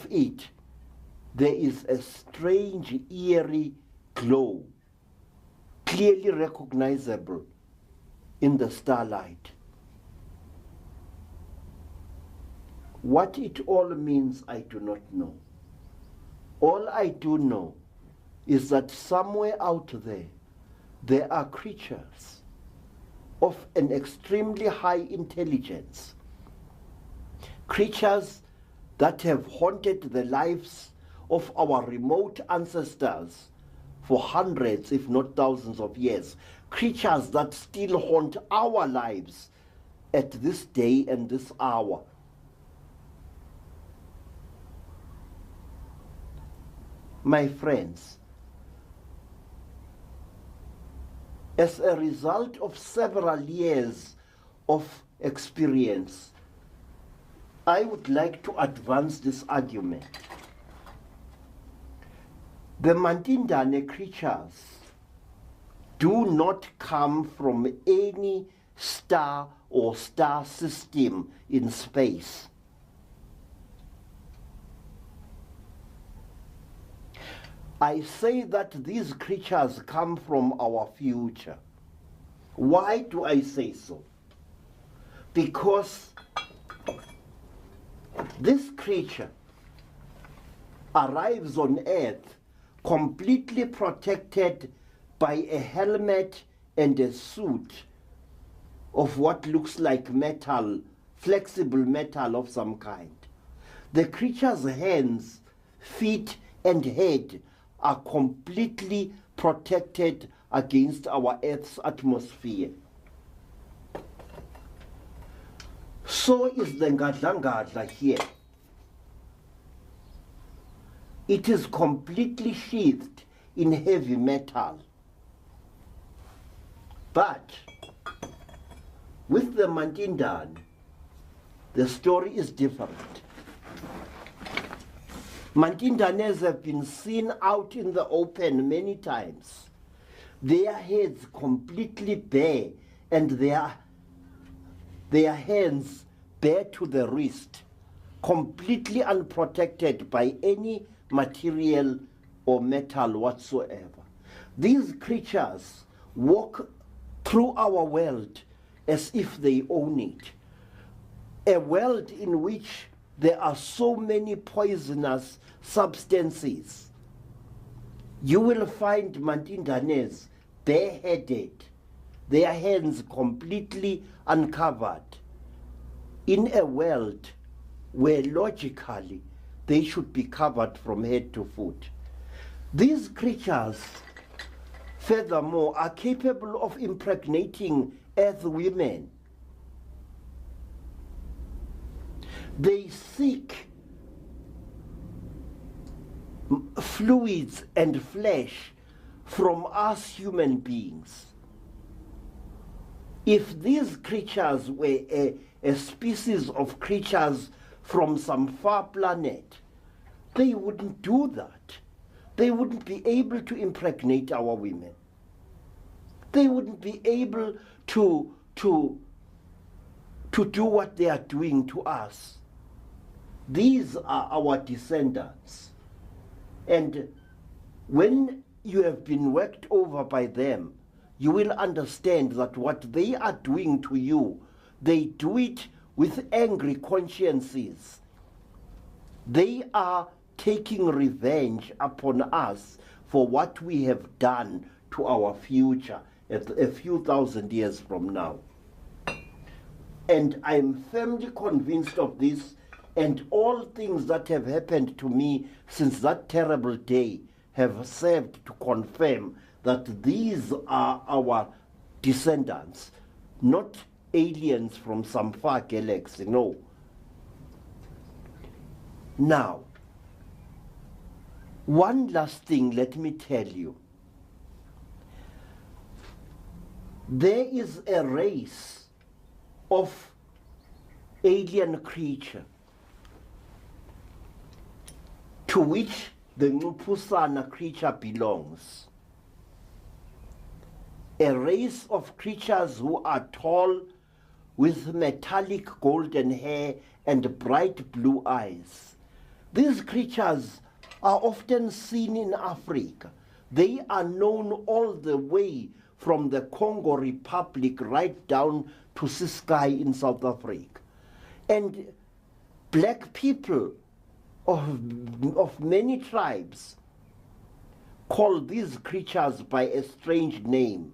it, there is a strange, eerie glow, clearly recognizable in the starlight. What it all means, I do not know. All I do know is that somewhere out there, there are creatures of an extremely high intelligence, creatures that have haunted the lives of our remote ancestors for hundreds, if not thousands of years, creatures that still haunt our lives at this day and this hour. My friends, as a result of several years of experience, I would like to advance this argument. The Mantindane creatures do not come from any star or star system in space. I say that these creatures come from our future. Why do I say so? Because this creature arrives on Earth completely protected by a helmet and a suit of what looks like metal, flexible metal of some kind. The creature's hands, feet, and head are completely protected against our Earth's atmosphere. So is the Ngadla here. It is completely sheathed in heavy metal. But with the Mantindan, the story is different. Mantindanes have been seen out in the open many times, their heads completely bare and their hands bare to the wrist, completely unprotected by any material or metal whatsoever. These creatures walk through our world as if they own it, a world in which there are so many poisonous substances. You will find Mantindanes bareheaded, their hands completely uncovered, in a world where logically they should be covered from head to foot. These creatures, furthermore, are capable of impregnating earth women. They seek fluids and flesh from us human beings. If these creatures were a species of creatures from some far planet, they wouldn't do that. they wouldn't be able to impregnate our women. They wouldn't be able to do what they are doing to us. These are our descendants. And when you have been worked over by them, you will understand that what they are doing to you, they do it with angry consciences. They are taking revenge upon us for what we have done to our future a few thousand years from now. And I'm firmly convinced of this, and all things that have happened to me since that terrible day have served to confirm that these are our descendants, not aliens from some far galaxy, no. Now, one last thing, let me tell you. There is a race of alien creature to which the Ngupusana creature belongs. A race of creatures who are tall, with metallic golden hair and bright blue eyes. These creatures are often seen in Africa. They are known all the way from the Congo Republic right down to Ciskei in South Africa. And black people of many tribes call these creatures by a strange name,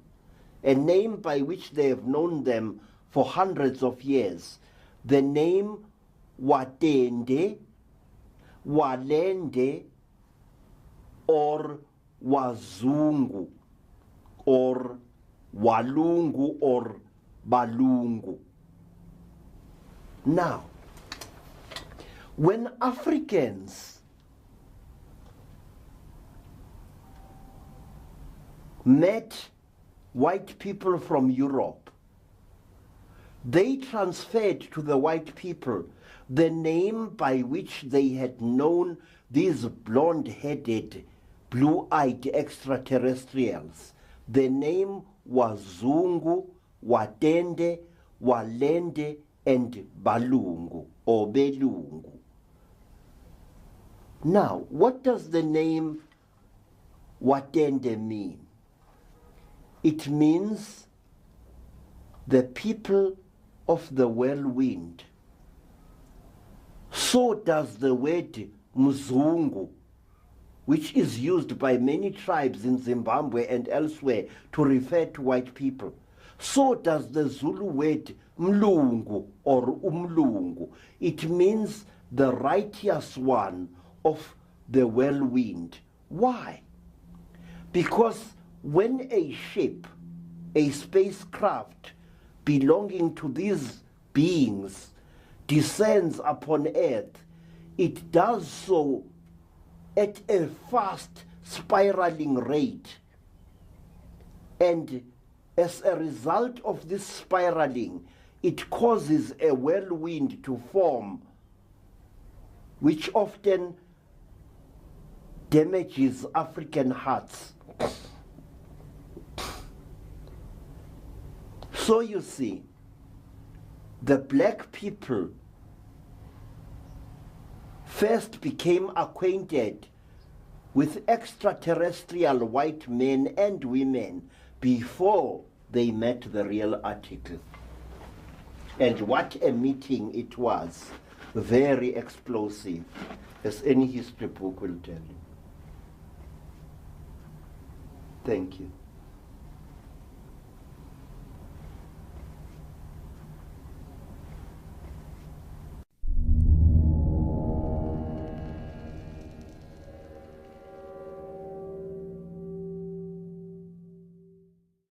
a name by which they have known them for hundreds of years. The name Watende, Walende, or Wazungu, or Walungu, or Balungu. Now, when Africans met white people from Europe, they transferred to the white people the name by which they had known these blonde-headed, blue-eyed extraterrestrials. The name was Zungu, Watende, Walende, and Balungu, or Belungu. Now, what does the name Watende mean? It means the people of the whirlwind. So does the word Mzungu, which is used by many tribes in Zimbabwe and elsewhere to refer to white people. So does the Zulu word Mlungu or Umlungu. It means the righteous one of the whirlwind. Why? Because when a ship, a spacecraft belonging to these beings descends upon Earth, it does so at a fast spiraling rate. And as a result of this spiraling, it causes a whirlwind to form, which often damages African hearts. So you see, the black people first became acquainted with extraterrestrial white men and women before they met the real article. And what a meeting it was, very explosive, as any history book will tell you. Thank you.